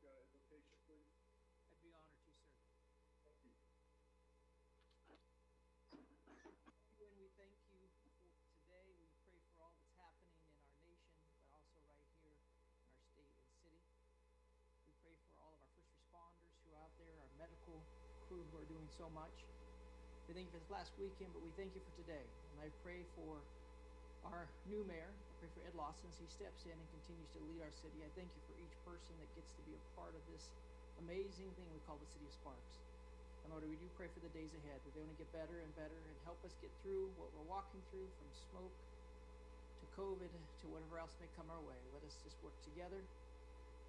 invocation, please? I'd be honored to, sir. Thank you. When we thank you for today, we pray for all that's happening in our nation, but also right here in our state and city. We pray for all of our first responders who are out there, our medical crew who are doing so much. We thank you for this last weekend, but we thank you for today. And I pray for our new mayor. I pray for Ed Lawson as he steps in and continues to lead our city. I thank you for each person that gets to be a part of this amazing thing we call the City of Sparks. And Lord, we do pray for the days ahead, that they want to get better and better and help us get through what we're walking through, from smoke to COVID to whatever else may come our way. Let us just work together.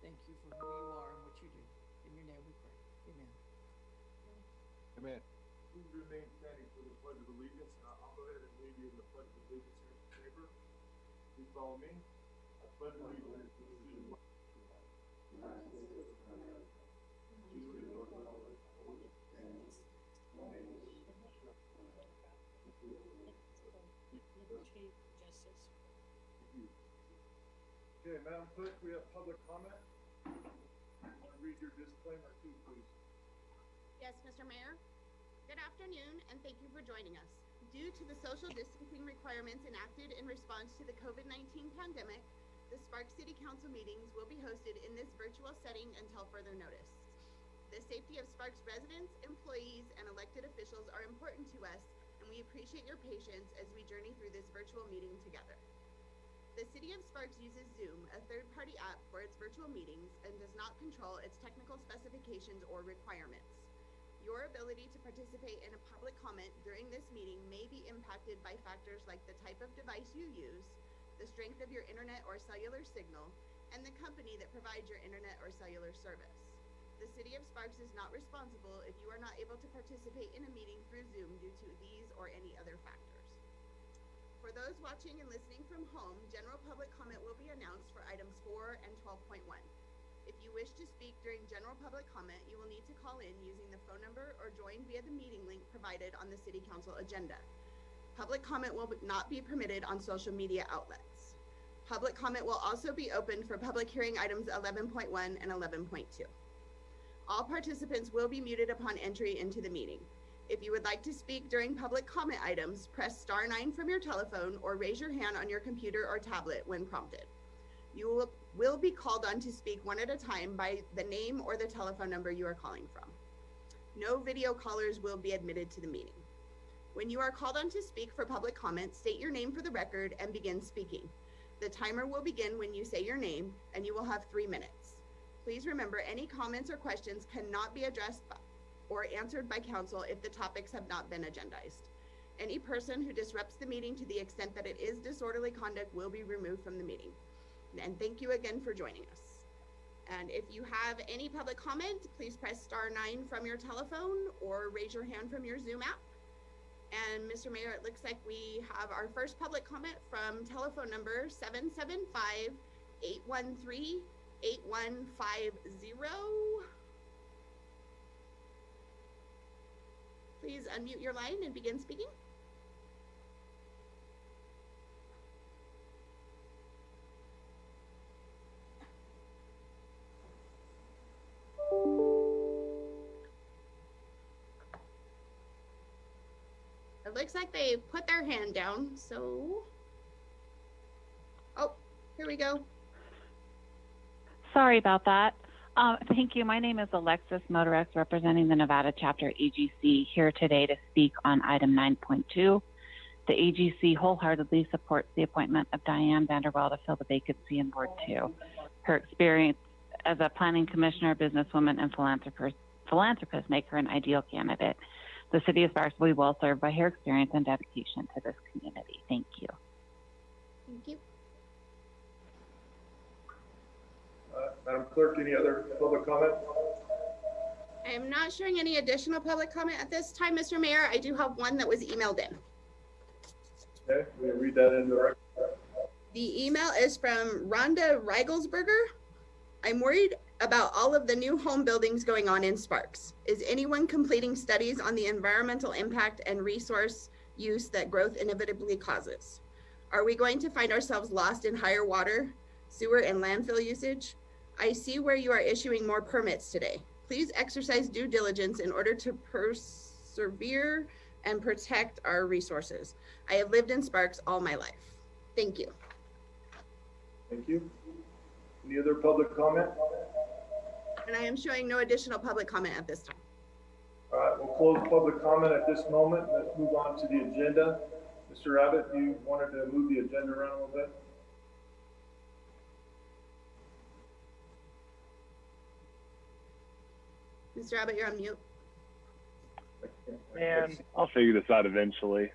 Thank you for who you are and what you do. In your name we pray. Amen. Amen. Please remain standing for the pledge of allegiance, and I'll go ahead and lead you in the pledge of allegiance here in the chamber. Please follow me. I pledge allegiance to the United States of America, to the republic for which it stands, one nation, Liberty, justice. Okay, Madam Clerk, we have public comment. I want to read your disclaimer too, please. Yes, Mr. Mayor. Good afternoon, and thank you for joining us. Due to the social distancing requirements enacted in response to the COVID-19 pandemic, the Sparks City Council meetings will be hosted in this virtual setting until further notice. The safety of Sparks residents, employees, and elected officials are important to us, and we appreciate your patience as we journey through this virtual meeting together. The City of Sparks uses Zoom, a third-party app, for its virtual meetings and does not control its technical specifications or requirements. Your ability to participate in a public comment during this meeting may be impacted by factors like the type of device you use, the strength of your internet or cellular signal, and the company that provides your internet or cellular service. The City of Sparks is not responsible if you are not able to participate in a meeting through Zoom due to these or any other factors. For those watching and listening from home, general public comment will be announced for items 4 and 12.1. If you wish to speak during general public comment, you will need to call in using the phone number or join via the meeting link provided on the City Council agenda. Public comment will not be permitted on social media outlets. Public comment will also be open for public hearing items 11.1 and 11.2. All participants will be muted upon entry into the meeting. If you would like to speak during public comment items, press *9 from your telephone or raise your hand on your computer or tablet when prompted. You will be called on to speak one at a time by the name or the telephone number you are calling from. No video callers will be admitted to the meeting. When you are called on to speak for public comment, state your name for the record and begin speaking. The timer will begin when you say your name, and you will have 3 minutes. Please remember, any comments or questions cannot be addressed or answered by council if the topics have not been agendized. Any person who disrupts the meeting to the extent that it is disorderly conduct will be removed from the meeting. And thank you again for joining us. And if you have any public comment, please press *9 from your telephone or raise your hand from your Zoom app. And Mr. Mayor, it looks like we have our first public comment from telephone number 775-813-8150. Please unmute your line and begin speaking. It looks like they put their hand down, so. Oh, here we go. Sorry about that. Thank you. My name is Alexis Motorex, representing the Nevada chapter AGC, here today to speak on item 9.2. The AGC wholeheartedly supports the appointment of Diane Vanderwell to fill the vacancy in Board 2. Her experience as a planning commissioner, businesswoman, and philanthropist make her an ideal candidate. The City of Sparks will be well served by her experience and dedication to this community. Thank you. Thank you. Madam Clerk, any other public comment? I am not showing any additional public comment at this time, Mr. Mayor. I do have one that was emailed in. Okay, we'll read that into the record. The email is from Rhonda Reigelsberger. I'm worried about all of the new home buildings going on in Sparks. Is anyone completing studies on the environmental impact and resource use that growth inevitably causes? Are we going to find ourselves lost in higher water, sewer, and landfill usage? I see where you are issuing more permits today. Please exercise due diligence in order to persevere and protect our resources. I have lived in Sparks all my life. Thank you. Thank you. Any other public comment? And I am showing no additional public comment at this time. All right, we'll close public comment at this moment. Let's move on to the agenda. Mr. Abbott, you wanted to move the agenda around a little bit? Mr. Abbott, you're on mute. Man, I'll figure this out eventually.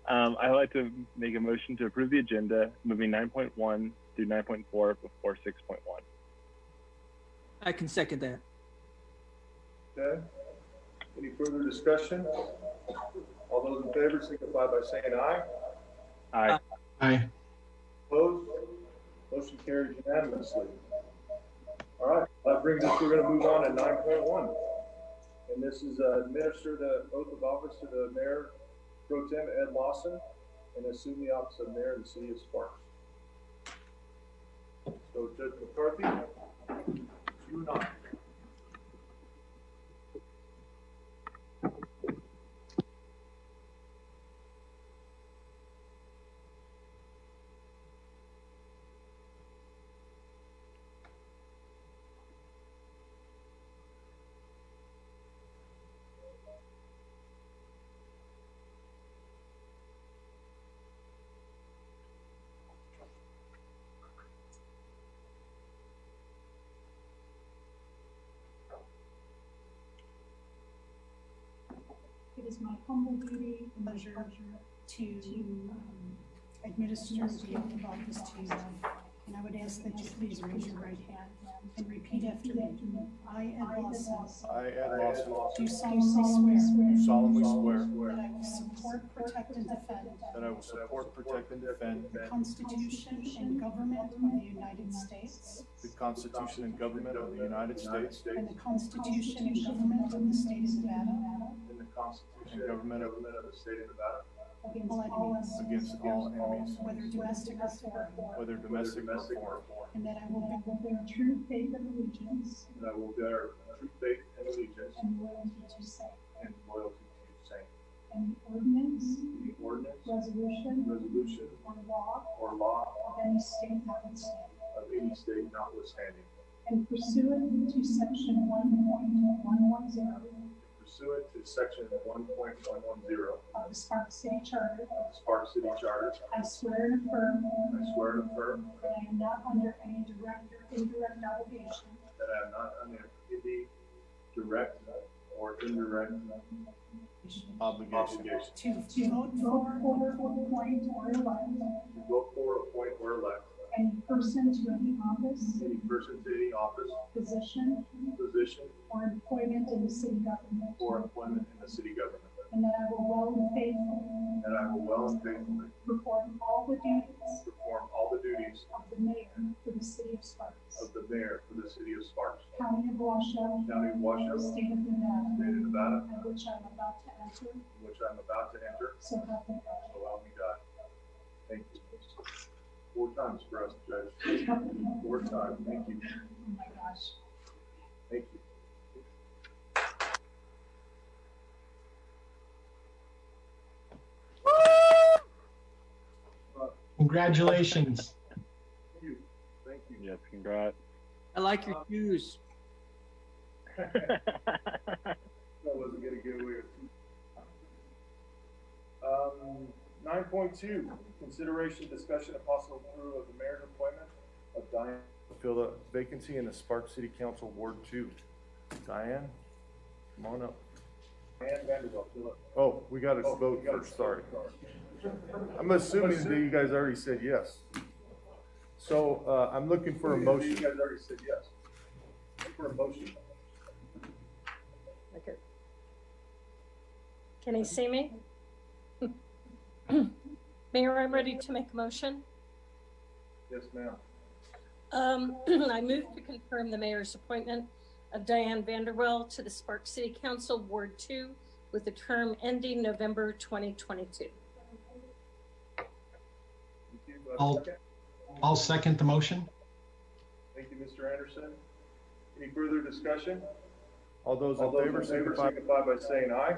I'd like to make a motion to approve the agenda, moving 9.1 through 9.4 before 6.1. I can second that. Okay. Any further discussion? All those in favor signify by saying aye. Aye. Aye. Opposed? Motion carries unanimously. All right, that brings us, we're gonna move on to 9.1. And this is administer the oath of office to the Mayor Pro Tem Ed Lawson and assume the office of Mayor in the City of Sparks. So Judge McCarthy, you and I. It is my humble duty and pleasure to administer the oath of office to you. And I would ask that you please raise your right hand and repeat after me. I, Ed Lawson, I, Ed Lawson, do solemnly swear that I will support, protect, and defend I will support, protect, and defend the Constitution and government of the United States the Constitution and government of the United States and the Constitution and government of the state of Nevada In the Constitution and government of the State of Nevada. against all enemies, against all enemies, whether domestic or foreign, whether domestic or foreign, and that I will bear true faith and allegiance And I will bear true faith and allegiance and loyalty to same, and loyalty to the same. and the ordinance, Any ordinance, resolution, resolution, or law or law of any state notwithstanding, of any state notwithstanding, and pursuant to section 1.110 pursuant to section 1.110 of the Sparks City Charter, of the Sparks City Charter, I swear and affirm I swear and affirm that I am not under any direct or indirect obligation that I am not under any direct or indirect obligation to vote for, appoint, or elect to vote for, appoint, or elect any person to any office, any person to any office, position, position, or employment in the city government, or employment in the city government, and that I will well and faithfully and I will well and faithfully perform all the duties perform all the duties of the mayor for the city of Sparks, of the mayor for the city of Sparks, county of Washoe, county of Washoe, state of Nevada, state of Nevada, and which I am about to enter, which I'm about to enter, so help me God. so help me God. Thank you. 4 times for us, Judge. 4 times. Thank you. Oh my gosh. Thank you. Congratulations. Thank you. Thank you. Yes, congrats. I like your shoes. That wasn't gonna get away with it. 9.2, consideration, discussion, and possible approval of the mayor's appointment of Diane. Fill the vacancy in the Sparks City Council Ward 2. Diane, come on up. Diane Vanderbilt, fill it. Oh, we got to Oh, vote you gotta first, sorry. vote. I'm assuming that you guys already said yes. So I'm looking for a You motion. guys already said yes. Look for a motion. Okay. Can you see me? Mayor, I'm ready to make a motion. Yes, ma'am. I move to confirm the mayor's appointment of Diane Vanderwell to the Sparks City Council Ward 2 with the term ending November 2022. Thank you. Do I have a I'll- second? I'll second the motion. Thank you, Mr. Anderson. Any further discussion? All those in favor signify by saying aye.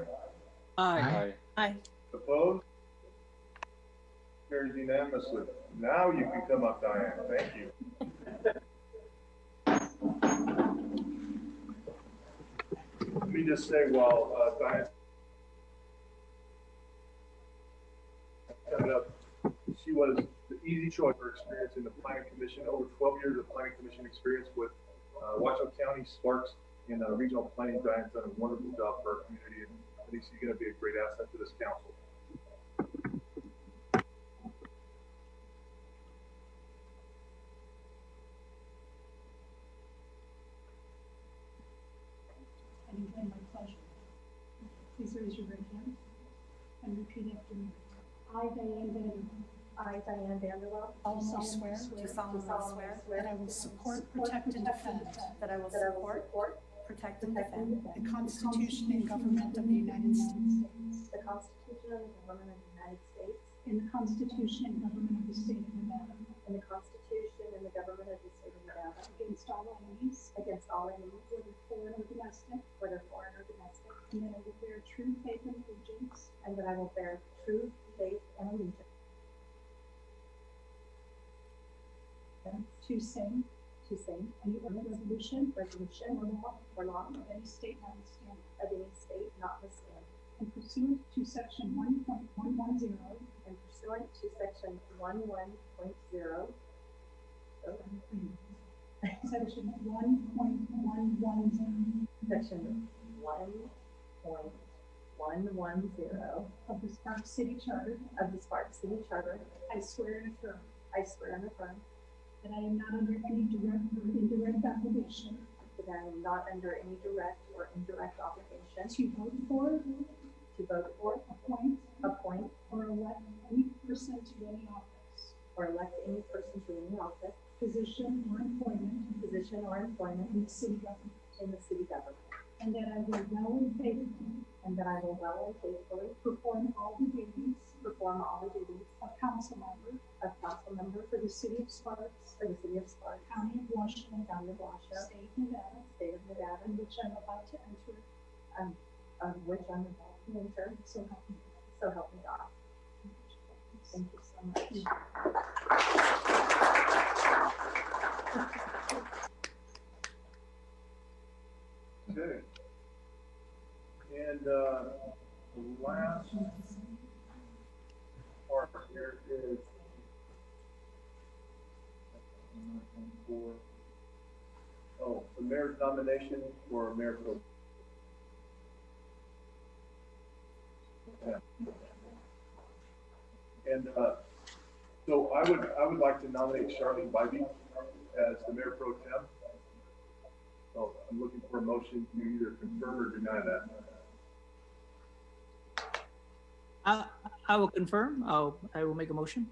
Aye. Aye. Opposed? Carries unanimously. Now you can come up, Diane. Thank you. Let me just say, while Diane coming up, she was the easy choice for experience in the planning commission. Over 12 years of planning commission experience with Washoe County, Sparks, and regional planning. Diane's done a wonderful job for our community, and I think she's going to be a great asset to this council. Anything, my pleasure. Please raise your right hand and repeat after me. I, Diane Vanderbilt. I, Diane Vanderwell, Also swear do solemnly swear that I will support, protect, and defend that I will support, protect, and defend the Constitution and government of the United States the Constitution and the government of the United States and the Constitution and government of the state of Nevada and the Constitution and the government of the state of Nevada against all enemies, against all enemies, whether foreign or domestic, whether foreign or domestic, and that I will bear true faith and allegiance and that I will bear true faith and allegiance to same to same any resolution resolution or law of any state notwithstanding, of any state notwithstanding, and pursuant to section 1.110 and pursuant to section 11.0 section 1.110 section 1.110 of the Spark City Charter, of the Spark City Charter, I swear and affirm I swear and affirm that I am not under any direct or indirect obligation that I am not under any direct or indirect obligation to vote for, to vote for, appoint, or elect any person to any office, or elect any person to any office, position, or employment position, or employment in the city government, in the city government, and that I will well and faithfully and that I will well and faithfully perform all the duties perform all the duties of council member of council member for the city of Sparks, for the city of Sparks, County of Washington, County of Washoe, State of Nevada, state of Nevada, in which I'm about to enter, of which I'm about to enter, so help me God. so help me God. Thank you so much. Okay. And the last part here is the mayor's nomination for Mayor Pro. Yeah. And so I would like to nominate Charlene Bybee as the Mayor Pro Tem. So I'm looking for a motion to either confirm or deny that. I will confirm. I will make a motion.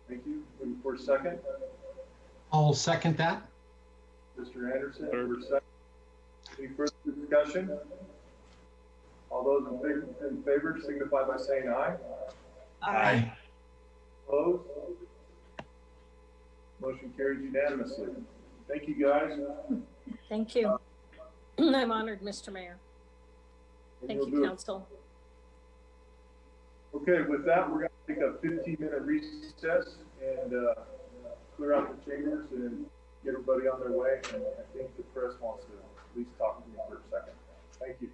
Thank you. Looking for a second. I'll second that. Mr. Anderson, for a second. Any further discussion? All those in favor signify by saying aye. Aye. Opposed? Motion carries unanimously. Thank you, guys. Thank you. I'm honored, Mr. Mayor. And Thank you'll you, do it. council. Okay, with that, we're going to take a 15-minute recess and clear out the chambers and get everybody on their way. And I think the press wants to at least talk to me for a second. Thank you.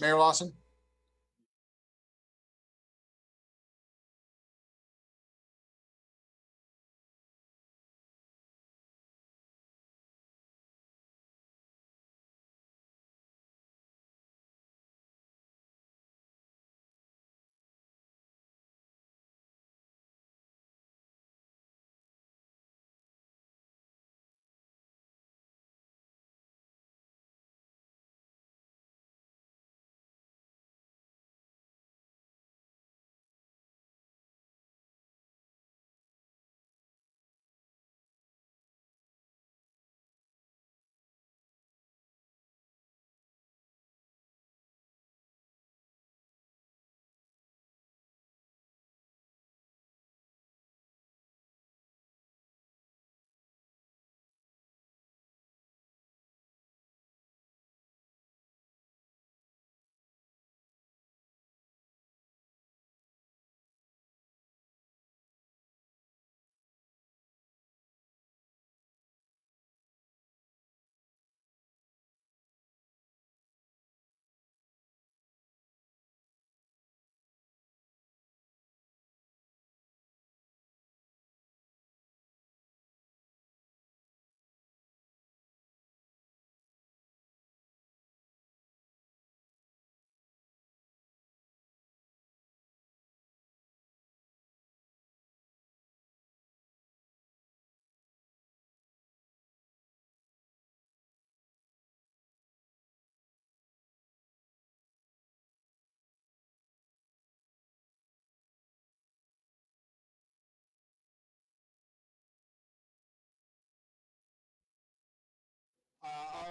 Mayor Lawson?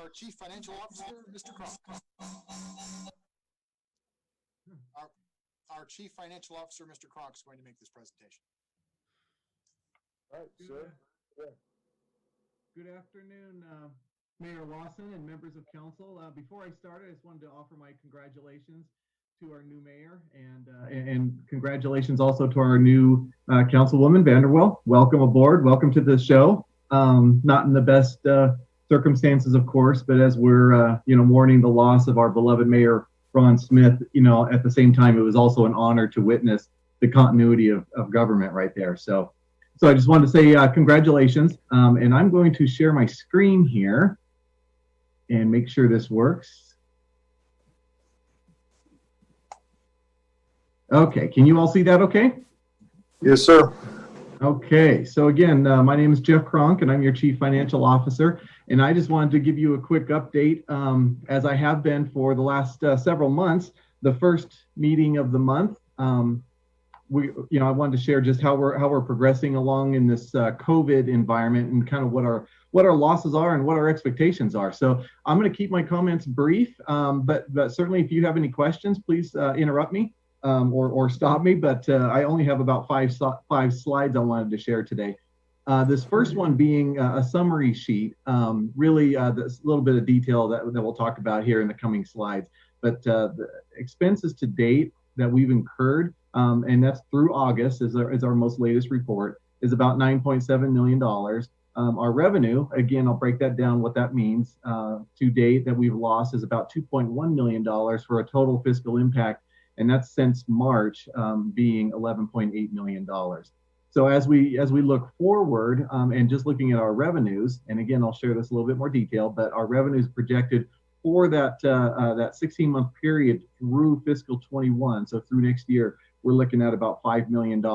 Our Chief Financial Officer, Mr. Kronk. Our Chief Financial Officer, Mr. Kronk, is going to make this presentation. All right, sir. Yeah. Good afternoon, Mayor Lawson and members of council. Before I start, I just wanted to offer my congratulations to our new mayor and congratulations also to our new councilwoman, Vanderwell. Welcome aboard. Welcome to the show. Not in the best circumstances, of course, but as we're mourning the loss of our beloved mayor, Ron Smith, at the same time, it was also an honor to witness the continuity of government right there. So I just wanted to say congratulations, and I'm going to share my screen here and make sure this works. Okay, can you all see that okay? Yes, sir. Okay, so again, my name is Jeff Kronk, and I'm your Chief Financial Officer, and I just wanted to give you a quick update, as I have been for the last several months. The first meeting of the month, I wanted to share just how we're progressing along in this COVID environment and kind of what our losses are and what our expectations are. So I'm going to keep my comments brief, but certainly if you have any questions, please interrupt me. Or stop me, but I only have about five slides I wanted to share today. This first one being a summary sheet, really this little bit of detail that we'll talk about here in the coming slides. But the expenses to date that we've incurred, and that's through August is our most latest report, is about $9.7 million. Our revenue, again, I'll break that down what that means, to date that we've lost is about $2.1 million for a total fiscal impact, and that's since March, being $11.8 million. So as we look forward, and just looking at our revenues, and again, I'll share this a little bit more detail, but our revenues projected for that 16-month period through fiscal 21, so through next year, we're looking at about $5 million.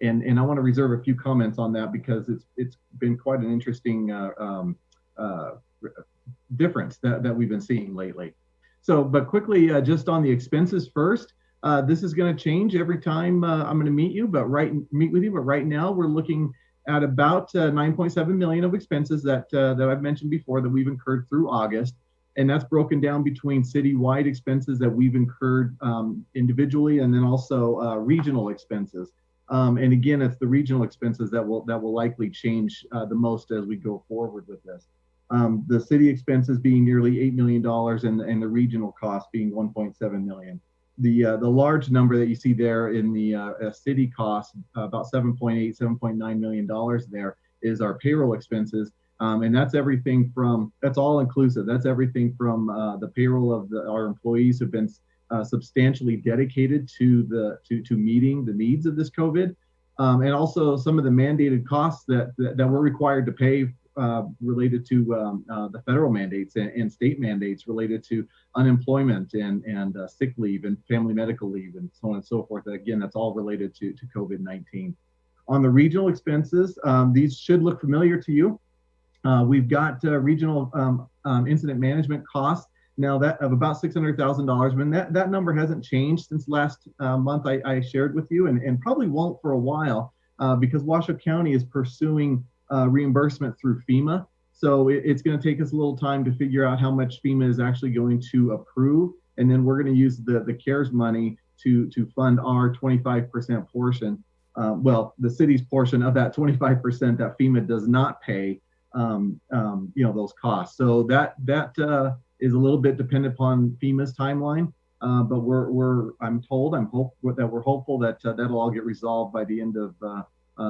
And I want to reserve a few comments on that because it's been quite an interesting difference that we've been seeing lately. So, but quickly, just on the expenses first, this is going to change every time I'm going to meet with you. But right now, we're looking at about 9.7 million of expenses that I've mentioned before that we've incurred through August, and that's broken down between citywide expenses that we've incurred individually, and then also regional expenses. And again, it's the regional expenses that will likely change the most as we go forward with this. The city expenses being nearly $8 million and the regional cost being 1.7 million. The large number that you see there in the city cost, about $7.9 million there, is our payroll expenses. And that's everything from, that's all inclusive. That's everything from the payroll of our employees who've been substantially dedicated to meeting the needs of this COVID, and also some of the mandated costs that we're required to pay related to the federal mandates and state mandates related to unemployment and sick leave and family medical leave and so on and so forth. Again, that's all related to COVID-19. On the regional expenses, these should look familiar to you. We've got regional incident management costs now that of about $600,000. But that number hasn't changed since last month I shared with you, and probably won't for a while because Washoe County is pursuing reimbursement through FEMA. So it's going to take us a little time to figure out how much FEMA is actually going to approve, and then we're going to use the CARES money to fund our 25% portion. Well, the city's portion of that 25% that FEMA does not pay. Those costs. So that is a little bit dependent upon FEMA's timeline. But I'm hopeful that that'll all get resolved by the end of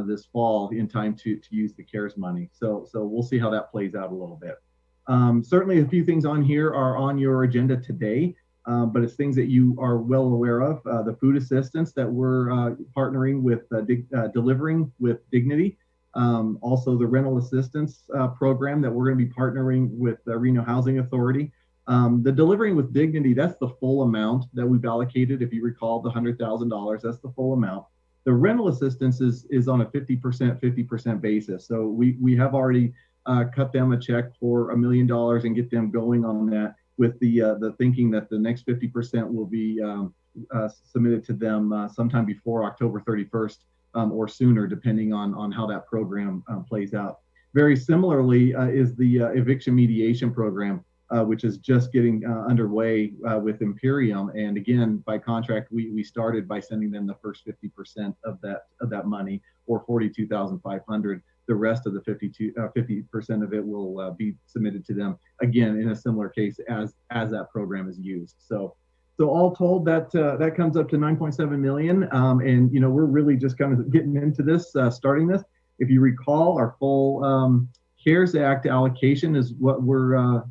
this fall in time to use the CARES money. So we'll see how that plays out a little bit. Certainly a few things on here are on your agenda today, but it's things that you are well aware of. The food assistance that we're partnering with, delivering with Dignity. Also the rental assistance program that we're going to be partnering with the Reno Housing Authority. The delivering with Dignity, that's the full amount that we've allocated. If you recall the $100,000, that's the full amount. The rental assistance is on a 50% basis. So we have already cut them a check for $1 million and get them going on that, with the thinking that the next 50% will be submitted to them sometime before October 31st. Or sooner, depending on how that program plays out. Very similarly is the eviction mediation program, which is just getting underway with Imperium. And again, by contract, we started by sending them the first 50% of that money, or $42,500. The rest of the 50% of it will be submitted to them, again, in a similar case as that program is used. So all told, that comes up to $9.7 million, and we're really just kind of getting into this, starting this. If you recall, our full CARES Act allocation is what we're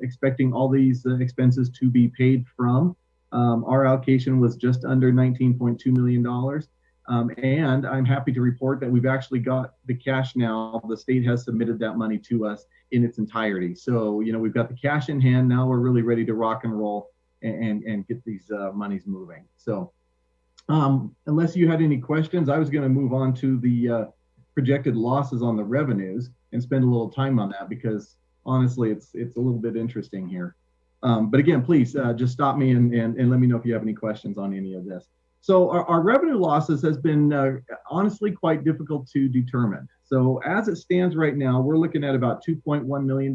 expecting all these expenses to be paid from. Our allocation was just under $19.2 million, and I'm happy to report that we've actually got the cash now. The state has submitted that money to us in its entirety. So we've got the cash in hand. Now we're really ready to rock and roll and get these monies moving. So unless you had any questions, I was going to move on to the projected losses on the revenues and spend a little time on that, because honestly, it's a little bit interesting here. But again, please just stop me and let me know if you have any questions on any of this. So our revenue losses has been honestly quite difficult to determine. So as it stands right now, we're looking at about $2.1 million.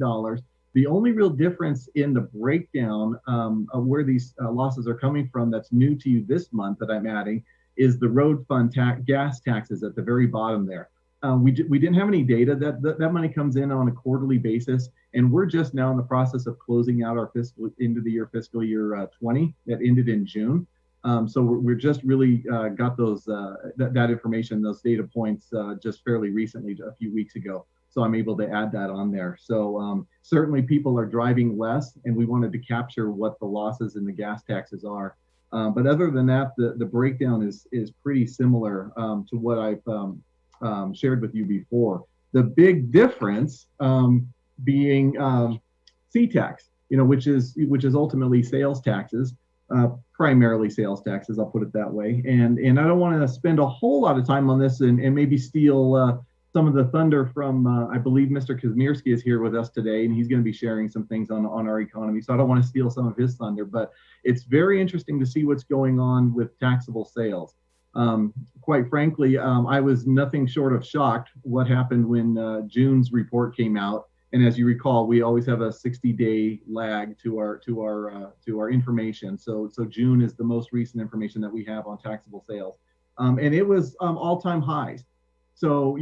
The only real difference in the breakdown of where these losses are coming from that's new to you this month that I'm adding is the road fund gas taxes at the very bottom there. We didn't have any data. That money comes in on a quarterly basis, and we're just now in the process of closing out our fiscal year 20 that ended in June. So we're just really got those that information, those data points just fairly recently, a few weeks ago. So I'm able to add that on there. So certainly people are driving less, and we wanted to capture what the losses in the gas taxes are. But other than that, the breakdown is pretty similar to what I've shared with you before. The big difference being C-tax, which is ultimately sales taxes, primarily sales taxes, I'll put it that way. And I don't want to spend a whole lot of time on this and maybe steal some of the thunder from, I believe Mr. Kazmierski is here with us today, and he's going to be sharing some things on our economy. So I don't want to steal some of his thunder, but it's very interesting to see what's going on with taxable sales. Quite frankly, I was nothing short of shocked what happened when June's report came out. And as you recall, we always have a 60-day lag to our information. So June is the most recent information that we have on taxable sales, and it was all-time highs. So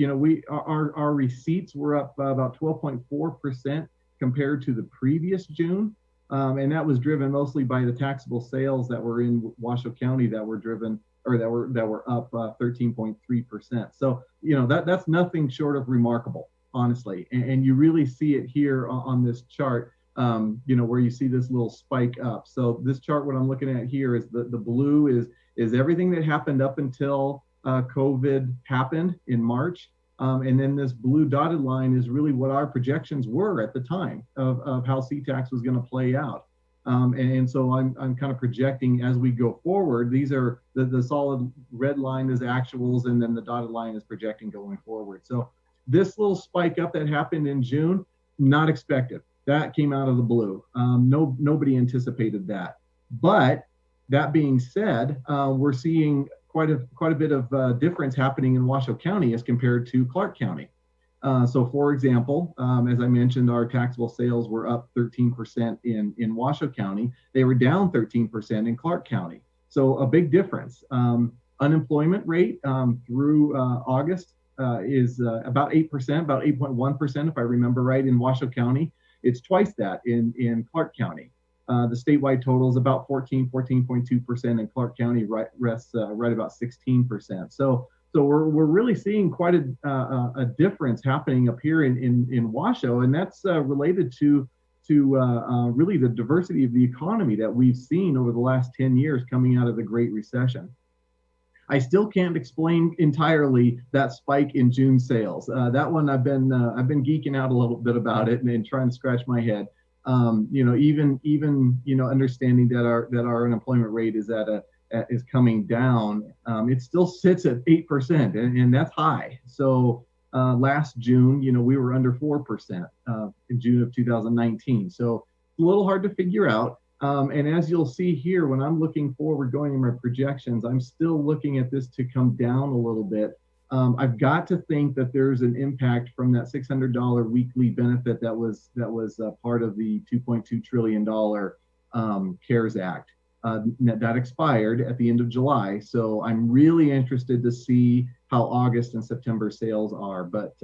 our receipts were up about 12.4% compared to the previous June, and that was driven mostly by the taxable sales that were in Washoe County that were driven, or that were up 13.3%. So that's nothing short of remarkable. honestly. And you really see it here on this chart, where you see this little spike up. So this chart, what I'm looking at here is the blue is everything that happened up until COVID happened in March. And then this blue dotted line is really what our projections were at the time of how CTAX was going to play out. And so I'm kind of projecting as we go forward. These are the solid red line is actuals, and then the dotted line is projecting going forward. So this little spike up that happened in June, not expected. That came out of the blue. Nobody anticipated that. But that being said, we're seeing quite a bit of difference happening in Washoe County as compared to Clark County. So for example, as I mentioned, our taxable sales were up 13% in Washoe County. They were down 13% in Clark County. So a big difference. Unemployment rate through August is about 8%, about 8.1% if I remember right in Washoe County. It's twice that in Clark County. The statewide total is about 14.2% in Clark County, right about 16%. So we're really seeing quite a difference happening up here in Washoe, and that's related to really the diversity of the economy that we've seen over the last 10 years coming out of the Great Recession. I still can't explain entirely that spike in June sales. That one I've been geeking out a little bit about it and trying to scratch my head. Even understanding that our unemployment rate is coming down, it still sits at 8%, and that's high. So last June, we were under 4% in June of 2019. So it's a little hard to figure out. And as you'll see here, when I'm looking forward, going in my projections, I'm still looking at this to come down a little bit. I've got to think that there's an impact from that $600 weekly benefit that was part of the $2.2 trillion CARES Act. That expired at the end of July. So I'm really interested to see how August and September sales are. But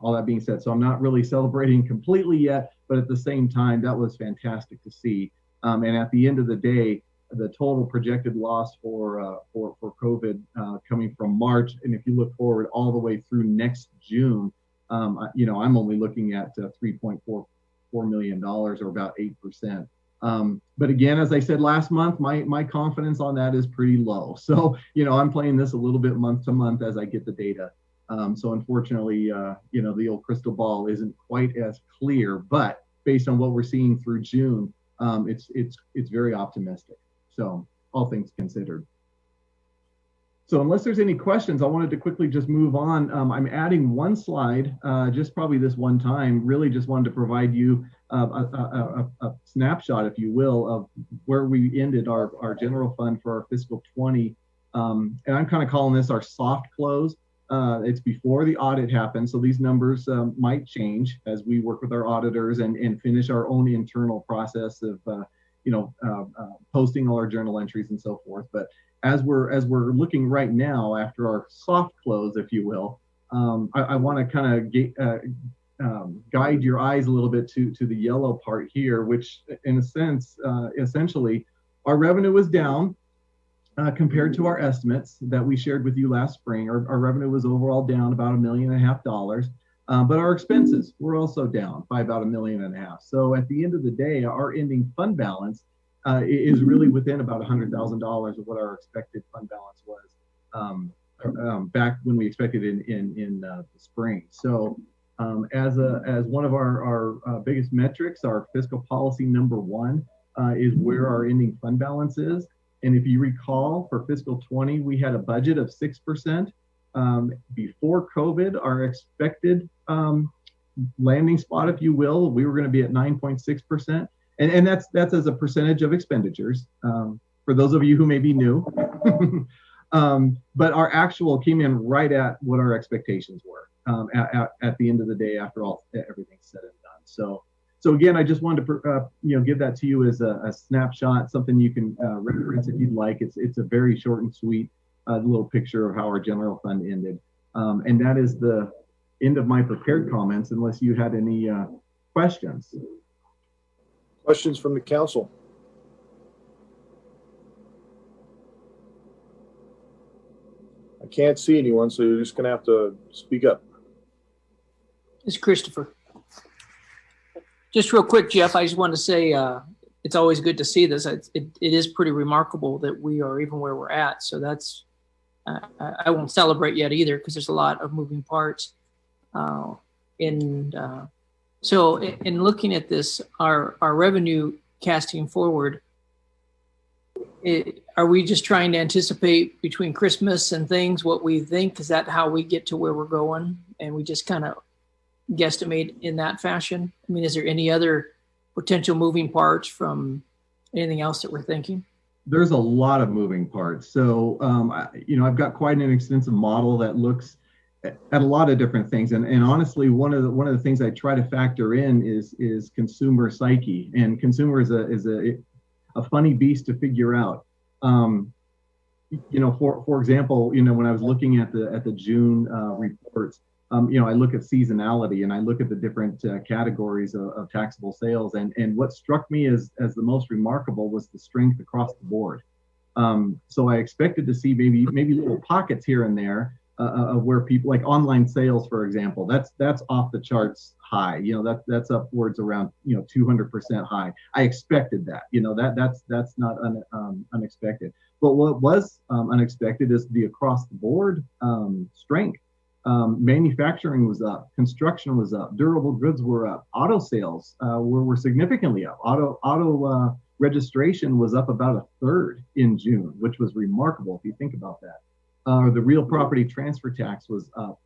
all that being said, so I'm not really celebrating completely yet, but at the same time, that was fantastic to see. And at the end of the day, the total projected loss for COVID coming from March, and if you look forward all the way through next June, I'm only looking at $3.44 million, or about 8%. But again, as I said last month, my confidence on that is pretty low. So I'm playing this a little bit month to month as I get the data. So unfortunately, the old crystal ball isn't quite as clear, but based on what we're seeing through June, it's very optimistic. So all things considered. So unless there's any questions, I wanted to quickly just move on. I'm adding one slide, just probably this one time, really just wanted to provide you a snapshot, if you will, of where we ended our general fund for our fiscal 20. And I'm kind of calling this our soft close. It's before the audit happened, so these numbers might change as we work with our auditors and finish our own internal process of posting all our journal entries and so forth. But as we're looking right now after our soft close, if you will, I want to kind of guide your eyes a little bit to the yellow part here, which in a sense, essentially, our revenue was down compared to our estimates that we shared with you last spring. Our revenue was overall down about $1.5 million, but our expenses were also down by about $1.5 million. So at the end of the day, our ending fund balance is really within about $100,000 of what our expected fund balance was back when we expected in the spring. So as one of our biggest metrics, our fiscal policy number one is where our ending fund balance is. And if you recall, for fiscal 20, we had a budget of 6%. Before COVID, our expected landing spot, if you will, we were going to be at 9.6%. And that's as a percentage of expenditures, for those of you who may be new. But our actual came in right at what our expectations were at the end of the day after everything's said and done. So again, I just wanted to give that to you as a snapshot, something you can reference if you'd like. It's a very short and sweet little picture of how our general fund ended. And that is the end of my prepared comments, unless you had any questions. Questions from the council? I can't see anyone, so you're just going to have to speak up. It's Christopher. Just real quick, Jeff, I just want to say it's always good to see this. It is pretty remarkable that we are even where we're at. So that's, I won't celebrate yet either because there's a lot of moving parts. So in looking at this, our revenue casting forward, are we just trying to anticipate between Christmas and things what we think? Is that how we get to where we're going? And we just kind of guesstimate in that fashion? I mean, is there any other potential moving parts from anything else that we're thinking? There's a lot of moving parts. So, I've got quite an extensive model that looks at a lot of different things. And honestly, one of the things I try to factor in is consumer psyche. And consumer is a funny beast to figure out. For example, when I was looking at the June reports, I look at seasonality and I look at the different categories of taxable sales. And what struck me as the most remarkable was the strength across the board. So I expected to see maybe little pockets here and there of where people, like online sales, for example, that's off the charts high. That's upwards around 200% high. I expected that. That's not unexpected. But what was unexpected is the across the board strength. Manufacturing was up, construction was up, durable goods were up, auto sales were significantly up. Auto registration was up about a third in June, which was remarkable if you think about that. The real property transfer tax was up.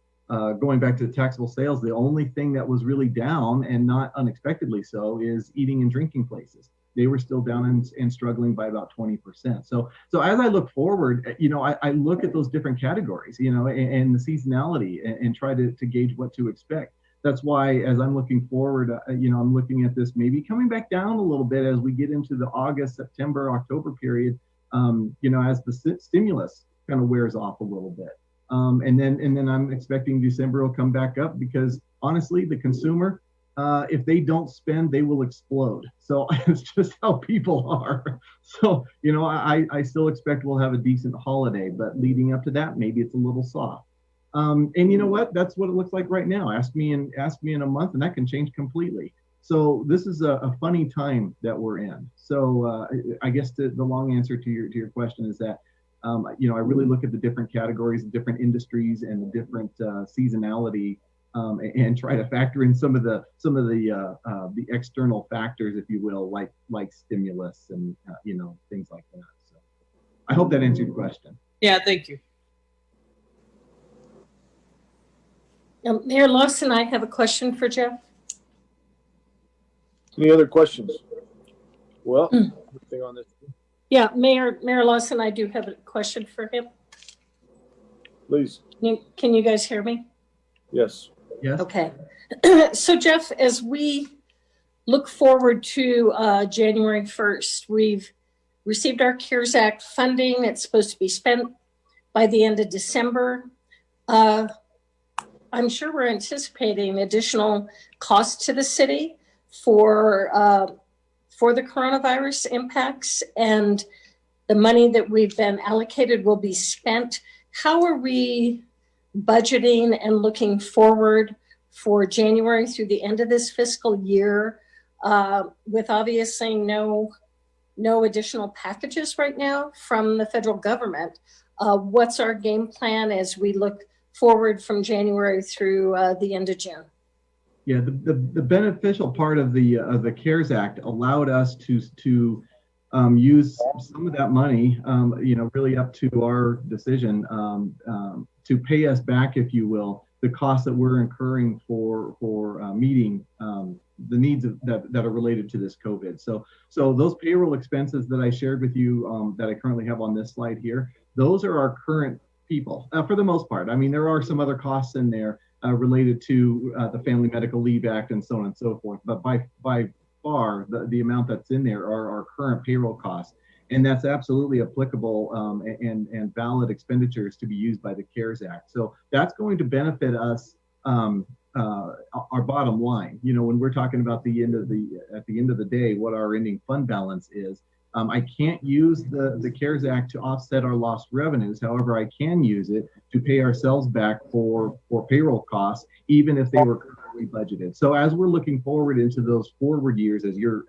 Going back to the taxable sales, the only thing that was really down, and not unexpectedly so, is eating and drinking places. They were still down and struggling by about 20%. So as I look forward, I look at those different categories, and the seasonality, and try to gauge what to expect. That's why, as I'm looking forward, I'm looking at this maybe coming back down a little bit as we get into the August, September, October period, as the stimulus kind of wears off a little bit. And then I'm expecting December will come back up because honestly, the consumer, if they don't spend, they will explode. So it's just how people are. So, I still expect we'll have a decent holiday, but leading up to that, maybe it's a little soft. And you know what? That's what it looks like right now. Ask me in a month and that can change completely. So this is a funny time that we're in. So I guess the long answer to your question is that I really look at the different categories, the different industries, and the different seasonality, and try to factor in some of the external factors, if you will, like stimulus and things like that. So I hope that answered your question. Yeah, thank you. Mayor Lawson, I have a question for Jeff. Any other questions? Well, anything on this? Yeah, Mayor Lawson, I do have a question for him. Please. Can you guys hear me? Yes. Yes. Okay. So Jeff, as we look forward to January 1st, we've received our CARES Act funding. It's supposed to be spent by the end of December. I'm sure we're anticipating additional costs to the city for the coronavirus impacts, and the money that we've been allocated will be spent. How are we budgeting and looking forward for January through the end of this fiscal year, with obviously no additional packages right now from the federal government? What's our game plan as we look forward from January through the end of June? Yeah, the beneficial part of the CARES Act allowed us to use some of that money, really up to our decision, to pay us back, if you will, the costs that we're incurring for meeting the needs that are related to this COVID. So those payroll expenses that I shared with you, that I currently have on this slide here, those are our current people for the most part. I mean, there are some other costs in there related to the Family Medical Leave Act and so on and so forth. But by far, the amount that's in there are our current payroll costs. And that's absolutely applicable and valid expenditures to be used by the CARES Act. So that's going to benefit us, our bottom line. When we're talking about at the end of the day, what our ending fund balance is. I can't use the CARES Act to offset our lost revenues. However, I can use it to pay ourselves back for payroll costs, even if they were we budgeted. So as we're looking forward into those forward years, as you're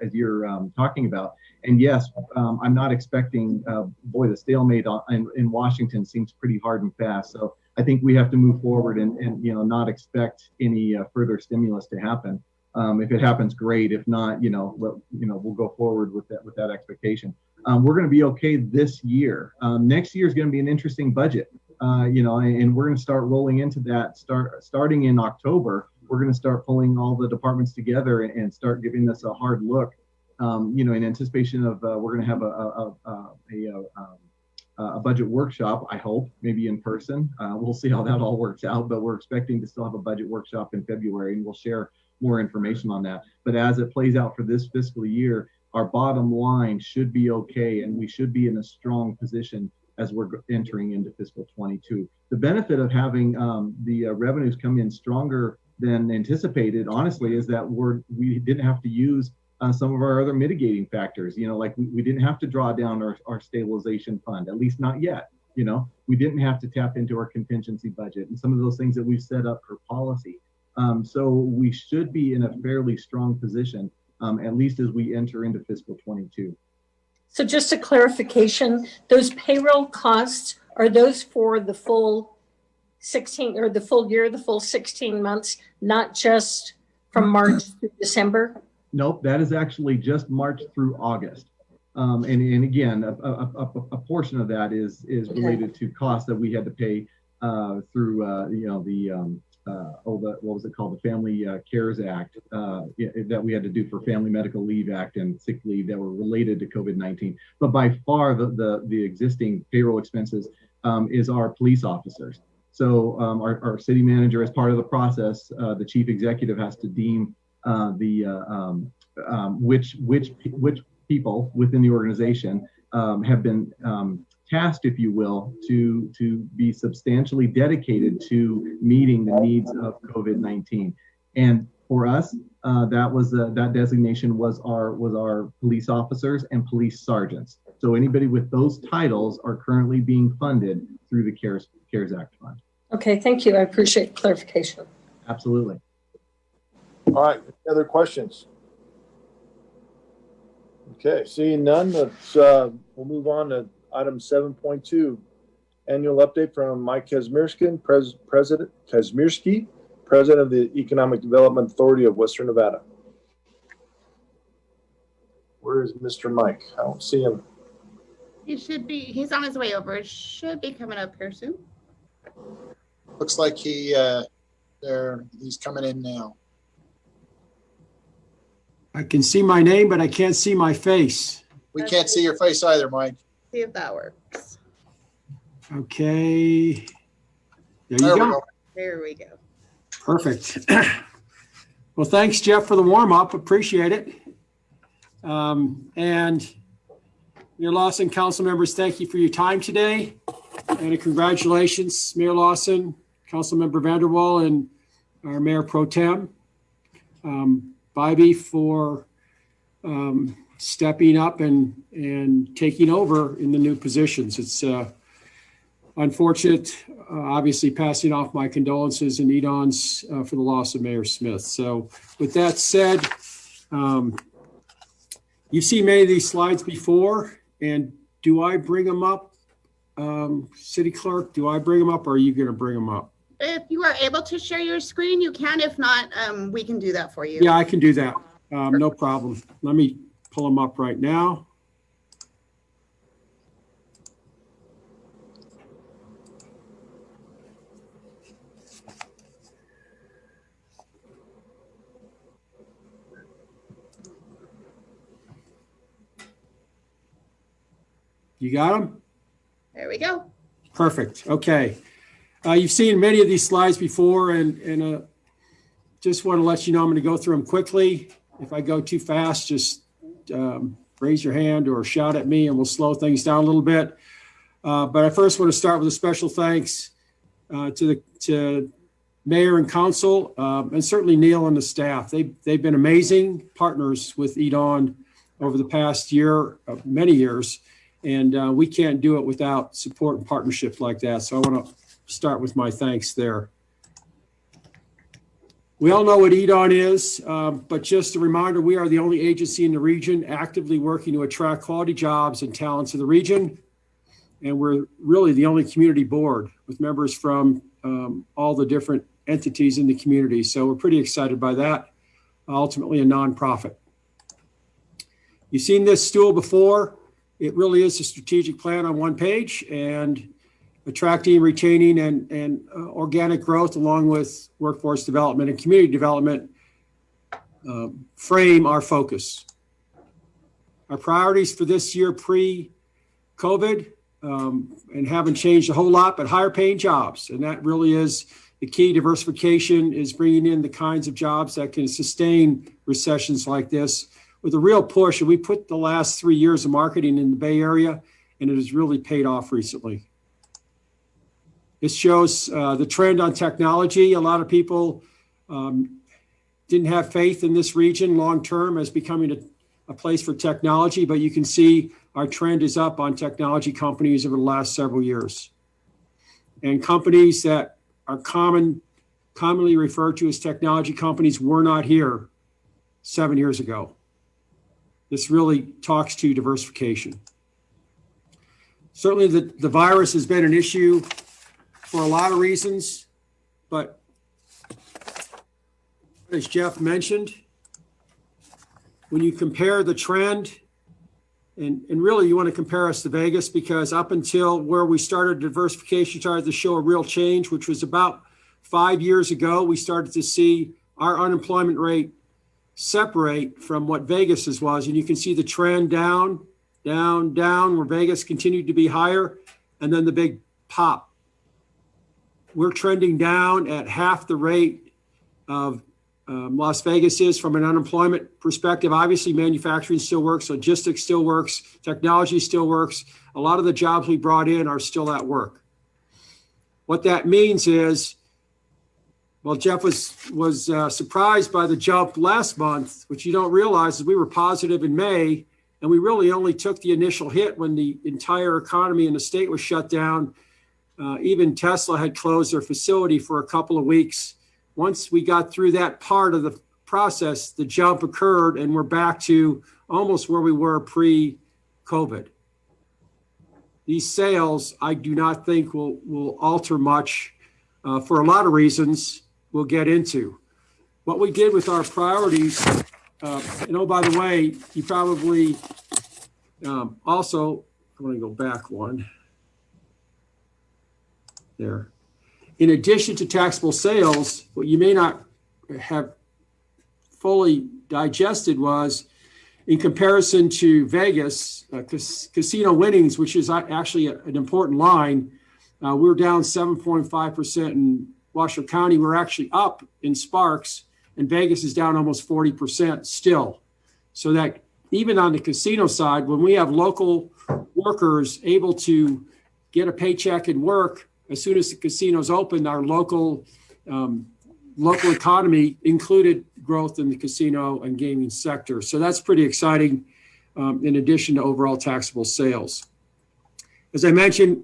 talking about, and yes, I'm not expecting, the stalemate in Washington seems pretty hard and fast. So I think we have to move forward and not expect any further stimulus to happen. If it happens, great. If not, we'll go forward with that expectation. We're going to be okay this year. Next year is going to be an interesting budget. And we're going to start rolling into that starting in October. We're going to start pulling all the departments together and start giving this a hard look, in anticipation of we're going to have a budget workshop, I hope, maybe in person. We'll see how that all works out, but we're expecting to still have a budget workshop in February, and we'll share more information on that. But as it plays out for this fiscal year, our bottom line should be okay, and we should be in a strong position as we're entering into fiscal 22. The benefit of having the revenues come in stronger than anticipated, honestly, is that we didn't have to use some of our other mitigating factors. Like we didn't have to draw down our stabilization fund, at least not yet. We didn't have to tap into our contingency budget and some of those things that we've set up for policy. So we should be in a fairly strong position, at least as we enter into fiscal 22. So just a clarification, those payroll costs, are those for the full 16 or the full year, the full 16 months, not just from March through December? Nope, that is actually just March through August. And again, a portion of that is related to costs that we had to pay through what was it called? The Family CARES Act that we had to do for Family Medical Leave Act and sick leave that were related to COVID-19. But by far the existing payroll expenses is our police officers. So our city manager, as part of the process, the chief executive has to deem which people within the organization have been tasked, if you will, to be substantially dedicated to meeting the needs of COVID-19. And for us, that designation was our police officers and police sergeants. So anybody with those titles are currently being funded through the CARES Act fund. Okay, thank you. I appreciate clarification. Absolutely. All right, any other questions? Okay, seeing none, we'll move on to item 7.2, annual update from Mike Kazmierski, President of the Economic Development Authority of Western Nevada. Where is Mr. Mike? I don't see him. He's on his way over. Should be coming up here soon. Looks like he's coming in now. I can see my name, but I can't see my face. We can't see your face either, Mike. See if that works. Okay. There you go. There we go. Perfect. Well, thanks, Jeff, for the warm-up. Appreciate it. And Mayor Lawson, council members, thank you for your time today. And congratulations, Mayor Lawson, Councilmember Vanderwall, and our Mayor Pro Tem, Bobby, for stepping up and taking over in the new positions. It's unfortunate, obviously passing off my condolences and Edon's for the loss of Mayor Smith. So with that said, you've seen many of these slides before, and do I bring them up? City Clerk, do I bring them up, or are you going to bring them up? If you are able to share your screen, you can. If not, we can do that for you. Yeah, I can do that. No problem. Let me pull them up right now. You got them? There we go. Perfect. Okay. You've seen many of these slides before, and just want to let you know I'm going to go through them quickly. If I go too fast, just raise your hand or shout at me and we'll slow things down a little bit. But I first want to start with a special thanks to Mayor and Council, and certainly Neil and the staff. They've been amazing partners with Edon over the past year, many years, and we can't do it without support and partnership like that. So I want to start with my thanks there. We all know what EDON is, but just a reminder, we are the only agency in the region actively working to attract quality jobs and talents to the region. And we're really the only community board with members from all the different entities in the community. So we're pretty excited by that. Ultimately a nonprofit. You've seen this stool before. It really is a strategic plan on one page, and attracting, retaining, and organic growth along with workforce development and community development frame our focus. Our priorities for this year pre-COVID and haven't changed a whole lot, but higher paying jobs. And that really is the key. Diversification is bringing in the kinds of jobs that can sustain recessions like this with a real push. And we put the last 3 years of marketing in the Bay Area, and it has really paid off recently. This shows the trend on technology. A lot of people didn't have faith in this region long-term as becoming a place for technology, but you can see our trend is up on technology companies over the last several years. And companies that are commonly referred to as technology companies were not here 7 years ago. This really talks to diversification. Certainly the virus has been an issue for a lot of reasons, but as Jeff mentioned, when you compare the trend, and really you want to compare us to Vegas, because up until where we started diversification started to show a real change, which was about 5 years ago, we started to see our unemployment rate separate from what Vegas's was. And you can see the trend down, down, down, where Vegas continued to be higher, and then the big pop. We're trending down at half the rate of Las Vegas is from an unemployment perspective. Obviously, manufacturing still works, logistics still works, technology still works. A lot of the jobs we brought in are still at work. What that means is, well, Jeff was surprised by the jump last month, which you don't realize is we were positive in May, and we really only took the initial hit when the entire economy in the state was shut down. Even Tesla had closed their facility for a couple of weeks. Once we got through that part of the process, the jump occurred, and we're back to almost where we were pre-COVID. These sales, I do not think will alter much for a lot of reasons we'll get into. What we did with our priorities, and oh, by the way, you probably also, I'm going to go back one there. In addition to taxable sales, what you may not have fully digested was, in comparison to Vegas, casino winnings, which is actually an important line, we're down 7.5% in Washoe County. We're actually up in Sparks, and Vegas is down almost 40% still. So that even on the casino side, when we have local workers able to get a paycheck and work, as soon as the casinos opened, our local economy included growth in the casino and gaming sector. So that's pretty exciting, in addition to overall taxable sales. As I mentioned,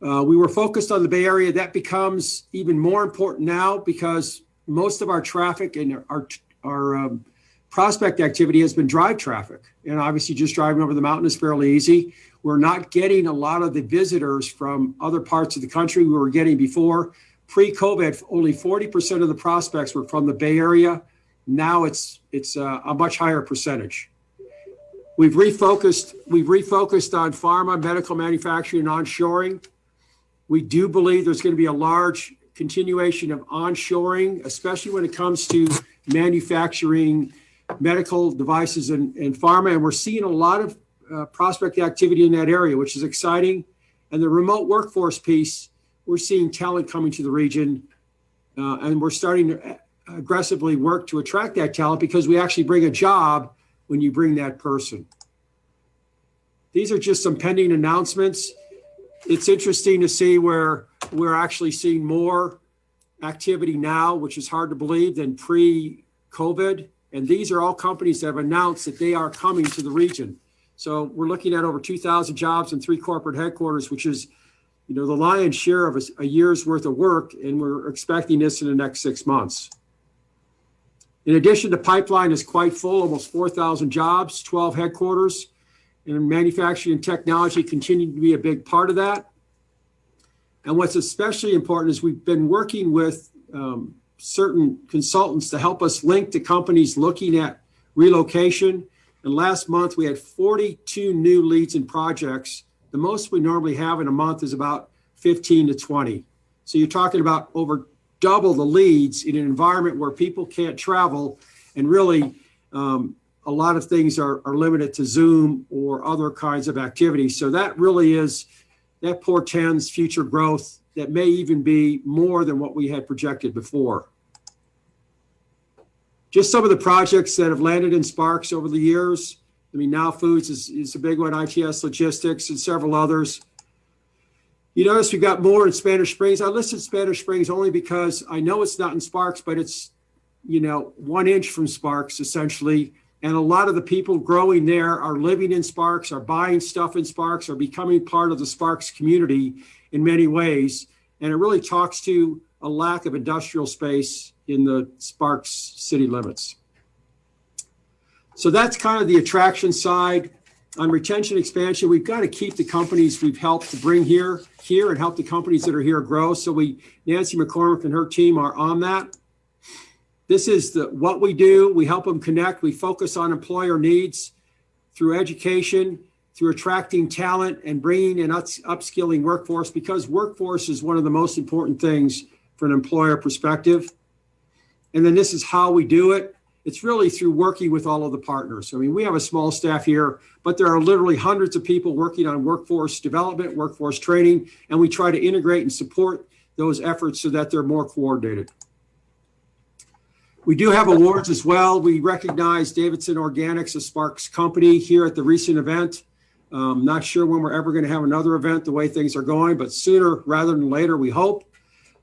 we were focused on the Bay Area. That becomes even more important now because most of our traffic and our prospect activity has been drive traffic. And obviously just driving over the mountain is fairly easy. We're not getting a lot of the visitors from other parts of the country we were getting before. Pre-COVID, only 40% of the prospects were from the Bay Area. Now it's a much higher percentage. We've refocused on pharma, medical manufacturing, and onshoring. We do believe there's going to be a large continuation of onshoring, especially when it comes to manufacturing medical devices and pharma. And we're seeing a lot of prospect activity in that area, which is exciting. And the remote workforce piece, we're seeing talent coming to the region, and we're starting to aggressively work to attract that talent because we actually bring a job when you bring that person. These are just some pending announcements. It's interesting to see where we're actually seeing more activity now, which is hard to believe, than pre-COVID. And these are all companies that have announced that they are coming to the region. So we're looking at over 2,000 jobs in 3 corporate headquarters, which is, the lion's share of a year's worth of work. And we're expecting this in the next 6 months. In addition, the pipeline is quite full, almost 4,000 jobs, 12 headquarters, and manufacturing and technology continue to be a big part of that. And what's especially important is we've been working with certain consultants to help us link to companies looking at relocation. And last month, we had 42 new leads and projects. The most we normally have in a month is about 15 to 20. So you're talking about over double the leads in an environment where people can't travel, and really a lot of things are limited to Zoom or other kinds of activities. So that really that portends future growth that may even be more than what we had projected before. Just some of the projects that have landed in Sparks over the years. I mean, Now Foods is a big one, ITS Logistics, and several others. You notice we've got more in Spanish Springs. I listed Spanish Springs only because I know it's not in Sparks, but it's, 1 inch from Sparks, essentially. And a lot of the people growing there are living in Sparks, are buying stuff in Sparks, are becoming part of the Sparks community in many ways. And it really talks to a lack of industrial space in the Sparks city limits. So that's kind of the attraction side. On retention expansion, we've got to keep the companies we've helped to bring here and help the companies that are here grow. So Nancy McCormick and her team are on that. This is what we do. We help them connect. We focus on employer needs through education, through attracting talent and bringing an upskilling workforce, because workforce is one of the most important things from an employer perspective. And then this is how we do it. It's really through working with all of the partners. I mean, we have a small staff here, but there are literally hundreds of people working on workforce development, workforce training, and we try to integrate and support those efforts so that they're more coordinated. We do have awards as well. We recognize Davidson Organics, a Sparks company, here at the recent event. Not sure when we're ever going to have another event the way things are going, but sooner rather than later, we hope.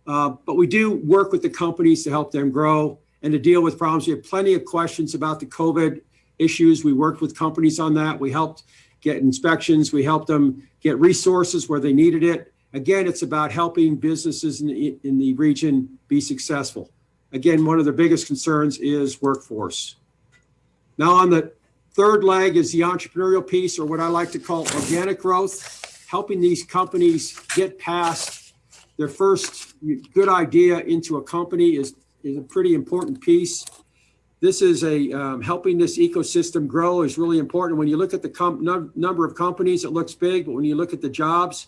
But we do work with the companies to help them grow and to deal with problems. We have plenty of questions about the COVID issues. We worked with companies on that. We helped get inspections. We helped them get resources where they needed it. Again, it's about helping businesses in the region be successful. Again, one of the biggest concerns is workforce. Now, on the third leg is the entrepreneurial piece, or what I like to call organic growth, helping these companies get past their first good idea into a company is a pretty important piece. This is helping this ecosystem grow is really important. When you look at the number of companies, it looks big, but when you look at the jobs,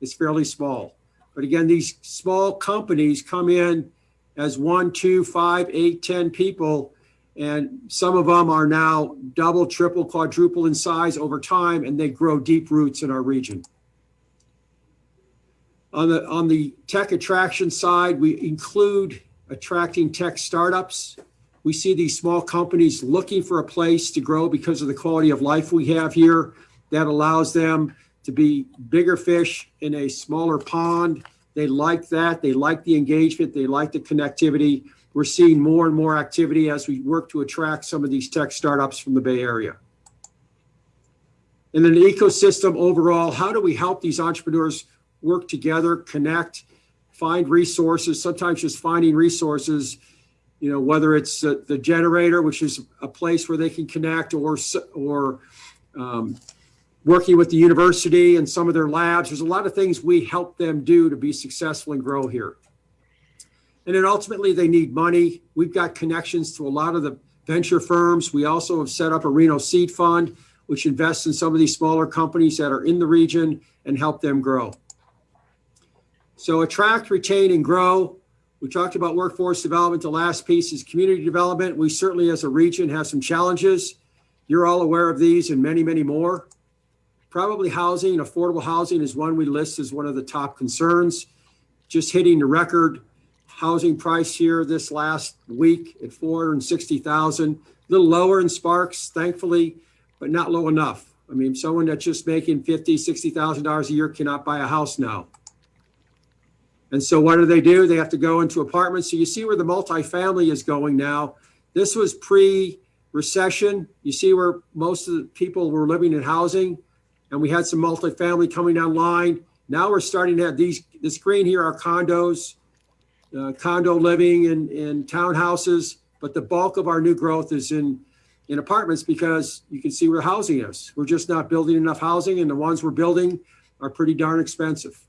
it's fairly small. But again, these small companies come in as 1, 2, 5, 8, 10 people, and some of them are now double, triple, quadruple in size over time, and they grow deep roots in our region. On the tech attraction side, we include attracting tech startups. We see these small companies looking for a place to grow because of the quality of life we have here that allows them to be bigger fish in a smaller pond. They like that. They like the engagement. They like the connectivity. We're seeing more and more activity as we work to attract some of these tech startups from the Bay Area. And then the ecosystem overall, how do we help these entrepreneurs work together, connect, find resources, sometimes just finding resources, whether it's the generator, which is a place where they can connect, or working with the university and some of their labs. There's a lot of things we help them do to be successful and grow here. And then ultimately they need money. We've got connections to a lot of the venture firms. We also have set up a Reno Seed Fund, which invests in some of these smaller companies that are in the region and help them grow. So attract, retain, and grow. We talked about workforce development. The last piece is community development. We certainly, as a region, have some challenges. You're all aware of these and many, many more. Probably housing, affordable housing is one we list as one of the top concerns. Just hitting the record housing price here this last week at $460,000. A little lower in Sparks, thankfully, but not low enough. I mean, someone that's just making $50,000, $60,000 a year cannot buy a house now. And so what do? They have to go into apartments. So you see where the multifamily is going now. This was pre-recession. You see where most of the people were living in housing, and we had some multifamily coming online. Now we're starting to have the screen here are condos, condo living and townhouses. but the bulk of our new growth is in apartments because you can see where housing is. We're just not building enough housing, and the ones we're building are pretty darn expensive.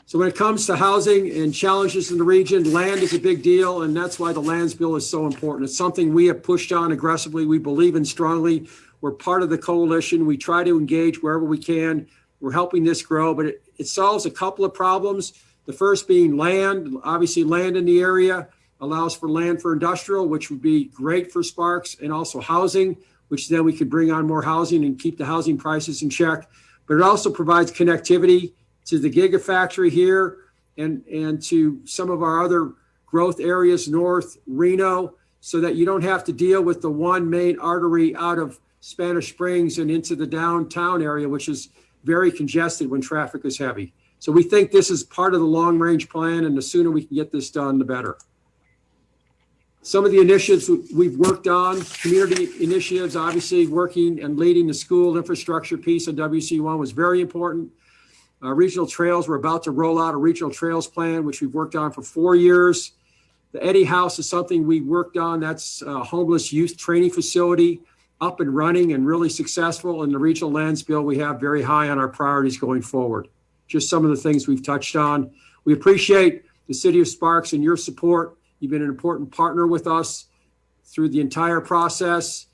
So when it comes to housing and challenges in the region, land is a big deal, and that's why the lands bill is so important. It's something we have pushed on aggressively. We believe in strongly. We're part of the coalition. We try to engage wherever we can. We're helping this grow, but it solves a couple of problems. The first being land. Obviously, land in the area allows for land for industrial, which would be great for Sparks, and also housing, which then we could bring on more housing and keep the housing prices in check. But it also provides connectivity to the Gigafactory here and to some of our other growth areas north, Reno, so that you don't have to deal with the one main artery out of Spanish Springs and into the downtown area, which is very congested when traffic is heavy. So we think this is part of the long-range plan, and the sooner we can get this done, the better. Some of the initiatives we've worked on, community initiatives, obviously working and leading the school infrastructure piece on WC1 was very important. Regional trails, we're about to roll out a regional trails plan, which we've worked on for 4 years. The Eddie House is something we worked on. That's a homeless youth training facility, up and running and really successful. And the regional lands bill we have very high on our priorities going forward. Just some of the things we've touched on. We appreciate the City of Sparks and your support. You've been an important partner with us through the entire process.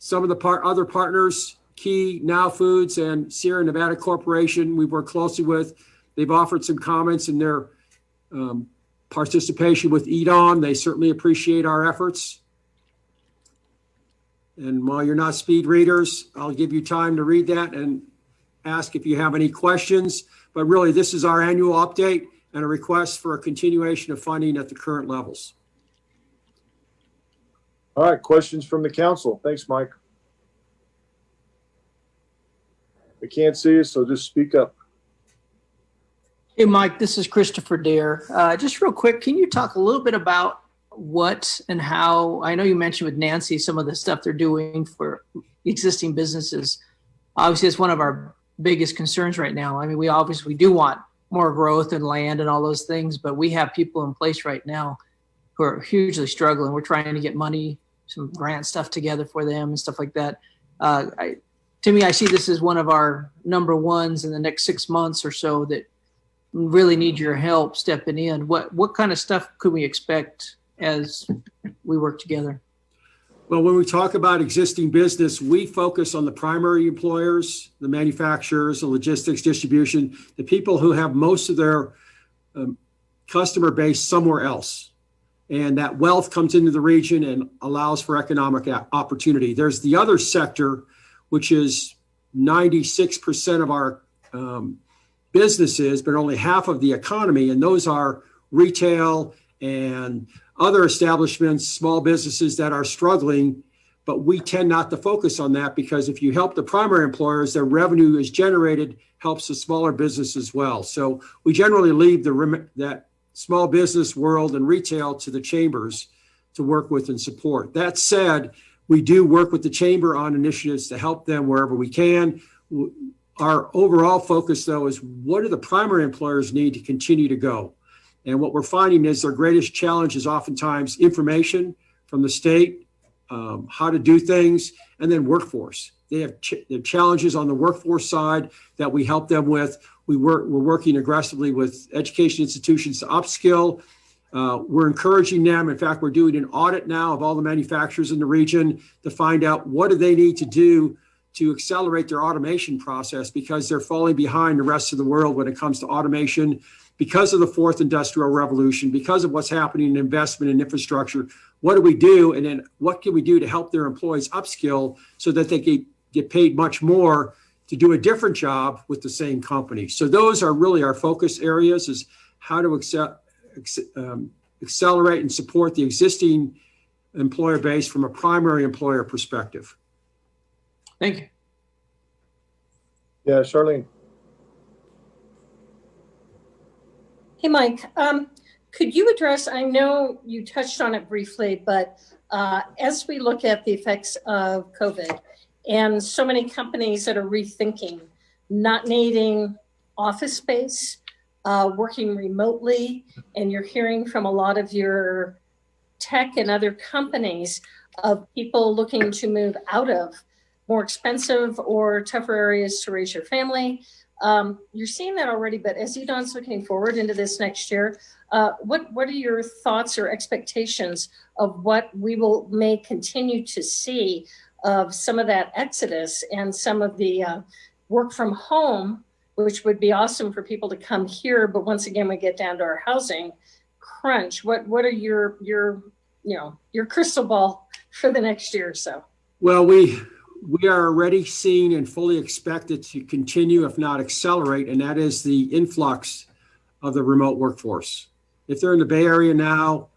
Some of the other partners, Key, Now Foods, and Sierra Nevada Corporation, we've worked closely with. They've offered some comments in their participation with Eat On. They certainly appreciate our efforts. And while you're not speed readers, I'll give you time to read that and ask if you have any questions. But really, this is our annual update and a request for a continuation of funding at the current levels. All right, questions from the council. Thanks, Mike. They can't see us, so just speak up. Hey, Mike, this is Christopher Dare. Just real quick, can you talk a little bit about what and how, I know you mentioned with Nancy some of the stuff they're doing for existing businesses. Obviously, it's one of our biggest concerns right now. I mean, we obviously do want more growth and land and all those things, but we have people in place right now who are hugely struggling. We're trying to get money, some grant stuff together for them and stuff like that. To me, I see this as one of our number ones in the next 6 months or so that really need your help stepping in. What kind of stuff could we expect as we work together? Well, when we talk about existing business, we focus on the primary employers, the manufacturers, the logistics, distribution, the people who have most of their customer base somewhere else. And that wealth comes into the region and allows for economic opportunity. There's the other sector, which is 96% of our businesses, but only half of the economy. And those are retail and other establishments, small businesses that are struggling. But we tend not to focus on that because if you help the primary employers, their revenue is generated, helps the smaller business as well. So we generally leave that small business world and retail to the chambers to work with and support. That said, we do work with the chamber on initiatives to help them wherever we can. Our overall focus, though, is what do the primary employers need to continue to go? And what we're finding is their greatest challenge is oftentimes information from the state, how to do things, and then workforce. They have challenges on the workforce side that we help them with. We're working aggressively with education institutions to upskill. We're encouraging them. In fact, we're doing an audit now of all the manufacturers in the region to find out what do they need to do to accelerate their automation process because they're falling behind the rest of the world when it comes to automation because of the fourth industrial revolution, because of what's happening in investment and infrastructure. What do we do? And then what can we do to help their employees upskill so that they can get paid much more to do a different job with the same company? So those are really our focus areas, is how to accelerate and support the existing employer base from a primary employer perspective. Thank you. Yeah, Charlene. Hey, Mike, could you address, I know you touched on it briefly, but as we look at the effects of COVID and so many companies that are rethinking not needing office space, working remotely, and you're hearing from a lot of your tech and other companies of people looking to move out of more expensive or tougher areas to raise your family. You're seeing that already, but as EDON's looking forward into this next year, what are your thoughts or expectations of what we may continue to see of some of that exodus and some of the work from home, which would be awesome for people to come here, but once again we get down to our housing crunch. What are your crystal ball for the next year or so? Well, we are already seeing and fully expect it to continue, if not accelerate, and that is the influx of the remote workforce. If they're in the Bay Area now,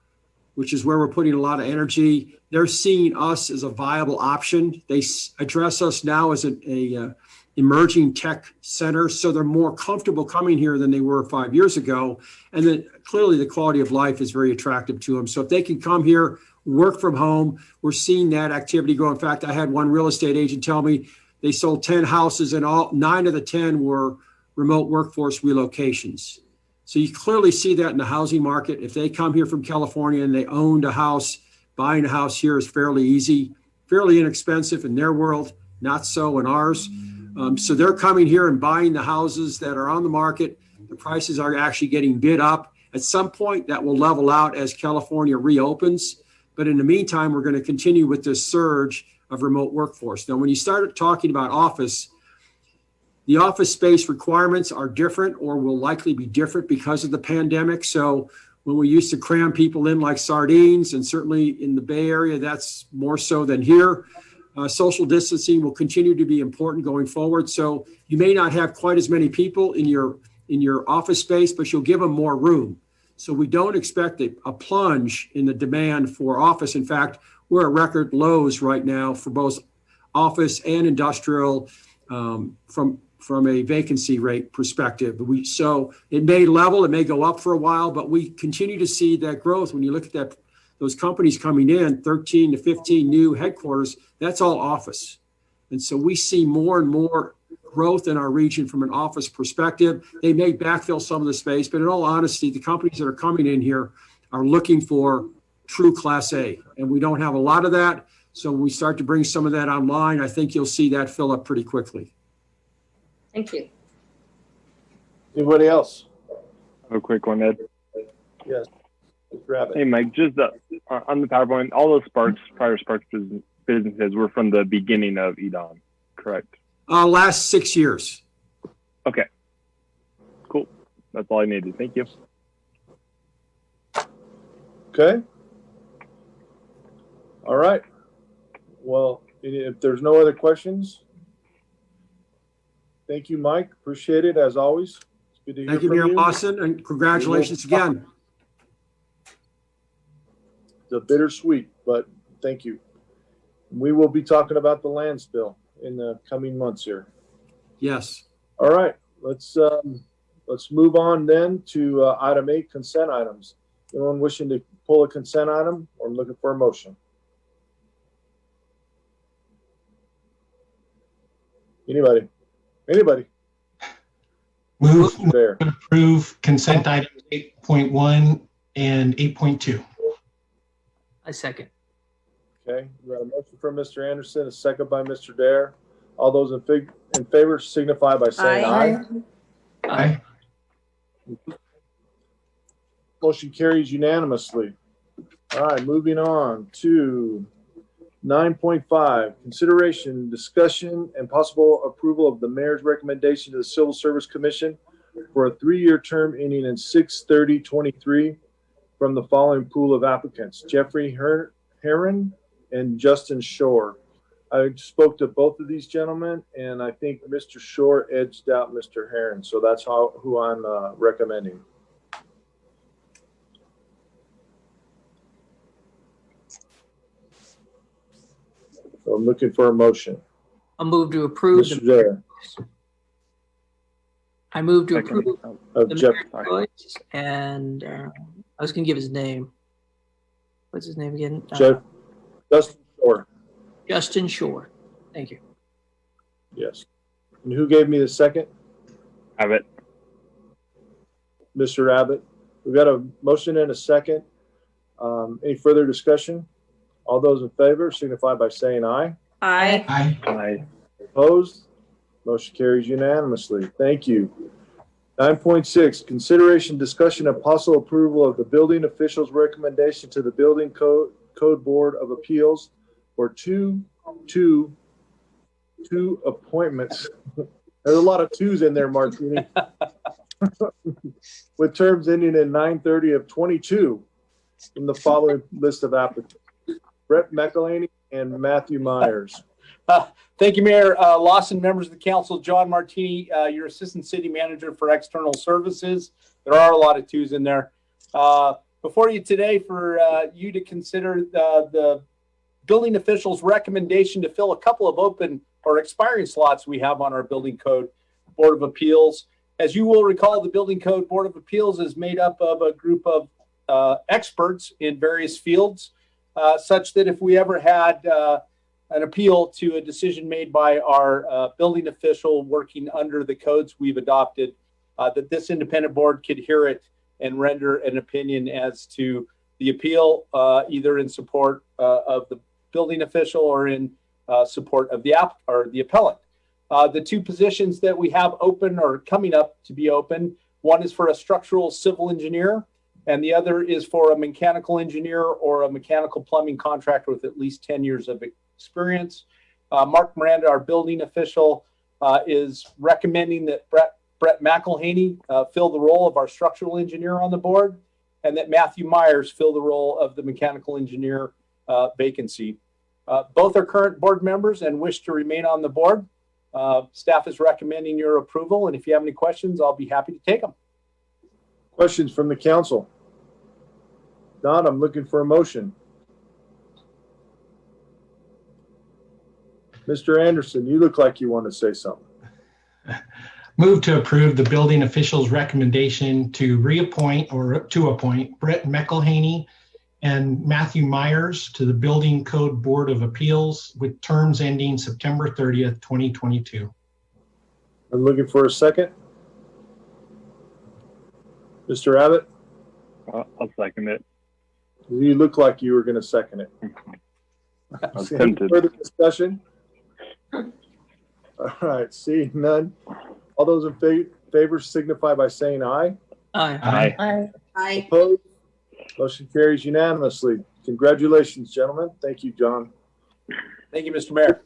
which is where we're putting a lot of energy, they're seeing us as a viable option. They address us now as a emerging tech center, so they're more comfortable coming here than they were 5 years ago. And then clearly the quality of life is very attractive to them. So if they can come here, work from home, we're seeing that activity grow. In fact, I had one real estate agent tell me they sold 10 houses and 9 of the 10 were remote workforce relocations. So you clearly see that in the housing market. If they come here from California and they owned a house, buying a house here is fairly easy, fairly inexpensive in their world, not so in ours. So they're coming here and buying the houses that are on the market. The prices are actually getting bid up. At some point that will level out as California reopens. But in the meantime, we're going to continue with this surge of remote workforce. Now, when you start talking about office, the office space requirements are different or will likely be different because of the pandemic. So when we used to cram people in like sardines, and certainly in the Bay Area, that's more so than here. Social distancing will continue to be important going forward. So you may not have quite as many people in your office space, but you'll give them more room. So we don't expect a plunge in the demand for office. In fact, we're at record lows right now for both office and industrial from a vacancy rate perspective. So it may level, it may go up for a while, but we continue to see that growth. When you look at those companies coming in, 13 to 15 new headquarters, that's all office. And so we see more and more growth in our region from an office perspective. They may backfill some of the space, but in all honesty, the companies that are coming in here are looking for true Class A, and we don't have a lot of that. So when we start to bring some of that online, I think you'll see that fill up pretty quickly. Thank you. Anybody else? A quick one, Ed. Yes. Grab it. Hey, Mike, just on the PowerPoint, all those prior Sparks businesses were from the beginning of EDON, correct? Last 6 years. Okay. Cool. That's all I needed. Thank you. Okay. All right. Well, if there's no other questions, thank you, Mike. Appreciate it as always. It's good to hear Thank you, from Mayor you. Lawson, and congratulations again. It's bittersweet, but thank you. We will be talking about the land spill in the coming months here. Yes. All right, let's move on then to item 8, consent items. Anyone wishing to pull a consent item or looking for a motion? Anybody? Move to approve consent items 8.1 and 8.2. I second. Okay, we got a motion from Mr. Anderson, a second by Mr. Dare. All those in favor signify by saying aye. Aye. Motion carries unanimously. All right, moving on to 9.5, consideration, discussion, and possible approval of the mayor's recommendation to the Civil Service Commission for a 3-year term ending in 6/30/23 from the following pool of applicants: Jeffrey Herron and Justin Shore. I spoke to both of these gentlemen, and I think Mr. Shore edged out Mr. Herron, so that's who I'm recommending. So I'm looking for a motion. I'll move to approve. Mr. Dare. I move to approve Of the Jeff. mayor's choice, and I was going to give his name. What's his name again? Justin Shore. Justin Shore. Thank you. Yes. And who gave me the second? Abbott. Mr. Abbott. We've got a motion and a second. Any further discussion? All those in favor signify by saying aye. Aye. Aye. Aye. Opposed? Motion carries unanimously. Thank you. 9.6, consideration, discussion, and possible approval of the building official's recommendation to the Building Code Board of Appeals for two appointments. There's a lot of twos in there, Martini. With terms ending in 9/30 of 22 from the following list of applicants: Brett McElhaney and Matthew Myers. Thank you, Mayor Lawson, members of the council. John Martini, your Assistant City Manager for External Services. There are a lot of twos in there. Before you today for you to consider the building official's recommendation to fill a couple of open or expiring slots we have on our Building Code Board of Appeals. As you will recall, the Building Code Board of Appeals is made up of a group of experts in various fields, such that if we ever had an appeal to a decision made by our building official working under the codes we've adopted, that this independent board could hear it and render an opinion as to the appeal, either in support of the building official or in support of the appellant. The two positions that we have open or coming up to be open, one is for a structural civil engineer, and the other is for a mechanical engineer or a mechanical plumbing contractor with at least 10 years of experience. Mark Miranda, our building official, is recommending that Brett McElhaney fill the role of our structural engineer on the board, and that Matthew Myers fill the role of the mechanical engineer vacancy. Both are current board members and wish to remain on the board. Staff is recommending your approval, and if you have any questions, I'll be happy to take them. Questions from the council? Not, I'm looking for a motion. Mr. Anderson, you look like you want to say something. Move to approve the building official's recommendation to reappoint or to appoint Brett McElhaney and Matthew Myers to the Building Code Board of Appeals with terms ending September 30th, 2022. I'm looking for a second. Mr. Abbott? I'll second it. You look like you were going to second it. I was Any tempted. further discussion? All right, seeing none. All those in favor signify by saying aye. Aye. Aye. Aye. Opposed? Motion carries unanimously. Congratulations, gentlemen. Thank you, John. Thank you, Mr. Mayor.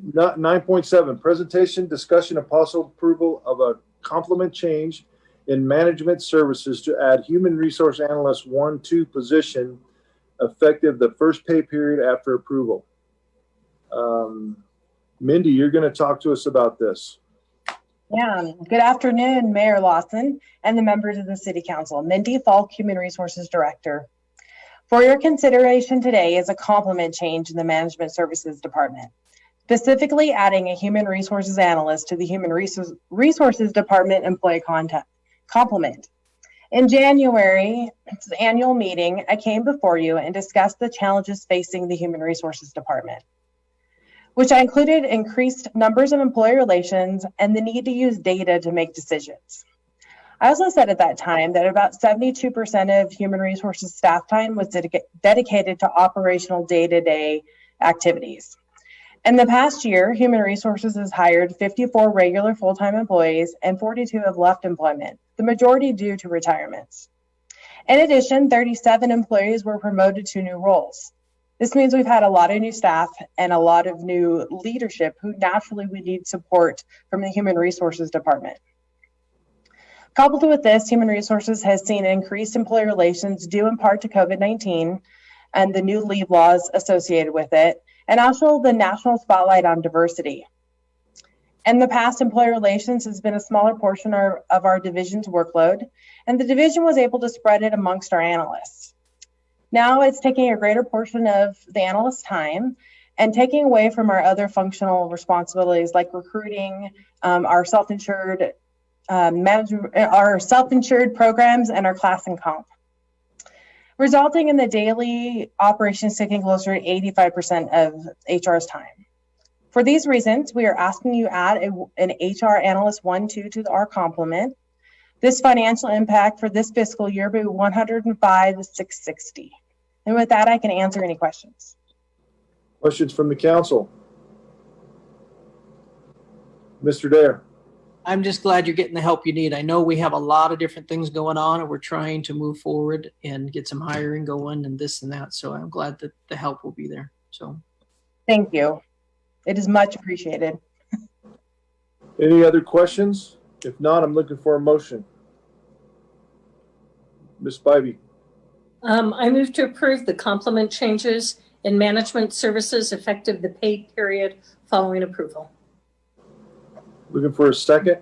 9.7, presentation, discussion, and possible approval of a complement change in management services to add human resource analyst 1-2 position effective the first pay period after approval. Mindy, you're going to talk to us about this. Yeah, good afternoon, Mayor Lawson and the members of the City Council. Mindy Falk, Human Resources Director. For your consideration today is a complement change in the Management Services Department, specifically adding a Human Resources Analyst to the Human Resources Department employee complement. In January's annual meeting, I came before you and discussed the challenges facing the Human Resources Department, which I included increased numbers of employee relations and the need to use data to make decisions. I also said at that time that about 72% of human resources staff time was dedicated to operational day-to-day activities. In the past year, Human Resources has hired 54 regular full-time employees and 42 have left employment, the majority due to retirements. In addition, 37 employees were promoted to new roles. This means we've had a lot of new staff and a lot of new leadership who naturally would need support from the Human Resources Department. Coupled with this, Human Resources has seen increased employee relations due in part to COVID-19 and the new leave laws associated with it, and also the national spotlight on diversity. In the past, employee relations has been a smaller portion of our division's workload, and the division was able to spread it amongst our analysts. Now it's taking a greater portion of the analyst's time and taking away from our other functional responsibilities like recruiting, our self-insured our self-insured programs, and our class and comp, resulting in the daily operations taking closer to 85% of HR's time. For these reasons, we are asking you to add an HR analyst 1-2 to our complement. This financial impact for this fiscal year will be $105,660. And with that, I can answer any questions. Questions from the council? Mr. Dare. I'm just glad you're getting the help you need. I know we have a lot of different things going on and we're trying to move forward and get some hiring going and this and that. So I'm glad that the help will be there. So Thank you. It is much appreciated. Any other questions? If not, I'm looking for a motion. Ms. Spivey. I move to approve the complement changes in management services effective the pay period following approval. Looking for a second.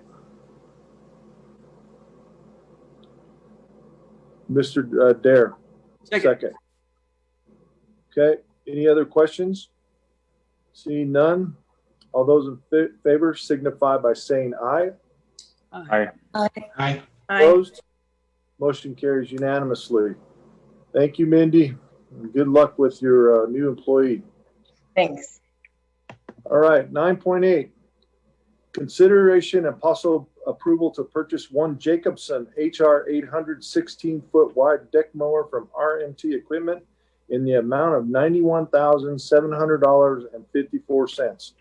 Mr. Dare. Second. Okay. Any other questions? Seeing none. All those in favor signify by saying aye. Aye. Aye. Aye. Opposed? Motion carries unanimously. Thank you, Mindy. And good luck with your new employee. Thanks. All right, 9.8. Consideration and possible approval to purchase one Jacobson HR 800 16-foot wide deck mower from RMT Equipment in the amount of $91,700.54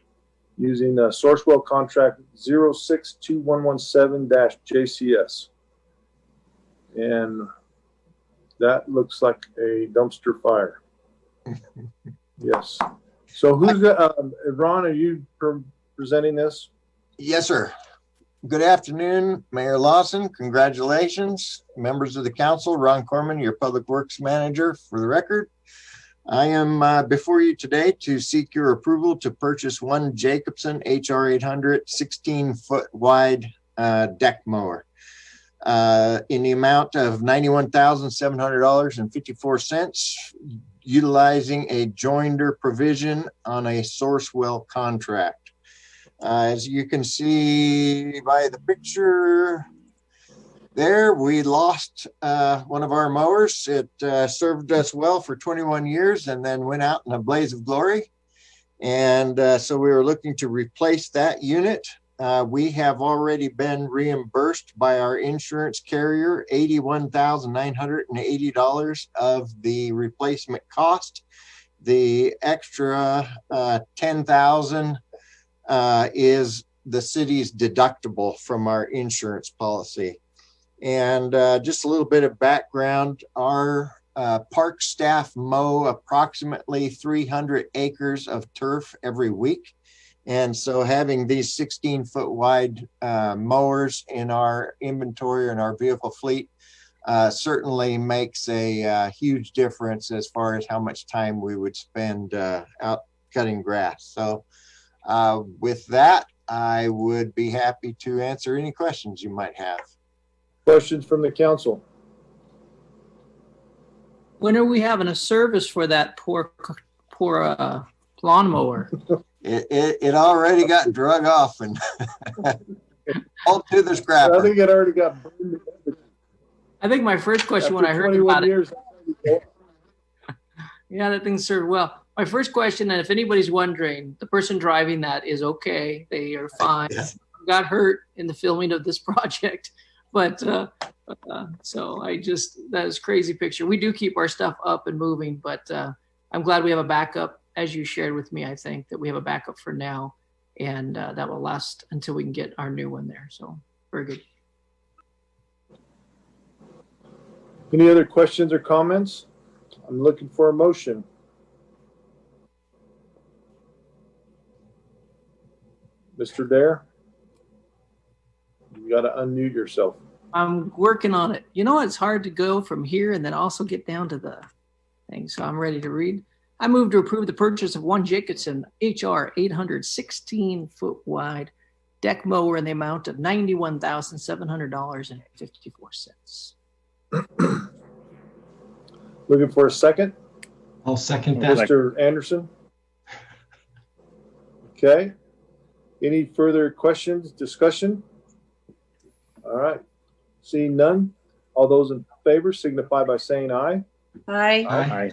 using Sourcewell contract 062117-JCS. And that looks like a dumpster fire. Yes. So who's Ron, are you presenting this? Yes, sir. Good afternoon, Mayor Lawson. Congratulations. Members of the council, Ron Corman, your Public Works Manager, for the record. I am before you today to seek your approval to purchase one Jacobson HR 800 16-foot wide deck mower in the amount of $91,700.54, utilizing a joinder provision on a Sourcewell contract. As you can see by the picture there, we lost one of our mowers. It served us well for 21 years and then went out in a blaze of glory. And so we were looking to replace that unit. We have already been reimbursed by our insurance carrier $81,980 of the replacement cost. The extra $10,000 is the city's deductible from our insurance policy. And just a little bit of background, our park staff mow approximately 300 acres of turf every week. And so having these 16-foot wide mowers in our inventory and our vehicle fleet certainly makes a huge difference as far as how much time we would spend out cutting grass. So with that, I would be happy to answer any questions you might have. Questions from the council? when are we having a service for that poor lawnmower? It already got drug off and all to the scrapper. I think it already got burned. I think my first question when I heard about it. Yeah, that thing served well. My first question, and if anybody's wondering, the person driving that is okay. They are fine. Got hurt in the filming of this project. But so that is a crazy picture. We do keep our stuff up and moving, but I'm glad we have a backup, as you shared with me. I think that we have a backup for now, and that will last until we can get our new one there. So very good. Any other questions or comments? I'm looking for a motion. Mr. Dare, you got to unmute yourself. I'm working on it. You know, it's hard to go from here and then also get down to the thing. So I'm ready to read. I move to approve the purchase of one Jacobson HR 800 16-foot wide deck mower in the amount of $91,700.54. Looking for a second? I'll second that. Mr. Anderson? Okay. Any further questions, discussion? All right. Seeing none, all those in favor signify by saying aye. Aye. Aye.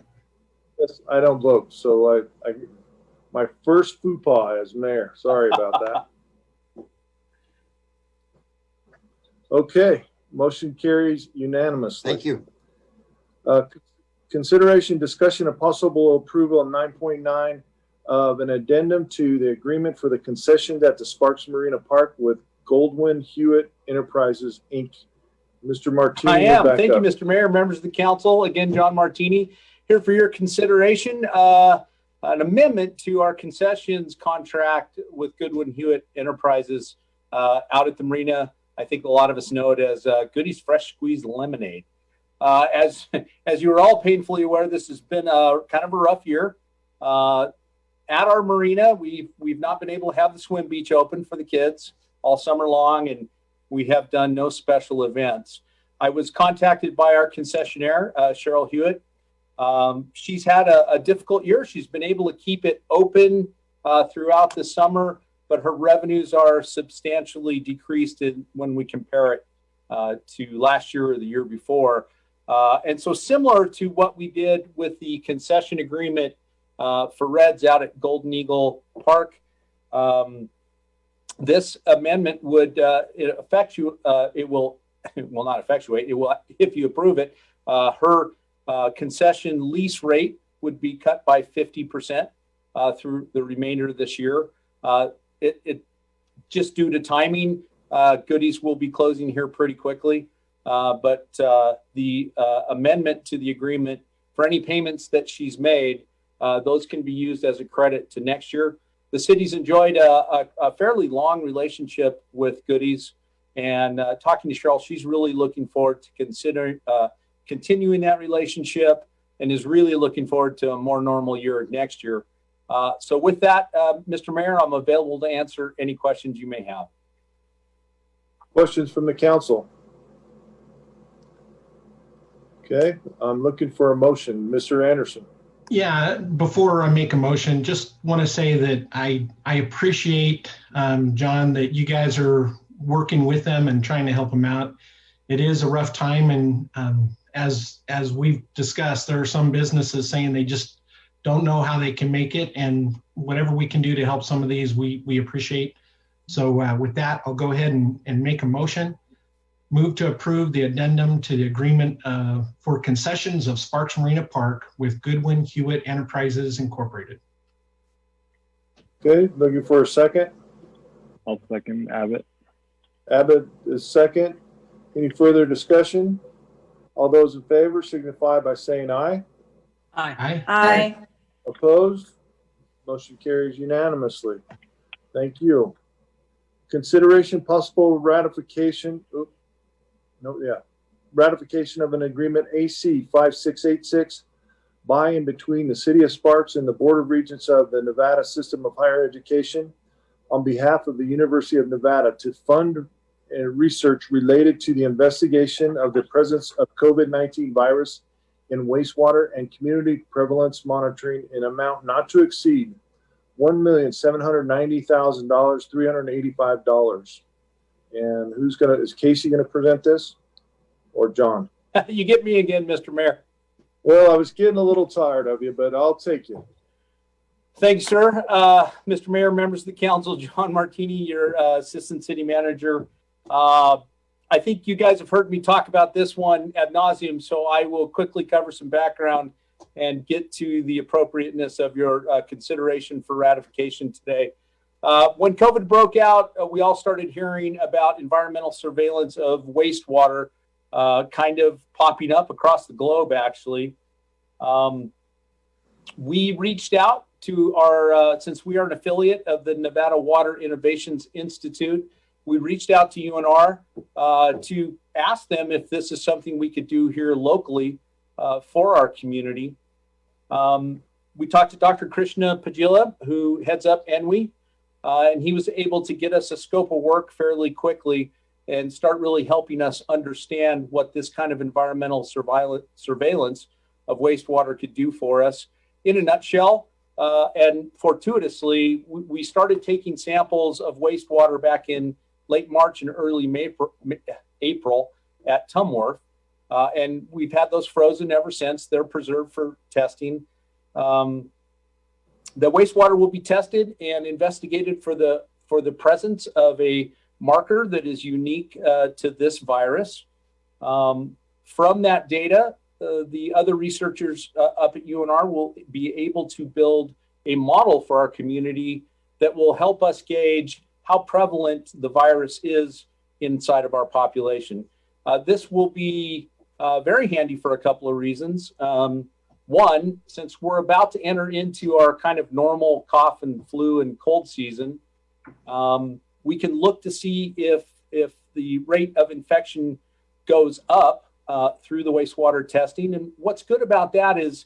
Yes, I don't vote, so I my first faux pas as mayor. Sorry about that. Okay, motion carries unanimously. Thank you. consideration, discussion, and possible approval of 9.9 of an addendum to the agreement for the concessions at the Sparks Marina Park with Goldwyn Hewitt Enterprises, Inc. Mr. Martini, I you're am. back Thank up. you, Mr. Mayor, members of the council. Again, John Martini here for your consideration. An amendment to our concessions contract with Goodwin Hewitt Enterprises out at the marina. I think a lot of us know it as Goody's Fresh Squeezed Lemonade. As you are all painfully aware, this has been kind of a rough year. At our marina, we've not been able to have the swim beach open for the kids all summer long, and we have done no special events. I was contacted by our concessionaire, Cheryl Hewitt. She's had a difficult year. She's been able to keep it open throughout the summer, but her revenues are substantially decreased when we compare it to last year or the year before. And so similar to what we did with the concession agreement for Reds out at Golden Eagle Park, this amendment would it will not effectuate, it will, if you approve it, her concession lease rate would be cut by 50% through the remainder of this year. It just due to timing, Goodies will be closing here pretty quickly. But the amendment to the agreement for any payments that she's made, those can be used as a credit to next year. The city's enjoyed a fairly long relationship with Goodies, and talking to Cheryl, she's really looking forward to considering continuing that relationship and is really looking forward to a more normal year next year. So with that, Mr. Mayor, I'm available to answer any questions you may have. Questions from the council? Okay, I'm looking for a motion. Mr. Anderson. Yeah, before I make a motion, just want to say that I appreciate, John, that you guys are working with them and trying to help them out. It is a rough time, and as we've discussed, there are some businesses saying they just don't know how they can make it, and whatever we can do to help some of these, we appreciate. So with that, I'll go ahead and make a motion. Move to approve the addendum to the agreement for concessions of Sparks Marina Park with Goodwin Hewitt Enterprises Incorporated. Okay, looking for a second. I'll second Abbott. Abbott is second. Any further discussion? All those in favor signify by saying aye. Aye. Aye. Opposed? Motion carries unanimously. Thank you. Consideration possible ratification. Ratification of an agreement AC 5686 by and between the City of Sparks and the Board of Regents of the Nevada System of Higher Education on behalf of the University of Nevada to fund research related to the investigation of the presence of COVID-19 virus in wastewater and community prevalence monitoring in amount not to exceed $1,790,000, $385. And is Casey gonna present this, or John? You get me again, Mr. Mayor. Well, I was getting a little tired of you, but I'll take you. Thanks, sir. Mr. Mayor, members of the council, John Martini, your assistant city manager. I think you guys have heard me talk about this one ad nauseum, so I will quickly cover some background and get to the appropriateness of your consideration for ratification today. When COVID broke out, we all started hearing about environmental surveillance of wastewater kind of popping up across the globe, actually. We reached out to our, since we are an affiliate of the Nevada Water Innovations Institute, we reached out to UNR to ask them if this is something we could do here locally for our community. We talked to Dr. Krishna Pagila, who heads up ENWI, and he was able to get us a scope of work fairly quickly and start really helping us understand what this kind of environmental surveillance of wastewater could do for us. In a nutshell, and fortuitously, we started taking samples of wastewater back in late March and early April at Tumworth, and we've had those frozen ever since. They're preserved for testing. The wastewater will be tested and investigated for the presence of a marker that is unique to this virus. From that data, the other researchers up at UNR will be able to build a model for our community that will help us gauge how prevalent the virus is inside of our population. This will be very handy for a couple of reasons. One, since we're about to enter into our kind of normal cough and flu and cold season, we can look to see if the rate of infection goes up through the wastewater testing. And what's good about that is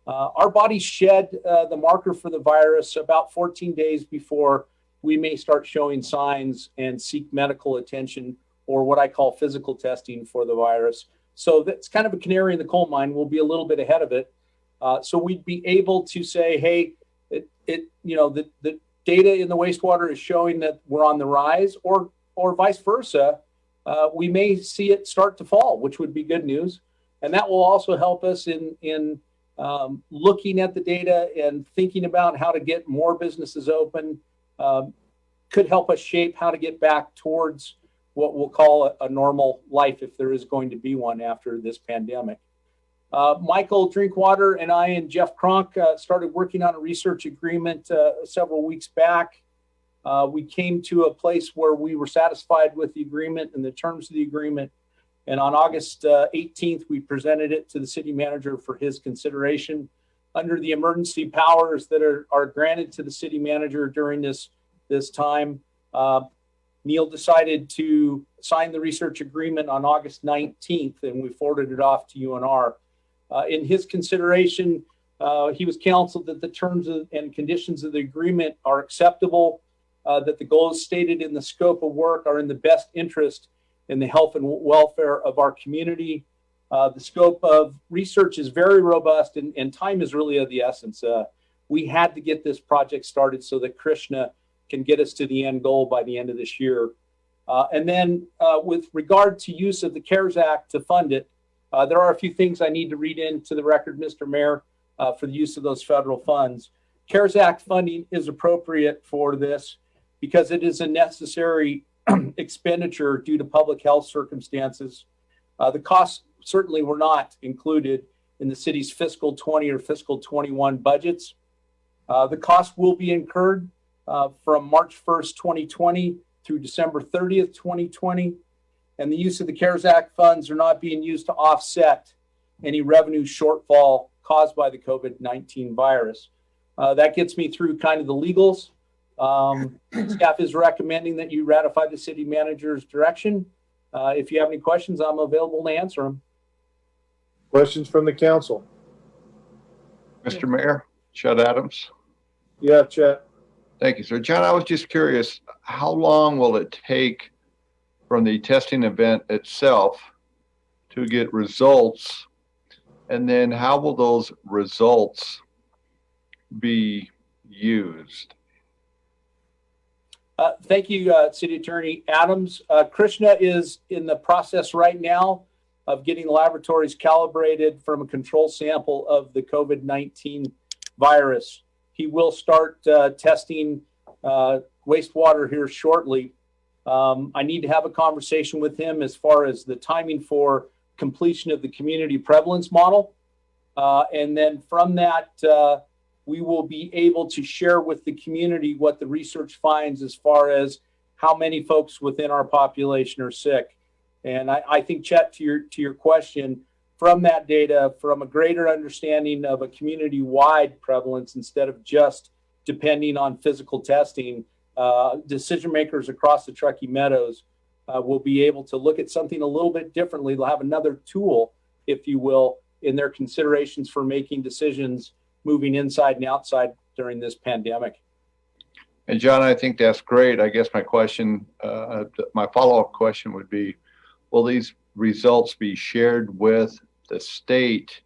our bodies shed the marker for the virus about 14 days before we may start showing signs and seek medical attention, or what I call physical testing for the virus. So that's kind of a canary in the coal mine. We'll be a little bit ahead of it. So we'd be able to say, hey, the data in the wastewater is showing that we're on the rise, or vice versa. We may see it start to fall, which would be good news. And that will also help us in looking at the data and thinking about how to get more businesses open. Could help us shape how to get back towards what we'll call a normal life, if there is going to be one after this pandemic. Michael Drinkwater and I and Jeff Kronk started working on a research agreement several weeks back. We came to a place where we were satisfied with the agreement and the terms of the agreement. And on August 18th, we presented it to the city manager for his consideration. Under the emergency powers that are granted to the city manager during this time, Neil decided to sign the research agreement on August 19th, and we forwarded it off to UNR. In his consideration, he was counseled that the terms and conditions of the agreement are acceptable, that the goals stated in the scope of work are in the best interest in the health and welfare of our community. The scope of research is very robust, and time is really of the essence. We had to get this project started so that Krishna can get us to the end goal by the end of this year. And then with regard to use of the CARES Act to fund it, there are a few things I need to read into the record, Mr. Mayor, for the use of those federal funds. CARES Act funding is appropriate for this because it is a necessary expenditure due to public health circumstances. The costs certainly were not included in the city's fiscal 20 or fiscal 21 budgets. The cost will be incurred from March 1st, 2020 through December 30th, 2020. And the use of the CARES Act funds are not being used to offset any revenue shortfall caused by the COVID-19 virus. That gets me through kind of the legals. Staff is recommending that you ratify the city manager's direction. If you have any questions, I'm available to answer them. Questions from the council? Mr. Mayor, Chet Adams. Yeah, Chet. Thank you, sir. John, I was just curious, how long will it take from the testing event itself to get results? And then how will those results be used? Thank you, City Attorney Adams. Krishna is in the process right now of getting laboratories calibrated from a control sample of the COVID-19 virus. He will start testing wastewater here shortly. I need to have a conversation with him as far as the timing for completion of the community prevalence model. And then from that, we will be able to share with the community what the research finds as far as how many folks within our population are sick. And I think, Chet, to your question, from that data, from a greater understanding of a community-wide prevalence instead of just depending on physical testing, decision makers across the Truckee Meadows will be able to look at something a little bit differently. They'll have another tool, if you will, in their considerations for making decisions moving inside and outside during this pandemic. And John, I think that's great. I guess my question, my follow-up question would be, will these results be shared with the state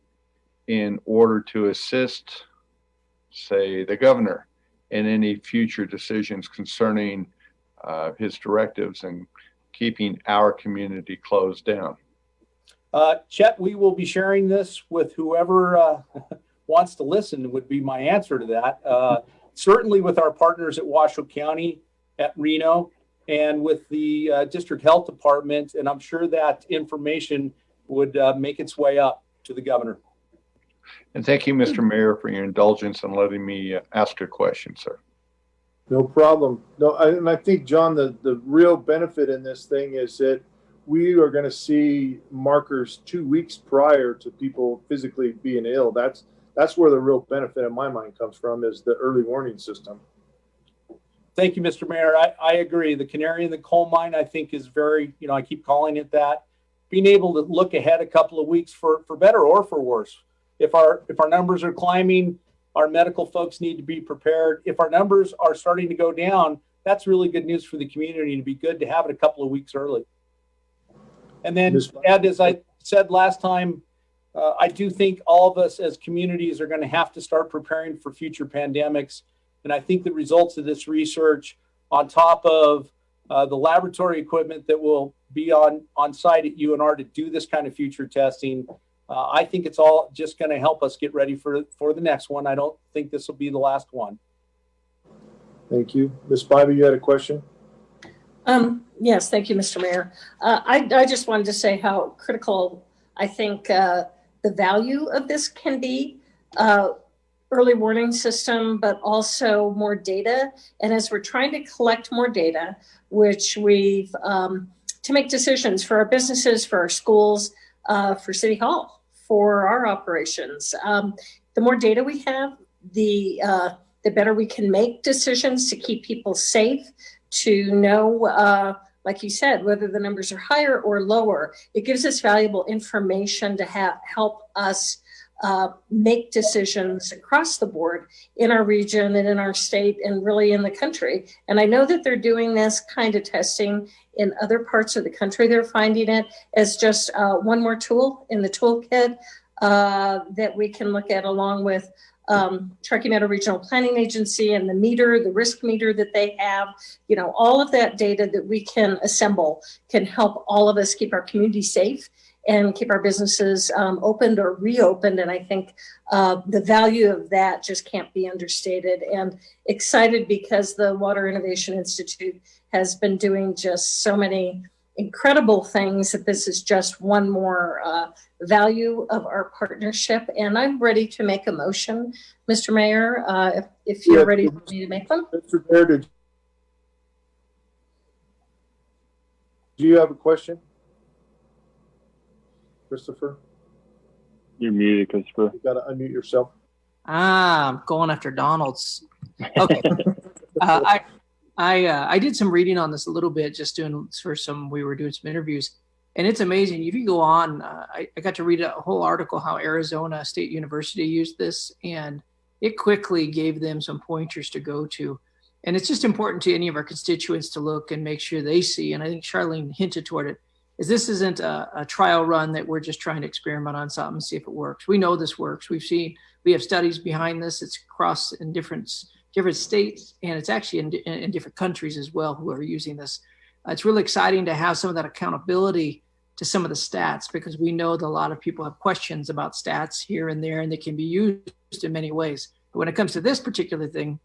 in order to assist, say, the governor in any future decisions concerning his directives and keeping our community closed down? Chet, we will be sharing this with whoever wants to listen, would be my answer to that. Certainly with our partners at Washoe County, at Reno, and with the district health department, and I'm sure that information would make its way up. to the governor. And thank you, Mr. Mayor, for your indulgence and letting me ask a question, sir. No problem. No, and I think, John, the real benefit in this thing is that we are going to see markers 2 weeks prior to people physically being ill. That's where the real benefit in my mind comes from, is the early warning system. Thank you, Mr. Mayor. I agree. The canary in the coal mine, I think, is very, I keep calling it that. Being able to look ahead a couple of weeks for better or for worse. If our numbers are climbing, our medical folks need to be prepared. If our numbers are starting to go down, that's really good news for the community. It'd be good to have it a couple of weeks early. And then, Ed, as I said last time, I do think all of us as communities are going to have to start preparing for future pandemics. And I think the results of this research, on top of the laboratory equipment that will be on site at UNR to do this kind of future testing, I think it's all just going to help us get ready for the next one. I don't think this will be the last one. Thank you. Ms. Spivey, you had a question? Yes, thank you, Mr. Mayor. I just wanted to say how critical I think the value of this can be. Early warning system, but also more data. And as we're trying to collect more data, which we've to make decisions for our businesses, for our schools, for City Hall, for our operations, the more data we have, the better we can make decisions to keep people safe, to know, like you said, whether the numbers are higher or lower. It gives us valuable information to help us make decisions across the board in our region and in our state and really in the country. And I know that they're doing this kind of testing in other parts of the country. They're finding it as just one more tool in the toolkit that we can look at, along with Truckee Meadow Regional Planning Agency and the risk meter that they have. All of that data that we can assemble can help all of us keep our community safe and keep our businesses opened or reopened. And I think the value of that just can't be understated. And excited because the Water Innovation Institute has been doing just so many incredible things that this is just one more value of our partnership. And I'm ready to make a motion, Mr. Mayor, if you're ready for me to make one. Mr. Mayor, do you have a question? Christopher? You're muted, Christopher. You got to unmute yourself. I'm going after Donald's. Okay. I did some reading on this a little bit, just we were doing some interviews, and it's amazing. If you go on, I got to read a whole article how Arizona State University used this, and it quickly gave them some pointers to go to. And it's just important to any of our constituents to look and make sure they see. And I think Charlene hinted toward it. This isn't a trial run that we're just trying to experiment on something and see if it works. We know this works. We have studies behind this. It's across in different states, and it's actually in different countries as well who are using this. It's really exciting to have some of that accountability to some of the stats, because we know that a lot of people have questions about stats here and there, and they can be used in many ways. But when it comes to this particular thing,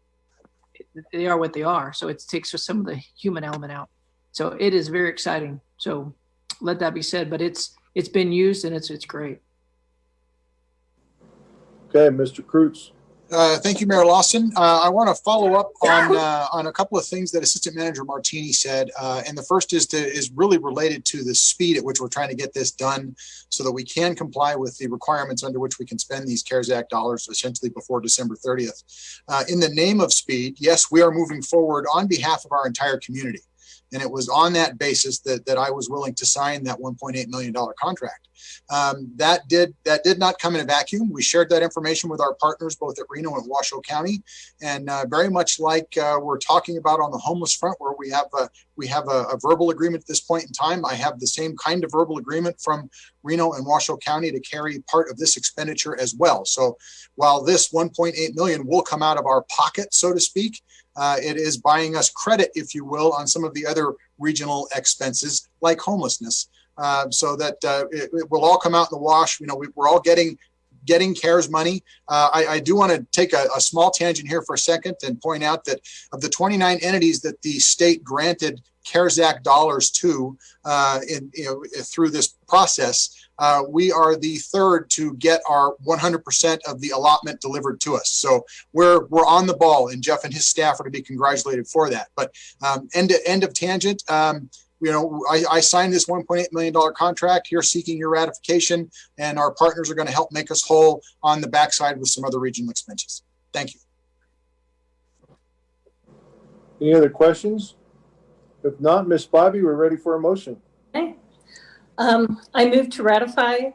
they are what they are. So it takes some of the human element out. So it is very exciting. So let that be said, but it's been used and it's great. Okay, Mr. Kreutz. Thank you, Mayor Lawson. I want to follow up on a couple of things that Assistant Manager Martini said. And the first is really related to the speed at which we're trying to get this done so that we can comply with the requirements under which we can spend these CARES Act dollars essentially before December 30th. In the name of speed, yes, we are moving forward on behalf of our entire community. And it was on that basis that I was willing to sign that $1.8 million contract. That did not come in a vacuum. We shared that information with our partners, both at Reno and Washoe County. And very much like we're talking about on the homeless front, where we have a verbal agreement at this point in time, I have the same kind of verbal agreement from Reno and Washoe County to carry part of this expenditure as well. So while this $1.8 million will come out of our pocket, so to speak, it is buying us credit, if you will, on some of the other regional expenses like homelessness, so that it will all come out in the wash. We're all getting CARES money. I do want to take a small tangent here for a second and point out that of the 29 entities that the state granted CARES Act dollars to through this process. We are the third to get our 100% of the allotment delivered to us. So we're on the ball, and Jeff and his staff are to be congratulated for that. But end of tangent. I signed this $1.8 million contract here seeking your ratification, and our partners are going to help make us whole on the backside with some other regional expenses. Thank you. Any other questions? If not, Ms. Bobby, we're ready for a motion. Okay. I move to ratify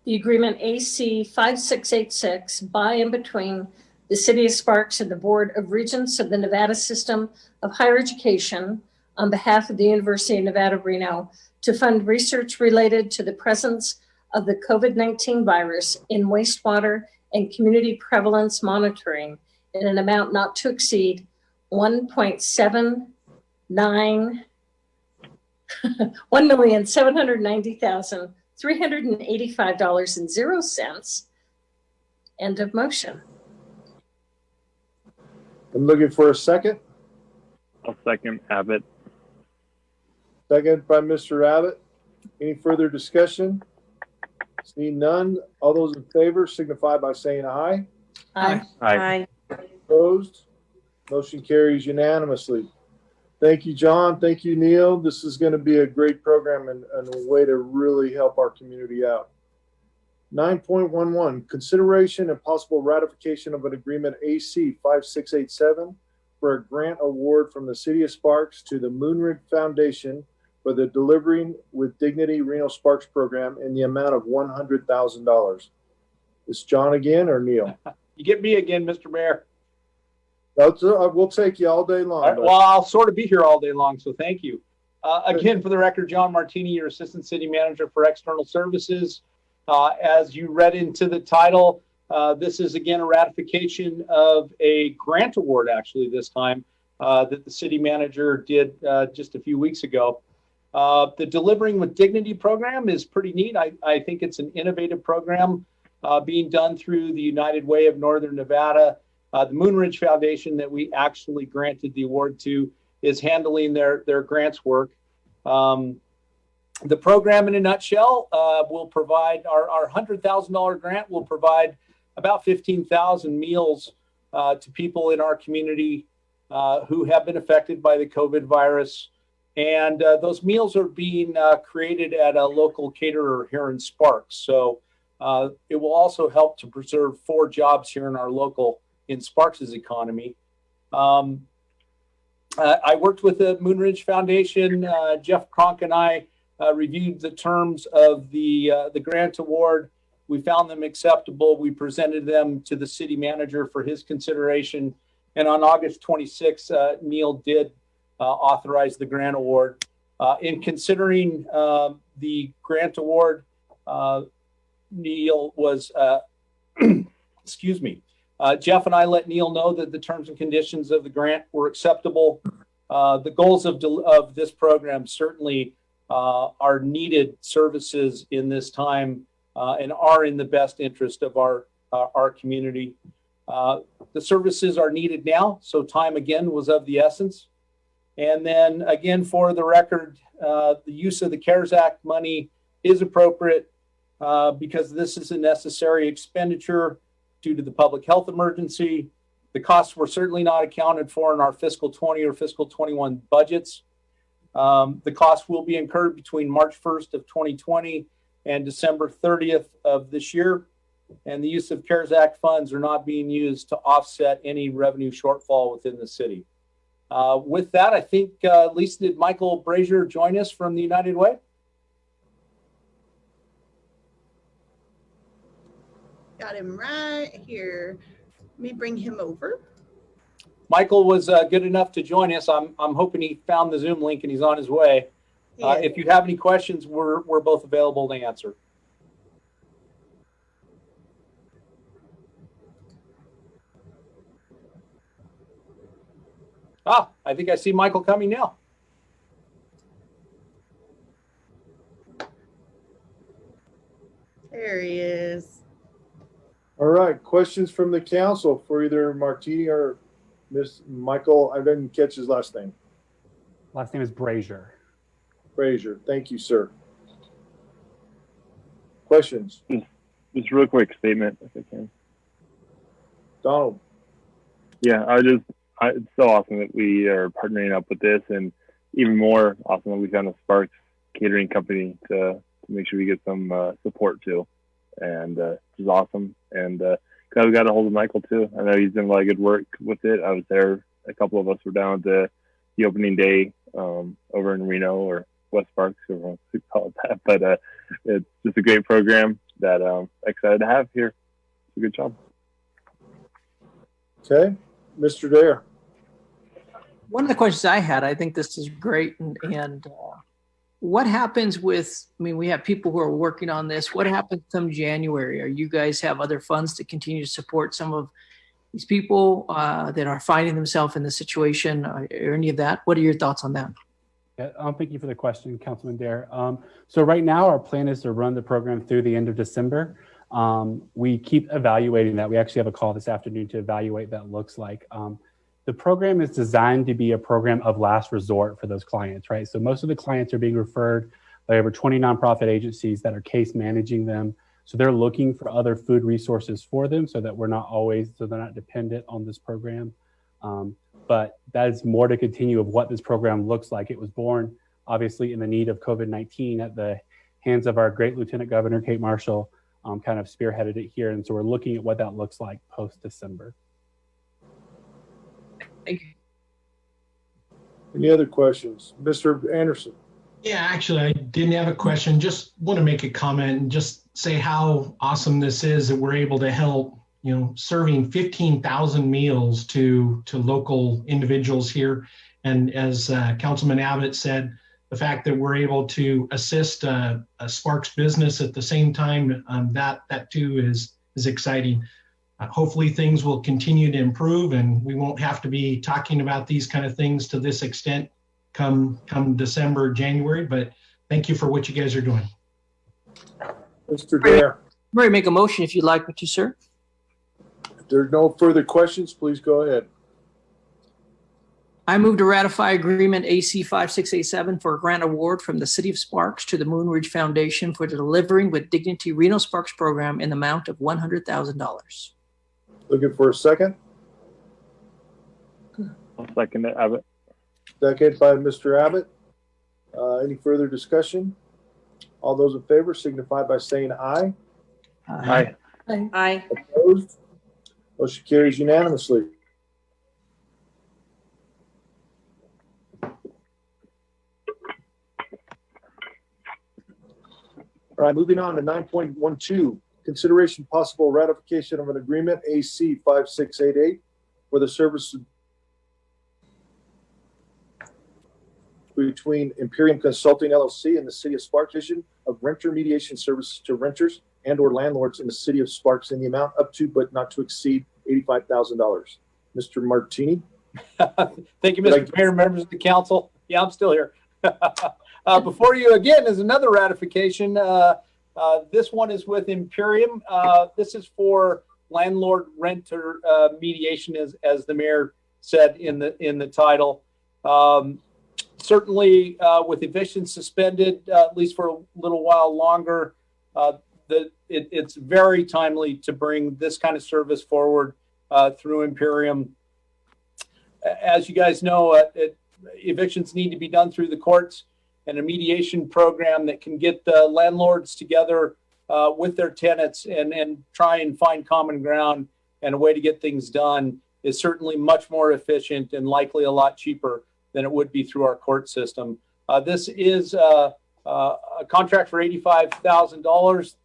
the agreement AC 5686 by and between the City of Sparks and the Board of Regents of the Nevada System of Higher Education on behalf of the University of Nevada, Reno, to fund research related to the presence of the COVID-19 virus in wastewater and community prevalence monitoring in an amount not to exceed $1,790,385.00. End of motion. I'm looking for a second. I'll second Abbott. Second by Mr. Abbott. Any further discussion? Seeing none, all those in favor signify by saying aye. Aye. Aye. Opposed? Motion carries unanimously. Thank you, John. Thank you, Neil. This is going to be a great program and a way to really help our community out. 9.11, consideration and possible ratification of an agreement AC 5687 for a grant award from the City of Sparks to the Moonridge Foundation for the Delivering with Dignity Reno Sparks program in the amount of $100,000. Is John again or Neil? You get me again, Mr. Mayor. We'll take you all day long. All right, well, I'll sort of be here all day long, so thank you. Again, for the record, John Martini, your Assistant City Manager for External Services. As you read into the title, this is again a ratification of a grant award, actually, this time, that the City Manager did just a few weeks ago. The Delivering with Dignity program is pretty neat. I think it's an innovative program being done through the United Way of Northern Nevada. The Moonridge Foundation that we actually granted the award to is handling their grants work. The program in a nutshell will provide our $100,000 grant will provide about 15,000 meals to people in our community who have been affected by the COVID virus. And those meals are being created at a local caterer here in Sparks. So it will also help to preserve 4 jobs here in our local in Sparks's economy. I worked with the Moonridge Foundation. Jeff Kronk and I reviewed the terms of the grant award. We found them acceptable. We presented them to the city manager for his consideration. And on August 26th, Neil did authorize the grant award. In considering the grant award, Neil was, excuse me, Jeff and I let Neil know that the terms and conditions of the grant were acceptable. The goals of this program certainly are needed services in this time and are in the best interest of our community. The services are needed now, so time again was of the essence. And then again, for the record, the use of the CARES Act money is appropriate because this is a necessary expenditure due to the public health emergency. The costs were certainly not accounted for in our fiscal 20 or fiscal 21 budgets. The costs will be incurred between March 1st of 2020 and December 30th of this year. And the use of CARES Act funds are not being used to offset any revenue shortfall within the city. With that, I think, Lisa, did Michael Brazier join us from the United Way? Got him right here. Let me bring him over. Michael was good enough to join us. I'm hoping he found the Zoom link and he's on his way. If you have any questions, we're both available to answer. I think I see Michael coming now. There he is. All right, questions from the council for either Martini or Miss Michael. I didn't catch his last name. Last name is Brazier. Frazier, thank you, sir. Questions? Just a real quick statement, if I can. Donald? Yeah, it's so awesome that we are partnering up with this, and even more awesome that we found a Sparks catering company to make sure we get some support too. And which is awesome. And glad we got a hold of Michael too. I know he's done a lot of good work with it. I was there. A couple of us were down at the opening day over in Reno, or West Sparks, or whatever you call it that. But it's just a great program that I'm excited to have here. It's a good job. Okay, Mr. Dare. One of the questions I had, I think this is great, and what happens with, I mean, we have people who are working on this. What happens come January? Are you guys have other funds to continue to support some of these people that are finding themselves in the situation, or any of that? What are your thoughts on that? Yeah, thank you for the question, Councilman Dare. So right now, our plan is to run the program through the end of December. We keep evaluating that. We actually have a call this afternoon to evaluate what that looks like. The program is designed to be a program of last resort for those clients, right? So most of the clients are being referred by over 20 nonprofit agencies that are case managing them. So they're looking for other food resources for them so that they're not dependent on this program. But that is more to continue of what this program looks like. It was born, obviously, in the need of COVID-19 at the hands of our great Lieutenant Governor, Kate Marshall, kind of spearheaded it here. And so we're looking at what that looks like post-December. Thank you. Any other questions? Mr. Anderson? Yeah, actually, I didn't have a question. Just want to make a comment and just say how awesome this is that we're able to help, serving 15,000 meals to local individuals here. And as Councilman Abbott said, the fact that we're able to assist a Sparks business at the same time, that too is exciting. Hopefully things will continue to improve and we won't have to be talking about these kind of things to this extent come December, January, but thank you for what you guys are doing. Mr. Dare. Murray, make a motion if you'd like me to, sir. If there's no further questions, please go ahead. I move to ratify agreement AC 5687 for a grant award from the City of Sparks to the Moon Ridge Foundation for the Delivering with Dignity Reno Sparks program in the amount of $100,000. Looking for a second? I'll second it, Abbott. Second by Mr. Abbott. Any further discussion? All those in favor signify by saying aye. Aye. Aye. Opposed? Motion carries unanimously. All right, moving on to 9.12, consideration possible ratification of an agreement AC 5688 for the service between Imperium Consulting LLC and the City of Sparks Division of Renter Mediation Services to renters and or landlords in the City of Sparks in the amount up to but not to exceed $85,000. Mr. Martini. Thank you, Mr. Mayor, members of the council. Yeah, I'm still here. Before you again is another ratification. This one is with Imperium. This is for landlord-renter mediation, as the mayor said in the title. Certainly, with evictions suspended at least for a little while longer, it's very timely to bring this kind of service forward through Imperium. As you guys know, evictions need to be done through the courts, and a mediation program that can get the landlords together with their tenants and try and find common ground and a way to get things done is certainly much more efficient and likely a lot cheaper than it would be through our court system. This is a contract for $85,000.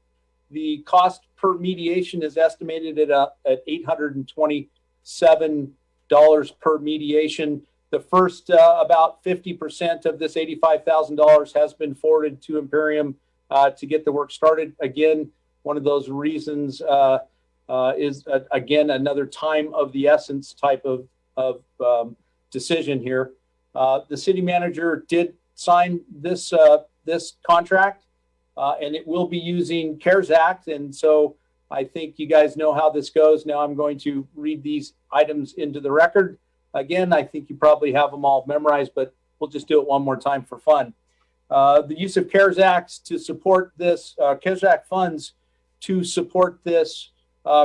The cost per mediation is estimated at $827 per mediation. The first about 50% of this $85,000 has been forwarded to Imperium to get the work started. Again, one of those reasons is again another time of the essence type of decision here. The city manager did sign this contract, and it will be using CARES Act, and so I think you guys know how this goes. Now I'm going to read these items into the record. Again, I think you probably have them all memorized, but we'll just do it one more time for fun. The use of CARES Act to support this, CARES Act funds to support this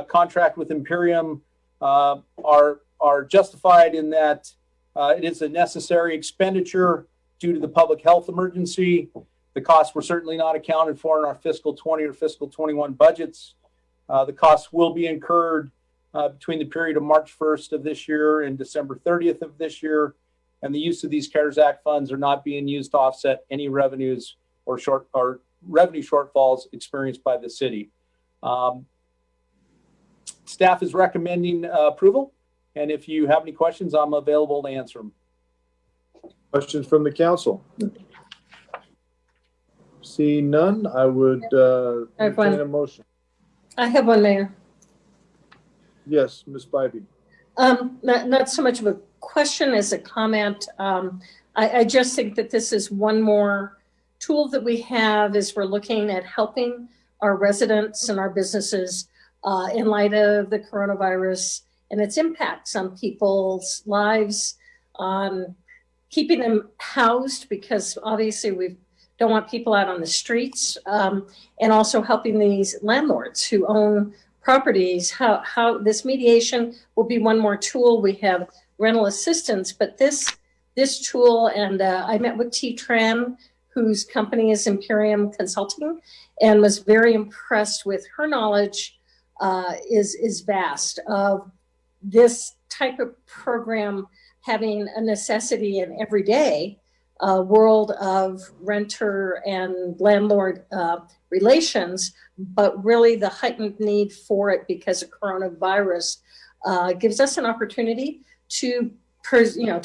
contract with Imperium are justified in that it is a necessary expenditure due to the public health emergency. The costs were certainly not accounted for in our fiscal 20 or fiscal 21 budgets. The costs will be incurred between the period of March 1st of this year and December 30th of this year. And the use of these CARES Act funds are not being used to offset any revenues or revenue shortfalls experienced by the city. Staff is recommending approval. And if you have any questions, I'm available to answer them. Questions from the council? Seeing none, I would entertain a motion. I have one, Mayor. Yes, Ms. Bybee. Not so much of a question as a comment. I just think that this is one more tool that we have as we're looking at helping our residents and our businesses in light of the coronavirus and its impacts on people's lives, on keeping them housed, because obviously we don't want people out on the streets, and also helping these landlords who own properties. How this mediation will be one more tool. We have rental assistance, but this tool, and I met with T. Tran, whose company is Imperium Consulting, and was very impressed with her knowledge. Is vast of this type of program having a necessity in everyday world of renter and landlord relations, but really the heightened need for it because of coronavirus gives us an opportunity to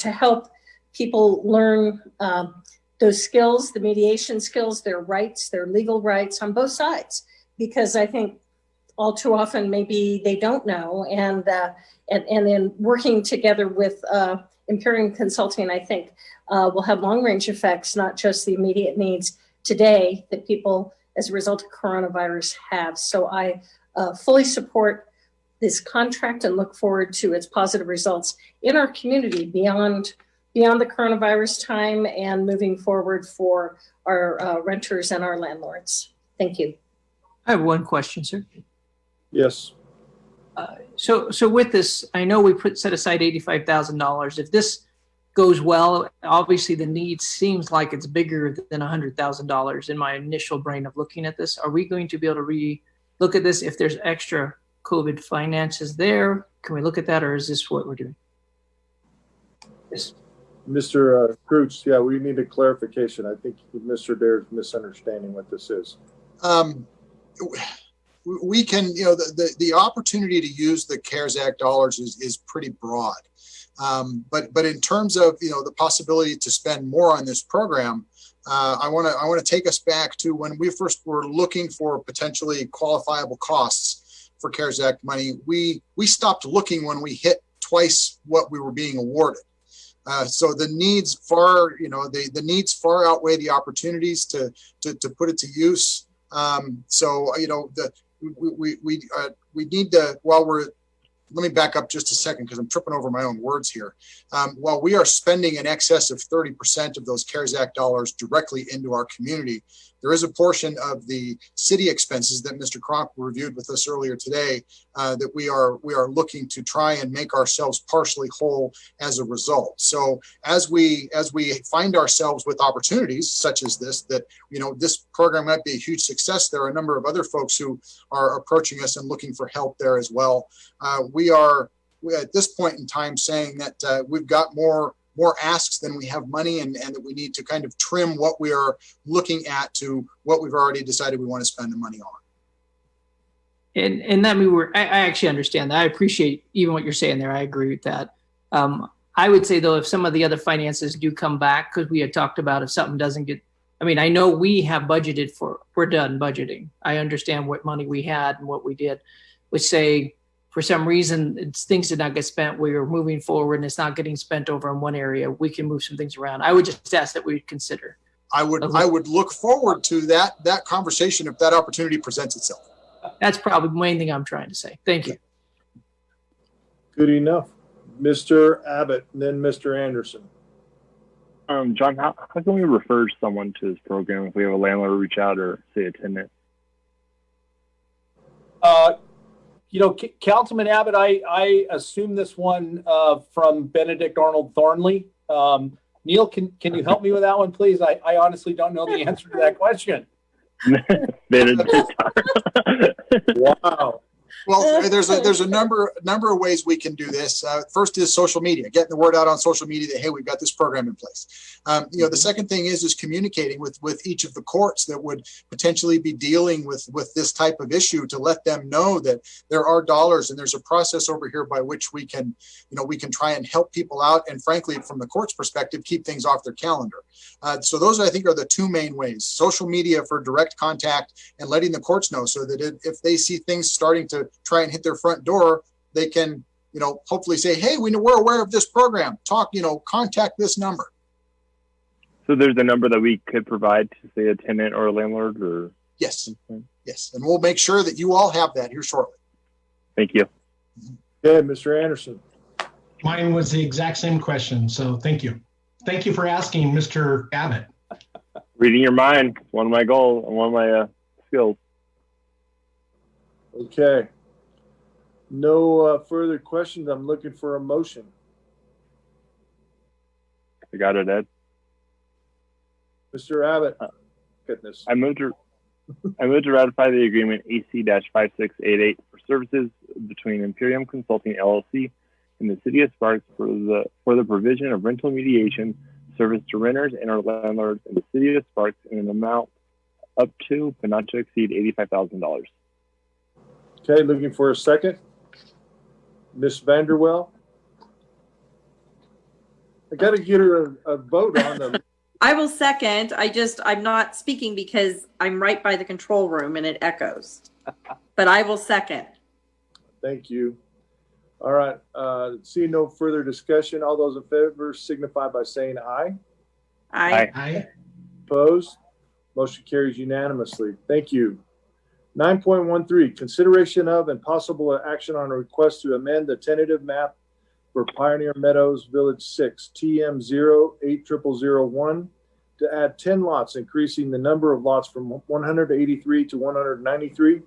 help people learn those skills, the mediation skills, their rights, their legal rights on both sides, because I think all too often maybe they don't know, and then working together with Imperium Consulting, I think will have long range effects, not just the immediate needs today that people as a result of coronavirus have. So I fully support this contract and look forward to its positive results in our community beyond the coronavirus time and moving forward for our renters and our landlords. Thank you. I have one question, sir. Yes. So with this, I know we set aside $85,000. If this goes well, obviously the need seems like it's bigger than $100,000 in my initial brain of looking at this. Are we going to be able to re-look at this if there's extra COVID finances there? Can we look at that, or is this what we're doing? Yes. Mr. Cruz, yeah, we need a clarification. I think Mr. Adair's misunderstanding what this is. We can, the opportunity to use the CARES Act dollars is pretty broad. But in terms of, the possibility to spend more on this program, I want to take us back to when we first were looking for potentially qualifiable costs for CARES Act money. We stopped looking when we hit twice what we were being awarded. So the needs far, the needs far outweigh the opportunities to put it to use. We need to, let me back up just a second because I'm tripping over my own words here. While we are spending in excess of 30% of those CARES Act dollars directly into our community, there is a portion of the city expenses that Mr. Cronk reviewed with us earlier today that we are looking to try and make ourselves partially whole as a result. So as we find ourselves with opportunities such as this, that this program might be a huge success, there are a number of other folks who are approaching us and looking for help there as well. We are at this point in time saying that we've got more asks than we have money, and that we need to kind of trim what we are looking at to what we've already decided we want to spend the money on. And that I actually understand that. I appreciate even what you're saying there. I agree with that. I would say though, if some of the other finances do come back, because we had talked about if something doesn't get, I know we have budgeted we're done budgeting. I understand what money we had and what we did, which say, for some reason, things did not get spent. We are moving forward and it's not getting spent over in one area. We can move some things around. I would just ask that we consider. I would look forward to that conversation if that opportunity presents itself. That's probably the main thing I'm trying to say. Thank you. Good enough. Mr. Abbott, and then Mr. Anderson. John, how can we refer someone to this program if we have a landlord reach out or say a tenant? Councilman Abbott, I assume this one from Benedict Arnold Thornley. Neil, can you help me with that one, please? I honestly don't know the answer to that question. Benedict. Wow. Well, there's a number of ways we can do this. First is social media, getting the word out on social media that, hey, we've got this program in place. The second thing is communicating with each of the courts that would potentially be dealing with this type of issue to let them know that there are dollars and there's a process over here by which we can try and help people out. And frankly, from the court's perspective, keep things off their calendar. So those, I think, are the two main ways: social media for direct contact and letting the courts know so that if they see things starting to try and hit their front door, they can, hopefully say, hey, we're aware of this program. Contact this number. So there's a number that we could provide to, say, a tenant or a landlord, or? Yes. Yes. And we'll make sure that you all have that here shortly. Thank you. Okay, Mr. Anderson. Mine was the exact same question, so thank you. Thank you for asking, Mr. Abbott. Reading your mind, one of my goals and one of my skills. Okay. No further questions. I'm looking for a motion. I got it, Ed. Mr. Abbott. Goodness. I moved to ratify the agreement AC-5688 for services between Imperium Consulting LLC and the City of Sparks for the provision of rental mediation service to renters and our landlords in the City of Sparks in an amount up to but not to exceed $85,000. Okay, looking for a second. Ms. Vanderwell. I got to get her a vote on them. I will second. I'm not speaking because I'm right by the control room and it echoes. But I will second. Thank you. All right. Seeing no further discussion, all those in favor signify by saying aye. Aye. Aye. Opposed? Motion carries unanimously. Thank you. 9.13, consideration of and possible action on a request to amend the tentative map for Pioneer Meadows Village 6, TM080001, to add 10 lots, increasing the number of lots from 183 to 193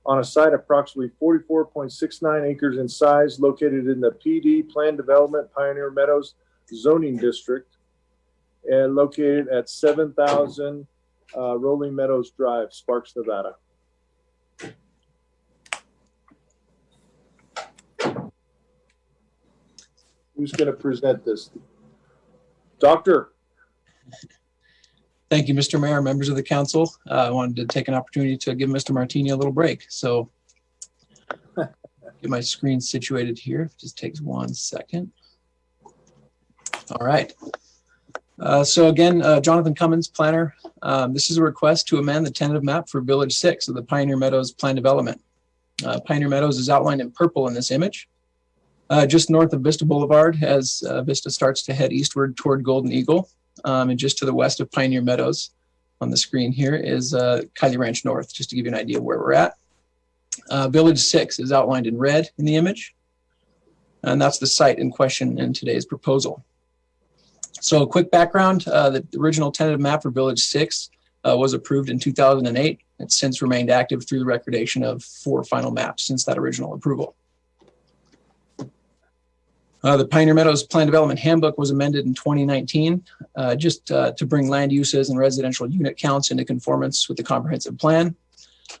on a site approximately 44.69 acres in size, located in the PD Plan Development Pioneer Meadows zoning district, and located at 7,000 Rolling Meadows Drive, Sparks, Nevada. Who's going to present this? Doctor. Thank you, Mr. Mayor, members of the council. I wanted to take an opportunity to give Mr. Martini a little break. So get my screen situated here. It just takes 1 second. All right. So again, Jonathan Cummins, planner. This is a request to amend the tentative map for Village 6 of the Pioneer Meadows Plan Development. Pioneer Meadows is outlined in purple in this image. Just north of Vista Boulevard, as Vista starts to head eastward toward Golden Eagle. And just to the west of Pioneer Meadows on the screen here is Kylie Ranch North, just to give you an idea of where we're at. Village 6 is outlined in red in the image. And that's the site in question in today's proposal. So a quick background, the original tentative map for Village 6 was approved in 2008. It's since remained active through the recordation of 4 final maps since that original approval. The Pioneer Meadows Plan Development Handbook was amended in 2019 just to bring land uses and residential unit counts into conformance with the comprehensive plan.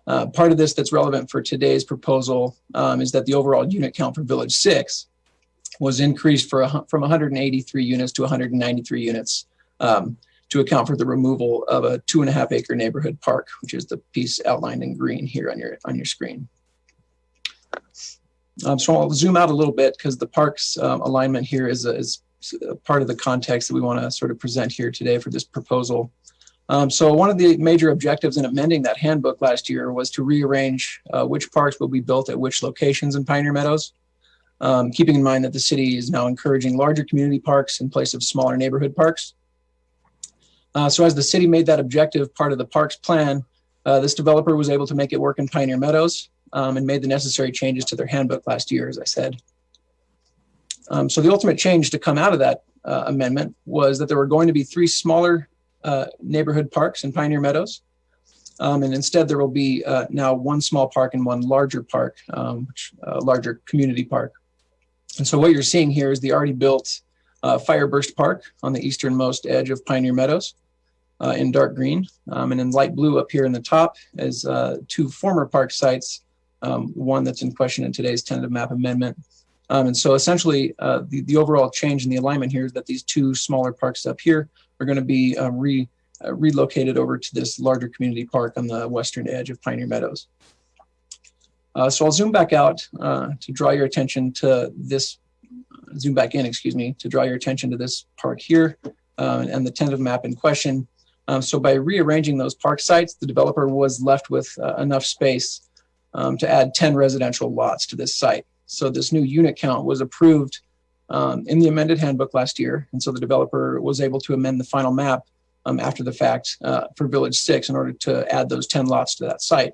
Part of this that's relevant for today's proposal is that the overall unit count for Village 6 was increased from 183 units to 193 units to account for the removal of a 2.5 acre neighborhood park, which is the piece outlined in green here on your screen. So I'll zoom out a little bit because the park's alignment here is a part of the context that we want to sort of present here today for this proposal. So one of the major objectives in amending that handbook last year was to rearrange which parks will be built at which locations in Pioneer Meadows, keeping in mind that the city is now encouraging larger community parks in place of smaller neighborhood parks. So as the city made that objective part of the parks plan, this developer was able to make it work in Pioneer Meadows and made the necessary changes to their handbook last year, as I said. So the ultimate change to come out of that amendment was that there were going to be 3 smaller neighborhood parks in Pioneer Meadows. And instead there will be now 1 small park and 1 larger park, larger community park. And so what you're seeing here is the already built Fireburst Park on the easternmost edge of Pioneer Meadows in dark green. And in light blue up here in the top is 2 former park sites, one that's in question in today's tentative map amendment. And so essentially the overall change in the alignment here is that these 2 smaller parks up here are going to be relocated over to this larger community park on the western edge of Pioneer Meadows. So I'll zoom back out to draw your attention to this, zoom back in, excuse me, to draw your attention to this park here and the tentative map in question. So by rearranging those park sites, the developer was left with enough space to add 10 residential lots to this site. So this new unit count was approved in the amended handbook last year. And so the developer was able to amend the final map after the fact for Village 6 in order to add those 10 lots to that site.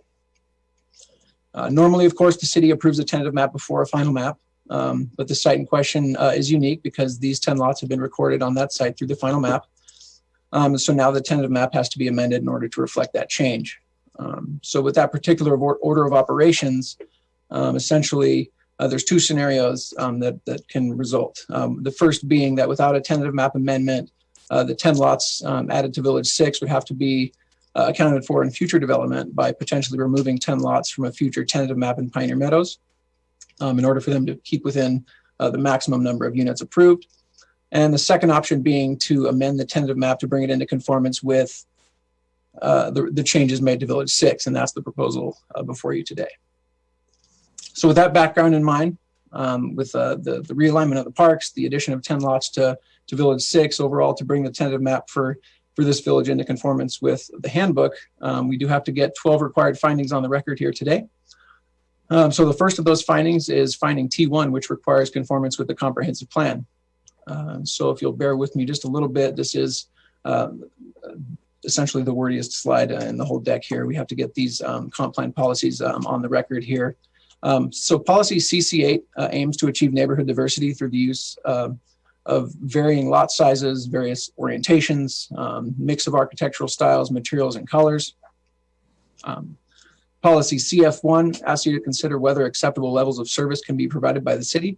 Normally, of course, the city approves a tentative map before a final map, but the site in question is unique because these 10 lots have been recorded on that site through the final map. So now the tentative map has to be amended in order to reflect that change. So with that particular order of operations, essentially, there's 2 scenarios that can result. The first being that without a tentative map amendment, the 10 lots added to Village 6 would have to be accounted for in future development by potentially removing 10 lots from a future tentative map in Pioneer Meadows in order for them to keep within the maximum number of units approved. And the second option being to amend the tentative map to bring it into conformance with the changes made to Village 6, and that's the proposal before you today. So with that background in mind, with the realignment of the parks, the addition of 10 lots to Village 6 overall to bring the tentative map for this village into conformance with the handbook, we do have to get 12 required findings on the record here today. So the first of those findings is finding T1, which requires conformance with the comprehensive plan. So if you'll bear with me just a little bit, this is essentially the wordiest slide in the whole deck here. We have to get these comp plan policies on the record here. So policy CC8 aims to achieve neighborhood diversity through the use of varying lot sizes, various orientations, mix of architectural styles, materials, and colors. Policy CF1 asks you to consider whether acceptable levels of service can be provided by the city.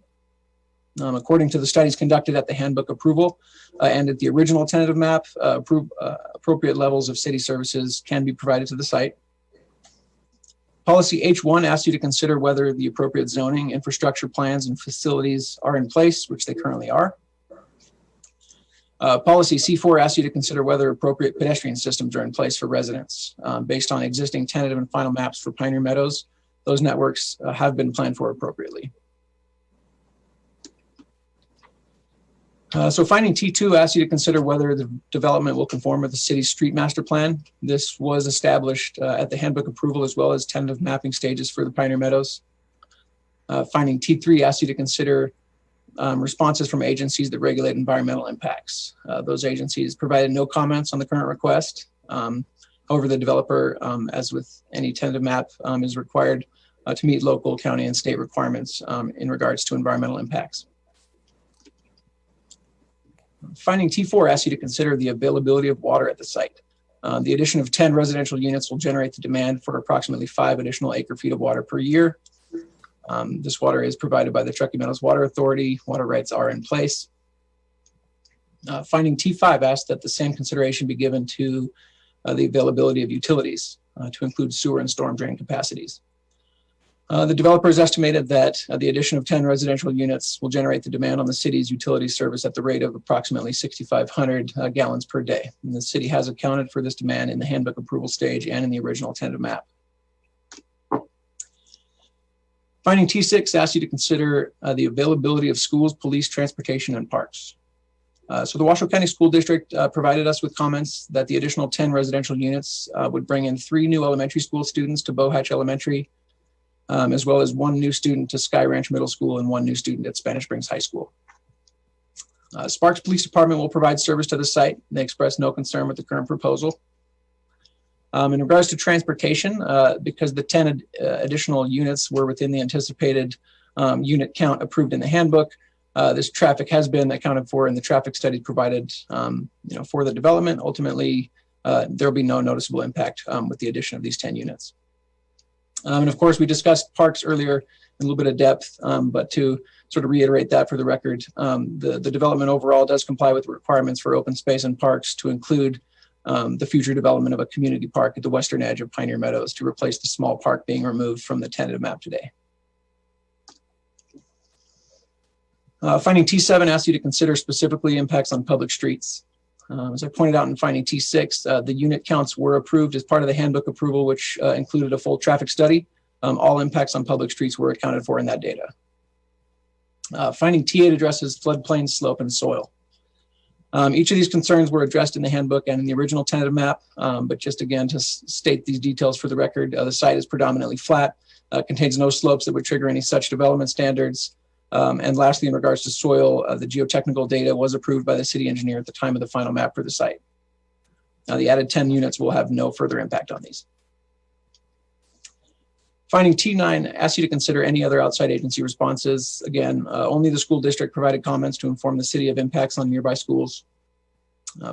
According to the studies conducted at the handbook approval and at the original tentative map, appropriate levels of city services can be provided to the site. Policy H1 asks you to consider whether the appropriate zoning, infrastructure plans, and facilities are in place, which they currently are. Policy C4 asks you to consider whether appropriate pedestrian systems are in place for residents. Based on existing tentative and final maps for Pioneer Meadows, those networks have been planned for appropriately. So finding T2 asks you to consider whether the development will conform with the city's street master plan. This was established at the handbook approval as well as tentative mapping stages for the Pioneer Meadows. Finding T3 asks you to consider responses from agencies that regulate environmental impacts. Those agencies provided no comments on the current request. However, the developer, as with any tentative map, is required to meet local, county, and state requirements in regards to environmental impacts. Finding T4 asks you to consider the availability of water at the site. The addition of 10 residential units will generate the demand for approximately 5 additional acre-feet of water per year. This water is provided by the Truckee Meadows Water Authority. Water rights are in place. Finding T5 asks that the same consideration be given to the availability of utilities to include sewer and storm drain capacities. The developers estimated that the addition of 10 residential units will generate the demand on the city's utility service at the rate of approximately 6,500 gallons per day. And the city has accounted for this demand in the handbook approval stage and in the original tentative map. Finding T6 asks you to consider the availability of schools, police, transportation, and parks. So the Washoe County School District provided us with comments that the additional 10 residential units would bring in 3 new elementary school students to Bow Hatch Elementary, as well as 1 new student to Sky Ranch Middle School and 1 new student at Spanish Springs High School. Sparks Police Department will provide service to the site. They expressed no concern with the current proposal. In regards to transportation, because the 10 additional units were within the anticipated unit count approved in the handbook, This traffic has been accounted for in the traffic study provided for the development. Ultimately, there'll be no noticeable impact with the addition of these 10 units. And of course, we discussed parks earlier in a little bit of depth, but to sort of reiterate that for the record, the development overall does comply with the requirements for open space and parks to include the future development of a community park at the western edge of Pioneer Meadows to replace the small park being removed from the tentative map today. Finding T7 asks you to consider specifically impacts on public streets. As I pointed out in finding T6, the unit counts were approved as part of the handbook approval, which included a full traffic study. All impacts on public streets were accounted for in that data. Finding T8 addresses floodplain, slope, and soil. Each of these concerns were addressed in the handbook and in the original tentative map, but just again to state these details for the record, the site is predominantly flat, contains no slopes that would trigger any such development standards. And lastly, in regards to soil, the geotechnical data was approved by the city engineer at the time of the final map for the site. Now, the added 10 units will have no further impact on these. Finding T9 asks you to consider any other outside agency responses. Again, only the school district provided comments to inform the city of impacts on nearby schools.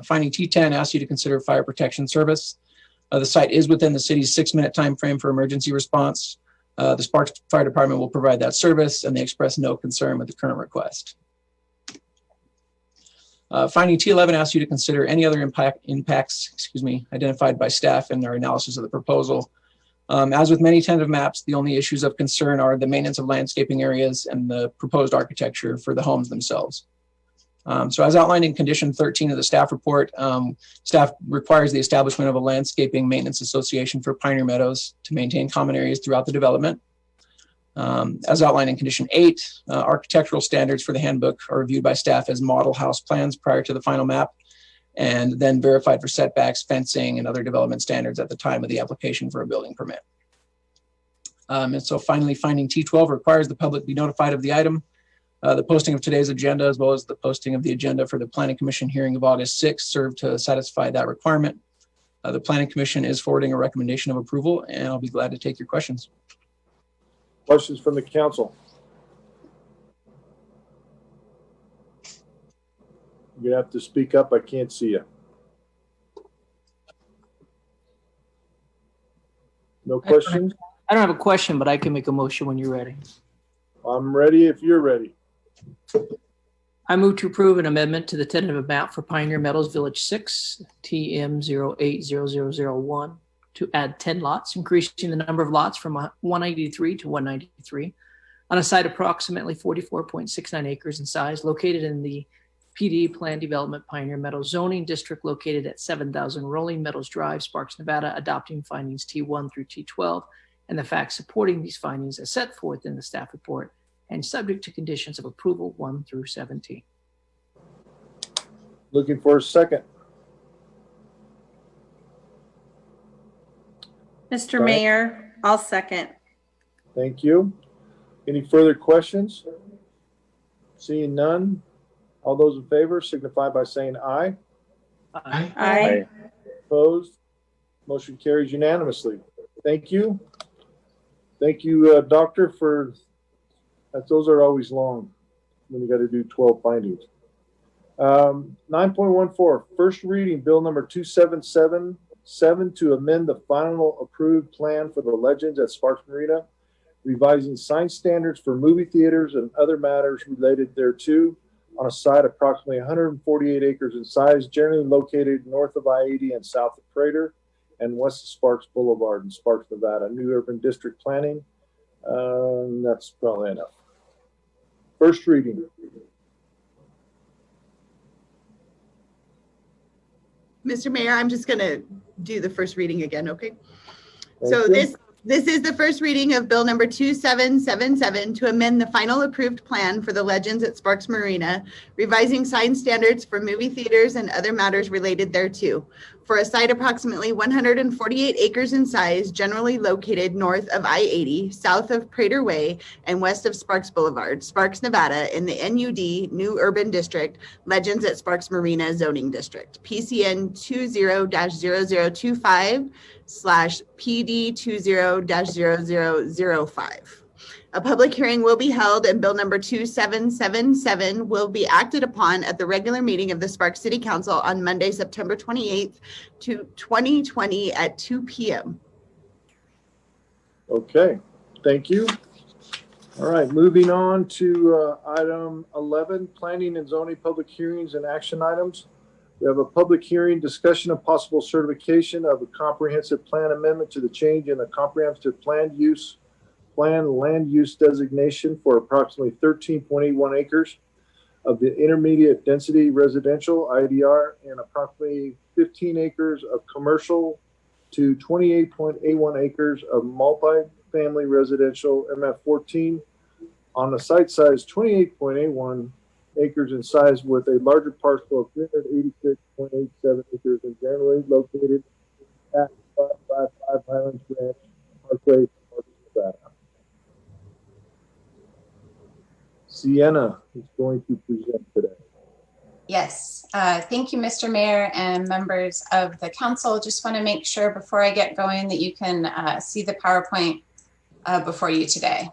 Finding T10 asks you to consider fire protection service. The site is within the city's 6-minute time frame for emergency response. The Sparks Fire Department will provide that service, and they express no concern with the current request. Finding T11 asks you to consider any other impacts identified by staff in their analysis of the proposal. As with many tentative maps, the only issues of concern are the maintenance of landscaping areas and the proposed architecture for the homes themselves. So as outlined in condition 13 of the staff report, staff requires the establishment of a landscaping maintenance association for Pioneer Meadows to maintain common areas throughout the development. As outlined in condition 8, architectural standards for the handbook are reviewed by staff as model house plans prior to the final map, and then verified for setbacks, fencing, and other development standards at the time of the application for a building permit. And so finally, finding T12 requires the public be notified of the item. The posting of today's agenda, as well as the posting of the agenda for the Planning Commission hearing of August 6th, serve to satisfy that requirement. The Planning Commission is forwarding a recommendation of approval, and I'll be glad to take your questions. Questions from the council? You're gonna have to speak up. I can't see you. No questions? I don't have a question, but I can make a motion when you're ready. I'm ready if you're ready. I move to approve an amendment to the tentative map for Pioneer Meadows Village 6, TM 080001, to add 10 lots, increasing the number of lots from 183 to 193 on a site approximately 44.69 acres in size, located in the PD Plan Development Pioneer Meadows zoning district, located at 7,000 Rolling Meadows Drive, Sparks, Nevada, adopting findings T1 through T12 and the facts supporting these findings as set forth in the staff report, and subject to conditions of approval 1 through 17. Looking for a second. Mr. Mayor, I'll second. Thank you. Any further questions? Seeing none, all those in favor signify by saying aye. Aye. Aye. Opposed? Motion carries unanimously. Thank you. Thank you, Doctor, for that. Those are always long when you got to do 12 findings. 9.14, first reading, bill number 2777 to amend the final approved plan for the Legends at Sparks Marina, revising sign standards for movie theaters and other matters related thereto on a site approximately 148 acres in size, generally located north of I-80 and south of Prater and west of Sparks Boulevard in Sparks, Nevada. New urban district planning. That's probably enough. First reading. Mr. Mayor, I'm just going to do the first reading again, okay? Thank So you. this is the first reading of bill number 2777 to amend the final approved plan for the Legends at Sparks Marina, revising sign standards for movie theaters and other matters related thereto, for a site approximately 148 acres in size, generally located north of I-80, south of Prater Way, and west of Sparks Boulevard, Sparks, Nevada, in the NUD New Urban District, Legends at Sparks Marina Zoning District, PCN 20-0025/PD 20-0005. A public hearing will be held and bill number 2777 will be acted upon at the regular meeting of the Sparks City Council on Monday, September 28th, 2020 at 2 p.m. Okay, thank you. All right, moving on to item 11, planning and zoning public hearings and action items. We have a public hearing, discussion of possible certification of a comprehensive plan amendment to the change in the comprehensive land use designation for approximately 13.81 acres of the intermediate density residential IDR and approximately 15 acres of commercial to 28.81 acres of multi-family residential MF14 on a site size 28.81 acres in size with a larger parcel of 386.87 acres and generally located at 555 Highlands Ranch Parkway, Nevada. Sienna is going to present today. Yes, thank you, Mr. Mayor and members of the council. Just want to make sure before I get going that you can see the PowerPoint before you today.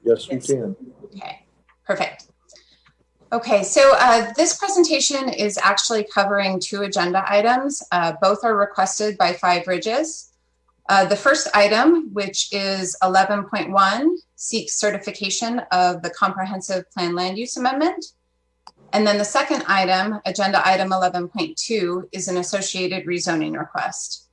Yes, we can. Okay, perfect. Okay, so this presentation is actually covering 2 agenda items. Both are requested by Five Ridges. The first item, which is 11.1, seeks certification of the Comprehensive Plan Land Use Amendment. And then the second item, agenda item 11.2, is an associated rezoning request.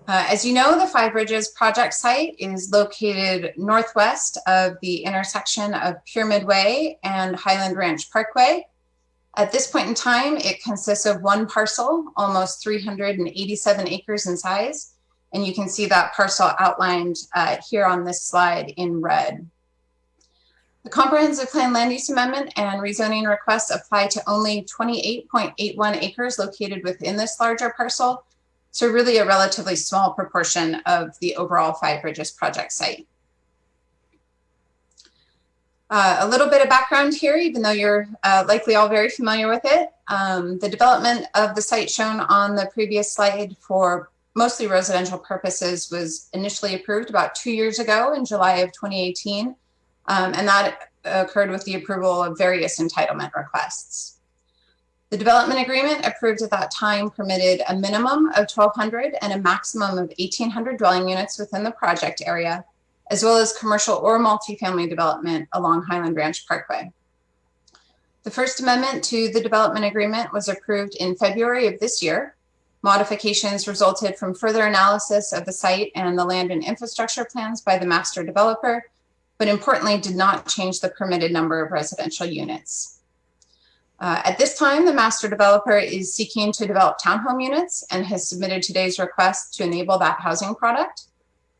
As you know, the Five Ridges project site is located northwest of the intersection of Pyramid Way and Highland Ranch Parkway. At this point in time, it consists of 1 parcel, almost 387 acres in size. And you can see that parcel outlined here on this slide in red. The Comprehensive Plan Land Use Amendment and rezoning requests apply to only 28.81 acres located within this larger parcel. So really a relatively small proportion of the overall Five Ridges project site. A little bit of background here, even though you're likely all very familiar with it. The development of the site shown on the previous slide for mostly residential purposes was initially approved about 2 years ago in July of 2018. And that occurred with the approval of various entitlement requests. The development agreement approved at that time permitted a minimum of 1,200 and a maximum of 1,800 dwelling units within the project area, as well as commercial or multifamily development along Highland Ranch Parkway. The first amendment to the development agreement was approved in February of this year. Modifications resulted from further analysis of the site and the land and infrastructure plans by the master developer, but importantly did not change the permitted number of residential units. At this time, the master developer is seeking to develop townhome units and has submitted today's request to enable that housing product.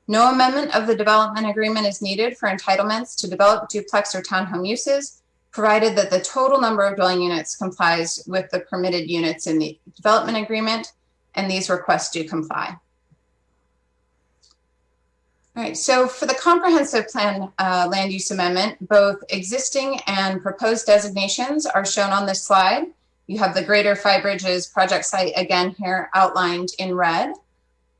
No amendment of the development agreement is needed for entitlements to develop duplex or townhome uses, provided that the total number of dwelling units complies with the permitted units in the development agreement, and these requests do comply. All right, so for the comprehensive plan land use amendment, both existing and proposed designations are shown on this slide. You have the Greater Five Ridges project site again here outlined in red.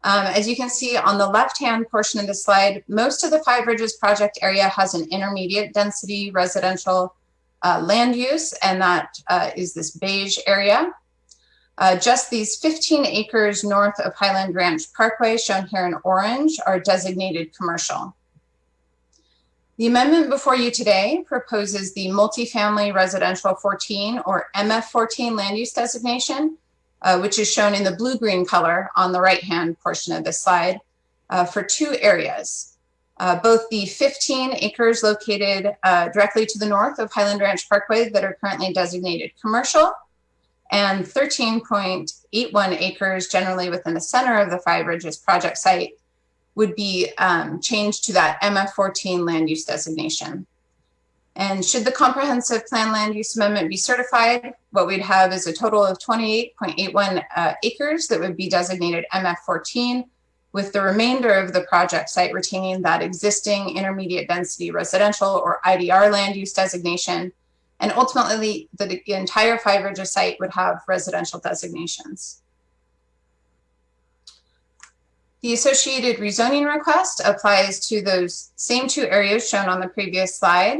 As you can see on the left-hand portion of the slide, most of the Five Ridges project area has an intermediate density residential land use, and that is this beige area. Just these 15 acres north of Highland Ranch Parkway, shown here in orange, are designated commercial. The amendment before you today proposes the multifamily residential 14 or MF14 land use designation, which is shown in the blue-green color on the right-hand portion of this slide, for 2 areas. Both the 15 acres located directly to the north of Highland Ranch Parkway that are currently designated commercial, and 13.81 acres generally within the center of the Five Ridges project site would be changed to that MF14 land use designation. And should the comprehensive plan land use amendment be certified, what we'd have is a total of 28.81 acres that would be designated MF14, with the remainder of the project site retaining that existing intermediate density residential or IDR land use designation. And ultimately, the entire Five Ridges site would have residential designations. The associated rezoning request applies to those same two areas shown on the previous slide.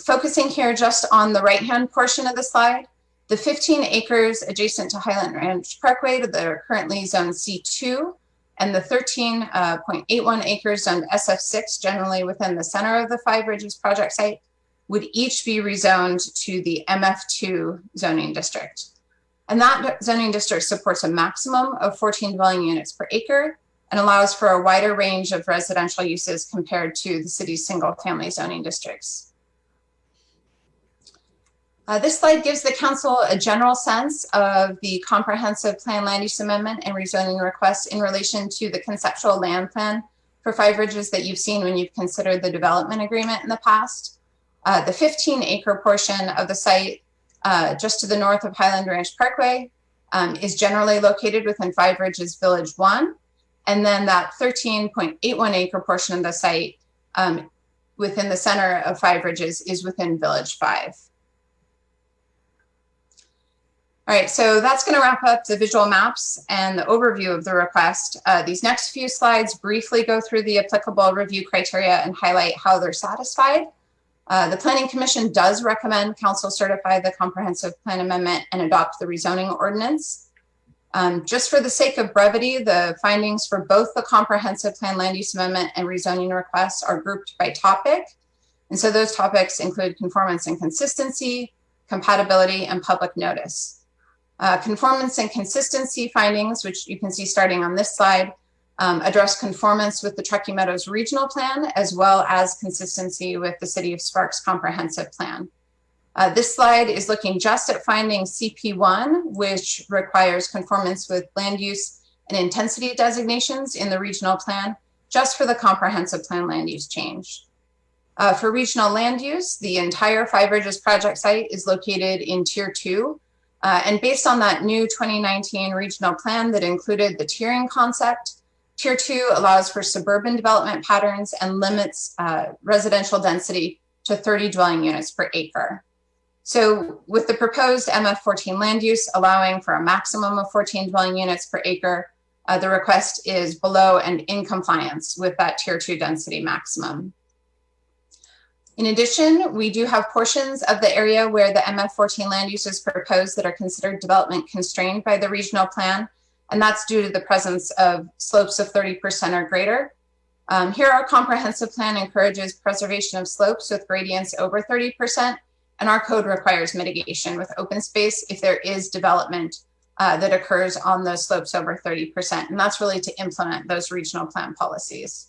Focusing here just on the right-hand portion of the slide, the 15 acres adjacent to Highland Ranch Parkway that are currently zoned C2 and the 13.81 acres zoned SF6, generally within the center of the Five Ridges project site, would each be rezoned to the MF2 zoning district. And that zoning district supports a maximum of 14 dwelling units per acre and allows for a wider range of residential uses compared to the city's single-family zoning districts. This slide gives the council a general sense of the comprehensive plan land use amendment and rezoning requests in relation to the conceptual land plan for Five Ridges that you've seen when you've considered the development agreement in the past. The 15-acre portion of the site just to the north of Highland Ranch Parkway is generally located within Five Ridges Village 1. And then that 13.81 acre portion of the site within the center of Five Ridges is within Village 5. All right, so that's going to wrap up the visual maps and the overview of the request. These next few slides briefly go through the applicable review criteria and highlight how they're satisfied. The Planning Commission does recommend council certify the comprehensive plan amendment and adopt the rezoning ordinance. Just for the sake of brevity, the findings for both the comprehensive plan land use amendment and rezoning requests are grouped by topic. And so those topics include conformance and consistency, compatibility, and public notice. Conformance and consistency findings, which you can see starting on this slide, address conformance with the Truckee Meadows Regional Plan, as well as consistency with the City of Sparks Comprehensive Plan. This slide is looking just at finding CP1, which requires conformance with land use and intensity designations in the regional plan, just for the comprehensive plan land use change. For regional land use, the entire Five Ridges project site is located in Tier 2. And based on that new 2019 regional plan that included the tiering concept, Tier 2 allows for suburban development patterns and limits residential density to 30 dwelling units per acre. So with the proposed MF14 land use allowing for a maximum of 14 dwelling units per acre, the request is below and in compliance with that Tier 2 density maximum. In addition, we do have portions of the area where the MF14 land use is proposed that are considered development constrained by the regional plan, and that's due to the presence of slopes of 30% or greater. Here, our comprehensive plan encourages preservation of slopes with gradients over 30%, and our code requires mitigation with open space if there is development that occurs on those slopes over 30%, and that's really to implement those regional plan policies.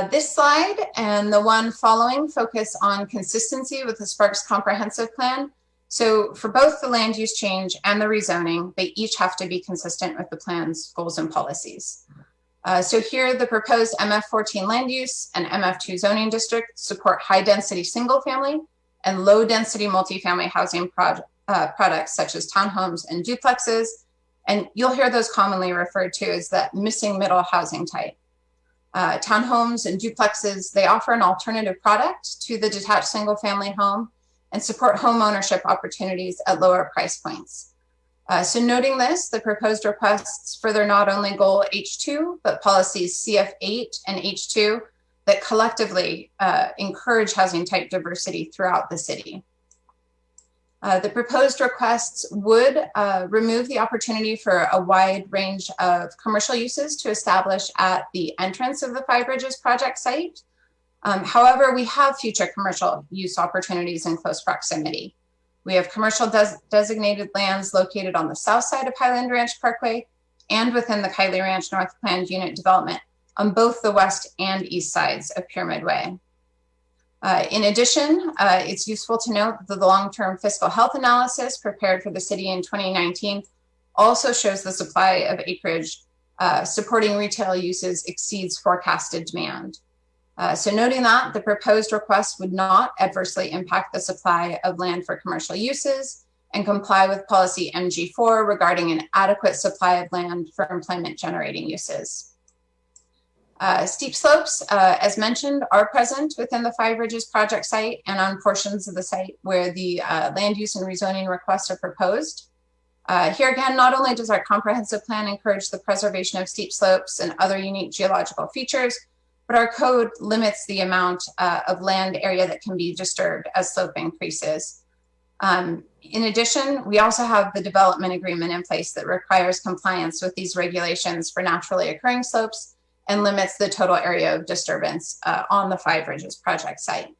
This slide and the one following focus on consistency with the Sparks Comprehensive Plan. So for both the land use change and the rezoning, they each have to be consistent with the plan's goals and policies. So here, the proposed MF14 land use and MF2 zoning district support high density single family and low density multifamily housing products such as townhomes and duplexes. And you'll hear those commonly referred to as that missing middle housing type. Townhomes and duplexes, they offer an alternative product to the detached single family home and support home ownership opportunities at lower price points. So noting this, the proposed requests further not only goal H2, but policies CF8 and H2 that collectively encourage housing type diversity throughout the city. The proposed requests would remove the opportunity for a wide range of commercial uses to establish at the entrance of the Five Ridges project site. However, we have future commercial use opportunities in close proximity. We have commercial designated lands located on the south side of Highland Ranch Parkway and within the Kiley Ranch North Planned Unit development on both the west and east sides of Pyramid Way. In addition, it's useful to note that the long-term fiscal health analysis prepared for the city in 2019 also shows the supply of acreage supporting retail uses exceeds forecasted demand. So noting that, the proposed request would not adversely impact the supply of land for commercial uses and comply with policy MG4 regarding an adequate supply of land for employment generating uses. Steep slopes, as mentioned, are present within the Five Ridges project site and on portions of the site where the land use and rezoning requests are proposed. Here again, not only does our comprehensive plan encourage the preservation of steep slopes and other unique geological features, but our code limits the amount of land area that can be disturbed as slope increases. In addition, we also have the development agreement in place that requires compliance with these regulations for naturally occurring slopes and limits the total area of disturbance on the Five Ridges project site.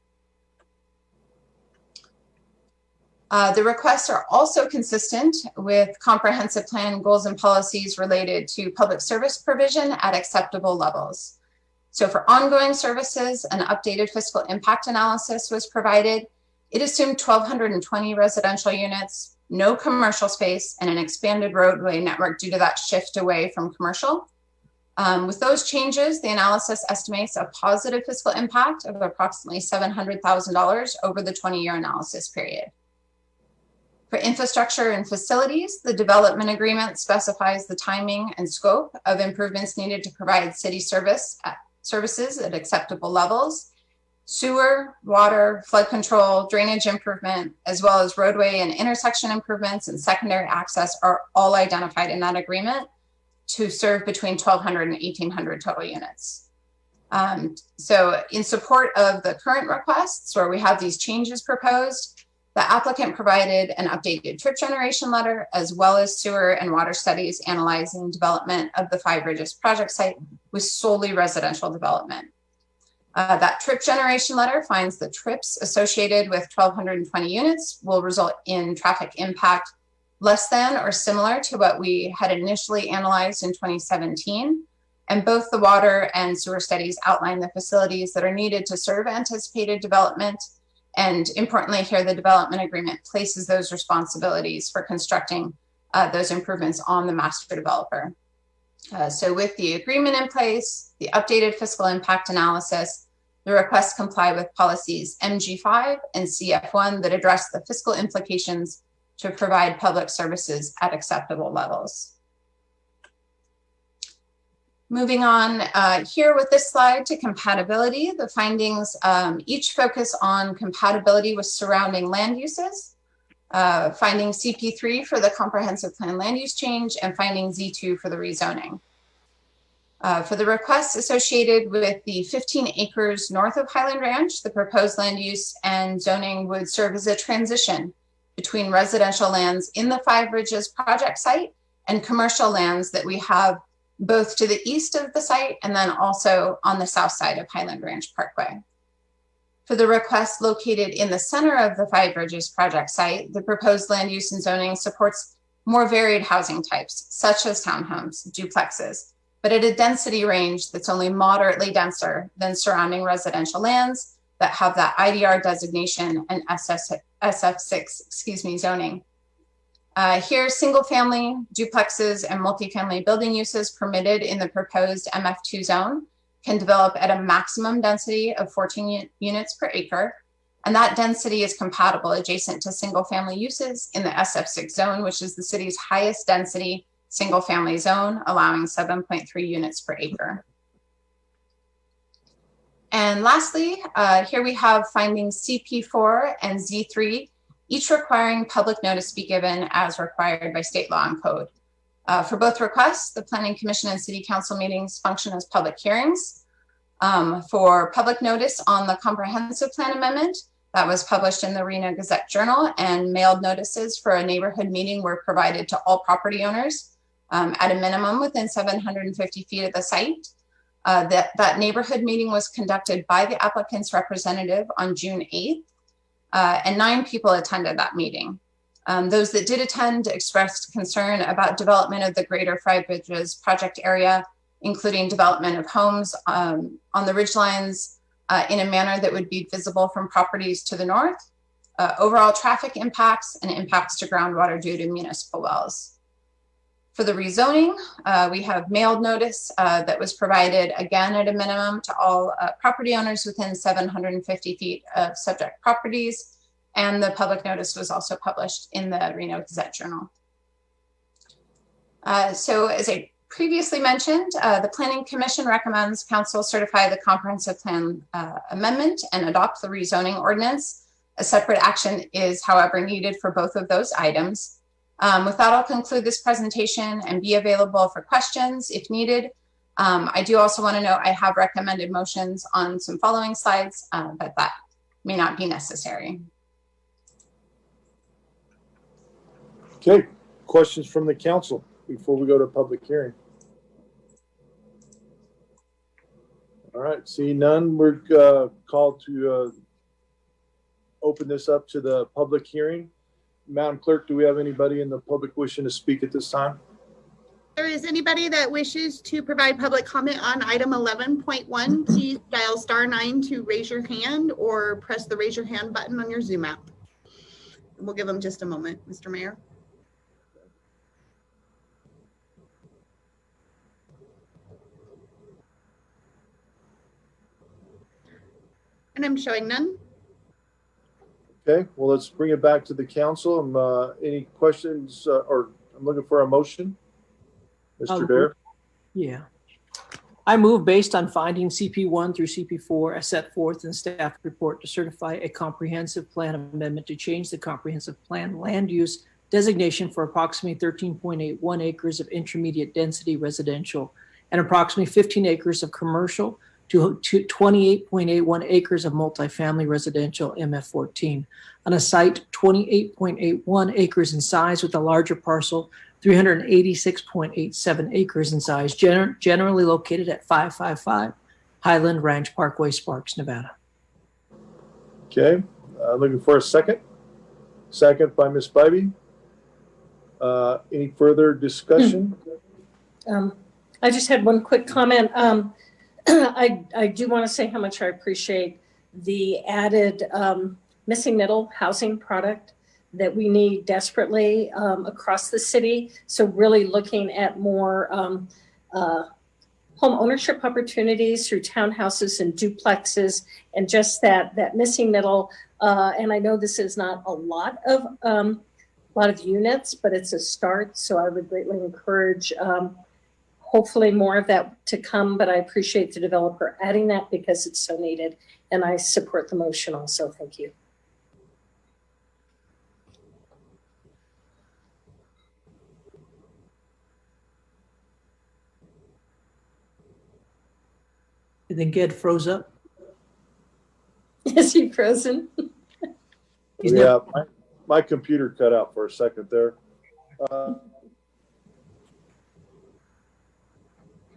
The requests are also consistent with comprehensive plan goals and policies related to public service provision at acceptable levels. So for ongoing services, an updated fiscal impact analysis was provided. It assumed 1,220 residential units, no commercial space, and an expanded roadway network due to that shift away from commercial. With those changes, the analysis estimates a positive fiscal impact of approximately $700,000 over the 20-year analysis period. For infrastructure and facilities, the development agreement specifies the timing and scope of improvements needed to provide city services at acceptable levels. Sewer, water, flood control, drainage improvement, as well as roadway and intersection improvements and secondary access are all identified in that agreement to serve between 1,200 and 1,800 total units. So in support of the current requests where we have these changes proposed, the applicant provided an updated trip generation letter as well as sewer and water studies analyzing development of the Five Ridges project site with solely residential development. That trip generation letter finds the trips associated with 1,220 units will result in traffic impact less than or similar to what we had initially analyzed in 2017. And both the water and sewer studies outline the facilities that are needed to serve anticipated development. And importantly here, the development agreement places those responsibilities for constructing those improvements on the master developer. So with the agreement in place, the updated fiscal impact analysis, the requests comply with policies MG5 and CF1 that address the fiscal implications to provide public services at acceptable levels. Moving on here with this slide to compatibility, the findings each focus on compatibility with surrounding land uses, finding CP3 for the comprehensive plan land use change, and finding Z2 for the rezoning. For the requests associated with the 15 acres north of Highland Ranch, the proposed land use and zoning would serve as a transition between residential lands in the Five Ridges project site and commercial lands that we have both to the east of the site and then also on the south side of Highland Ranch Parkway. For the request located in the center of the Five Ridges project site, the proposed land use and zoning supports more varied housing types, such as townhomes, duplexes, but at a density range that's only moderately denser than surrounding residential lands that have that IDR designation and SF6 zoning. Here, single family, duplexes, and multifamily building uses permitted in the proposed MF2 zone can develop at a maximum density of 14 units per acre. And that density is compatible adjacent to single family uses in the SF6 zone, which is the city's highest density single family zone, allowing 7.3 units per acre. And lastly, here we have findings CP4 and Z3, each requiring public notice be given as required by state law and code. For both requests, the Planning Commission and City Council meetings function as public hearings. For public notice on the comprehensive plan amendment, that was published in the Reno Gazette Journal, and mailed notices for a neighborhood meeting were provided to all property owners at a minimum within 750 feet of the site. That neighborhood meeting was conducted by the applicant's representative on June 8th. And 9 people attended that meeting. Those that did attend expressed concern about development of the greater Five Ridges project area, including development of homes on the ridgelines in a manner that would be visible from properties to the north, overall traffic impacts, and impacts to groundwater due to municipal wells. For the rezoning, we have mailed notice that was provided again at a minimum to all property owners within 750 feet of subject properties, and the public notice was also published in the Reno Gazette Journal. So as I previously mentioned, the Planning Commission recommends Council certify the comprehensive plan amendment and adopt the rezoning ordinance. A separate action is, however, needed for both of those items. With that, I'll conclude this presentation and be available for questions if needed. I do also want to note I have recommended motions on some following slides, but that may not be necessary. Okay, questions from the council before we go to public hearing? All right, seeing none, we're called to open this up to the public hearing. Madam Clerk, do we have anybody in the public wishing to speak at this time? If there is anybody that wishes to provide public comment on item 11.1, please dial *9 to raise your hand or press the raise your hand button on your Zoom app. We'll give them just a moment, Mr. Mayor. And I'm showing none. Okay, well, let's bring it back to the council. Any questions or I'm looking for a motion? Mr. Dare? Yeah. I move based on findings CP1 through CP4 as set forth in the staff report to certify a comprehensive plan amendment to change the comprehensive plan land use designation for approximately 13.81 acres of intermediate density residential and approximately 15 acres of commercial to 28.81 acres of multifamily residential MF14 on a site 28.81 acres in size with a larger parcel 386.87 acres in size, generally located at 555 Highland Ranch Parkway, Sparks, Nevada. Okay, looking for a second. Second by Ms. Bybee. Any further discussion? I just had one quick comment. I do want to say how much I appreciate the added missing middle housing product that we need desperately across the city. So really looking at more home ownership opportunities through townhouses and duplexes and just that missing middle. And I know this is not a lot of units, but it's a start. So I would greatly encourage hopefully more of that to come, but I appreciate the developer adding that because it's so needed. And I support the motion also. Thank you. I think Ed froze up. Is he frozen? Yeah, my computer cut out for a second there.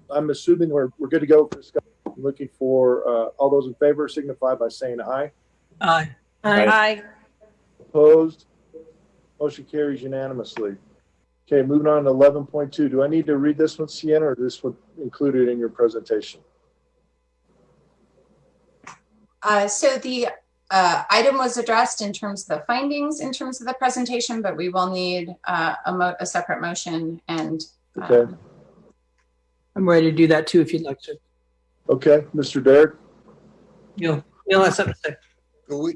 I'm assuming we're good to go for discussion. I'm looking for all those in favor signify by saying aye. Aye. Aye. Opposed? Motion carries unanimously. Okay, moving on to 11.2. Do I need to read this one, Sienna, or this one included in your presentation? So the item was addressed in terms of the findings in terms of the presentation, but we will need a separate motion and okay. I'm ready to do that too if you'd like to. Okay, Mr. Derrick. You'll have something to say.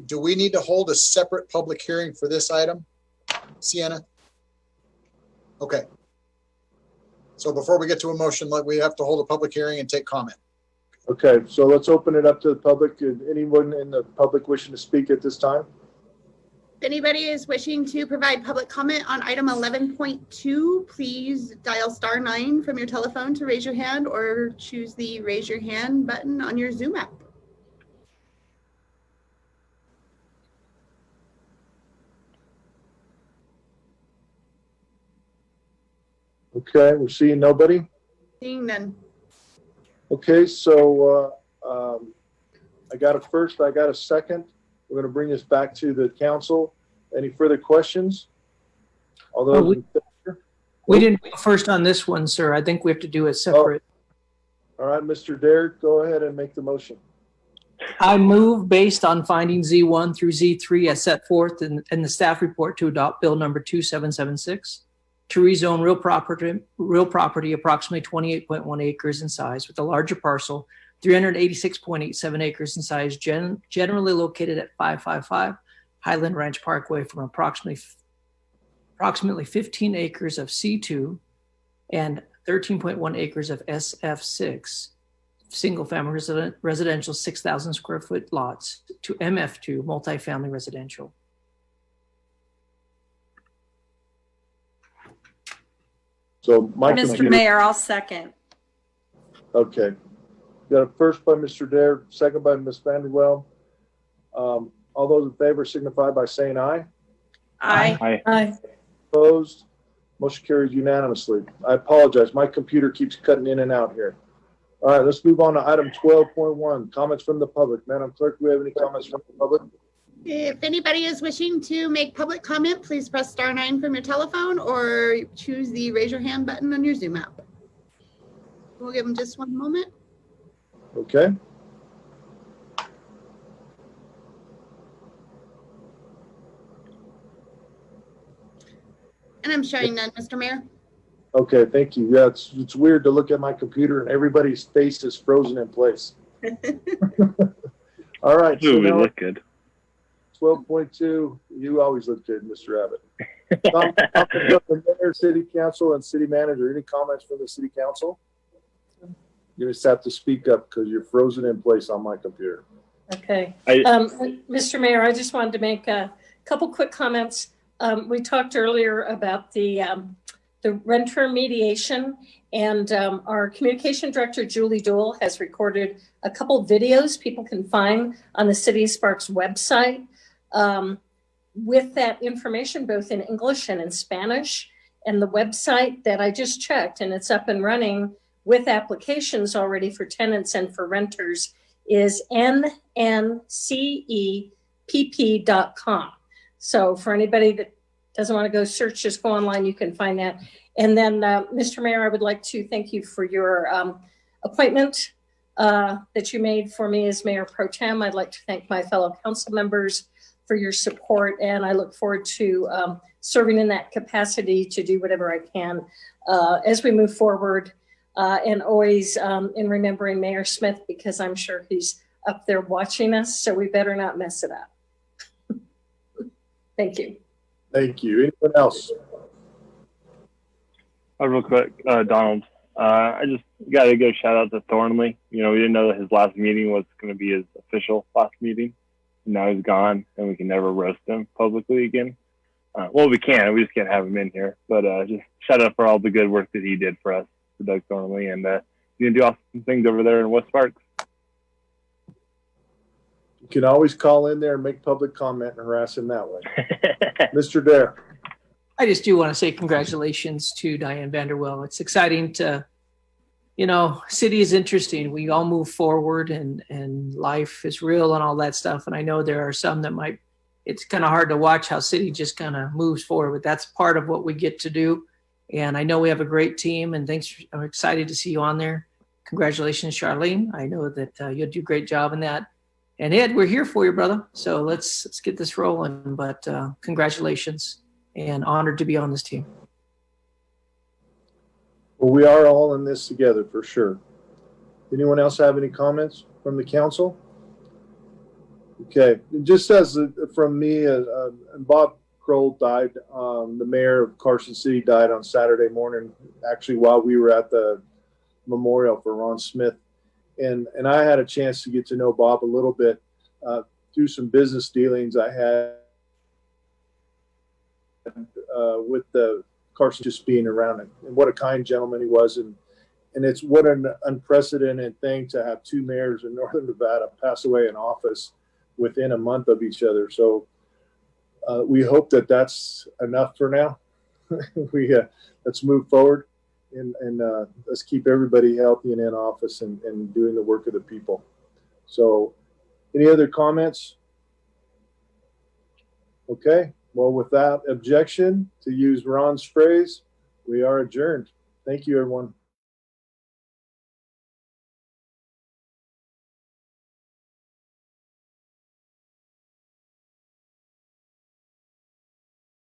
Do we need to hold a separate public hearing for this item, Sienna? Okay. So before we get to a motion, we have to hold a public hearing and take comment. Okay, so let's open it up to the public. Anyone in the public wishing to speak at this time? If anybody is wishing to provide public comment on item 11.2, please dial *9 from your telephone to raise your hand or choose the raise your hand button on your Zoom app. Okay, we're seeing nobody. Seeing none. Okay, so I got a first, I got a second. We're going to bring this back to the council. Any further questions? Although we didn't go first on this one, sir. I think we have to do it separate. All right, Mr. Derrick, go ahead and make the motion. I move based on finding Z1 through Z3 as set forth in the staff report to adopt bill number 2776 to rezone real property approximately 28.1 acres in size with a larger parcel 386.87 acres in size, generally located at 555 Highland Ranch Parkway from approximately 15 acres of C2 and 13.1 acres of SF6, single-family residential 6,000 square foot lots to MF2, multifamily residential. So my Mr. computer. Mayor, I'll second. Okay. Got a first by Mr. Dare, second by Ms. Vanderwell. All those in favor signify by saying aye. Aye. Aye. Opposed? Motion carries unanimously. I apologize. My computer keeps cutting in and out here. All right, let's move on to item 12.1, comments from the public. Madam Clerk, do we have any comments from the public? If anybody is wishing to make public comment, please press *9 from your telephone or choose the raise your hand button on your Zoom app. We'll give them just one moment. Okay. And I'm showing none, Mr. Mayor. Okay, thank you. Yeah, it's weird to look at my computer and everybody's face is frozen in place. All right. Ooh, we now look good. 12.2, you always look good, Mr. Abbott. Comments of the mayor, city council, and city manager. Any comments from the city council? You just have to speak up because you're frozen in place on my computer. Okay. Mr. Mayor, I just wanted to make a couple quick comments. We talked earlier about the renter mediation, and our communication director, Julie Dool, has recorded a couple videos people can find on the City of Sparks website with that information, both in English and in Spanish. And the website that I just checked, and it's up and running with applications already for tenants and for renters, is nncepp.com. So for anybody that doesn't want to go search, just go online, you can find that. And then, Mr. Mayor, I would like to thank you for your appointment that you made for me as Mayor Pro Tem. I'd like to thank my fellow council members for your support, and I look forward to serving in that capacity to do whatever I can as we move forward, and always in remembering Mayor Smith, because I'm sure he's up there watching us, so we better not mess it up. Thank you. Thank you. Anyone else? Real quick, Donald, I just got to give a shout out to Thornley. You know, we didn't know that his last meeting was going to be his official last meeting. And now he's gone, and we can never roast him publicly again. Well, we can. We just can't have him in here. But just shout out for all the good work that he did for us, for Doug Thornley. And he's going to do awesome things over there in West Sparks. You can always call in there and make public comment and harass him that way. Mr. Dare. I just do want to say congratulations to Diane Vanderwell. It's exciting to, city is interesting. We all move forward and life is real and all that stuff. And I know there are some that it's kind of hard to watch how city just kind of moves forward, but that's part of what we get to do. And I know we have a great team, and I'm excited to see you on there. Congratulations, Charlene. I know that you'll do a great job in that. And Ed, we're here for you, brother. So let's get this rolling, but congratulations. And honored to be on this team. Well, we are all in this together for sure. Anyone else have any comments from the council? Okay, just as from me, Bob Kroll died. The mayor of Carson City died on Saturday morning, actually while we were at the memorial for Ron Smith. And I had a chance to get to know Bob a little bit through some business dealings I had with the Carson just being around it, and what a kind gentleman he was. And it's what an unprecedented thing to have two mayors in Northern Nevada pass away in office within a month of each other. So we hope that that's enough for now. Let's move forward and let's keep everybody healthy and in office and doing the work of the people. So any other comments? Okay. Well, without objection, to use Ron's phrase, we are adjourned. Thank you, everyone.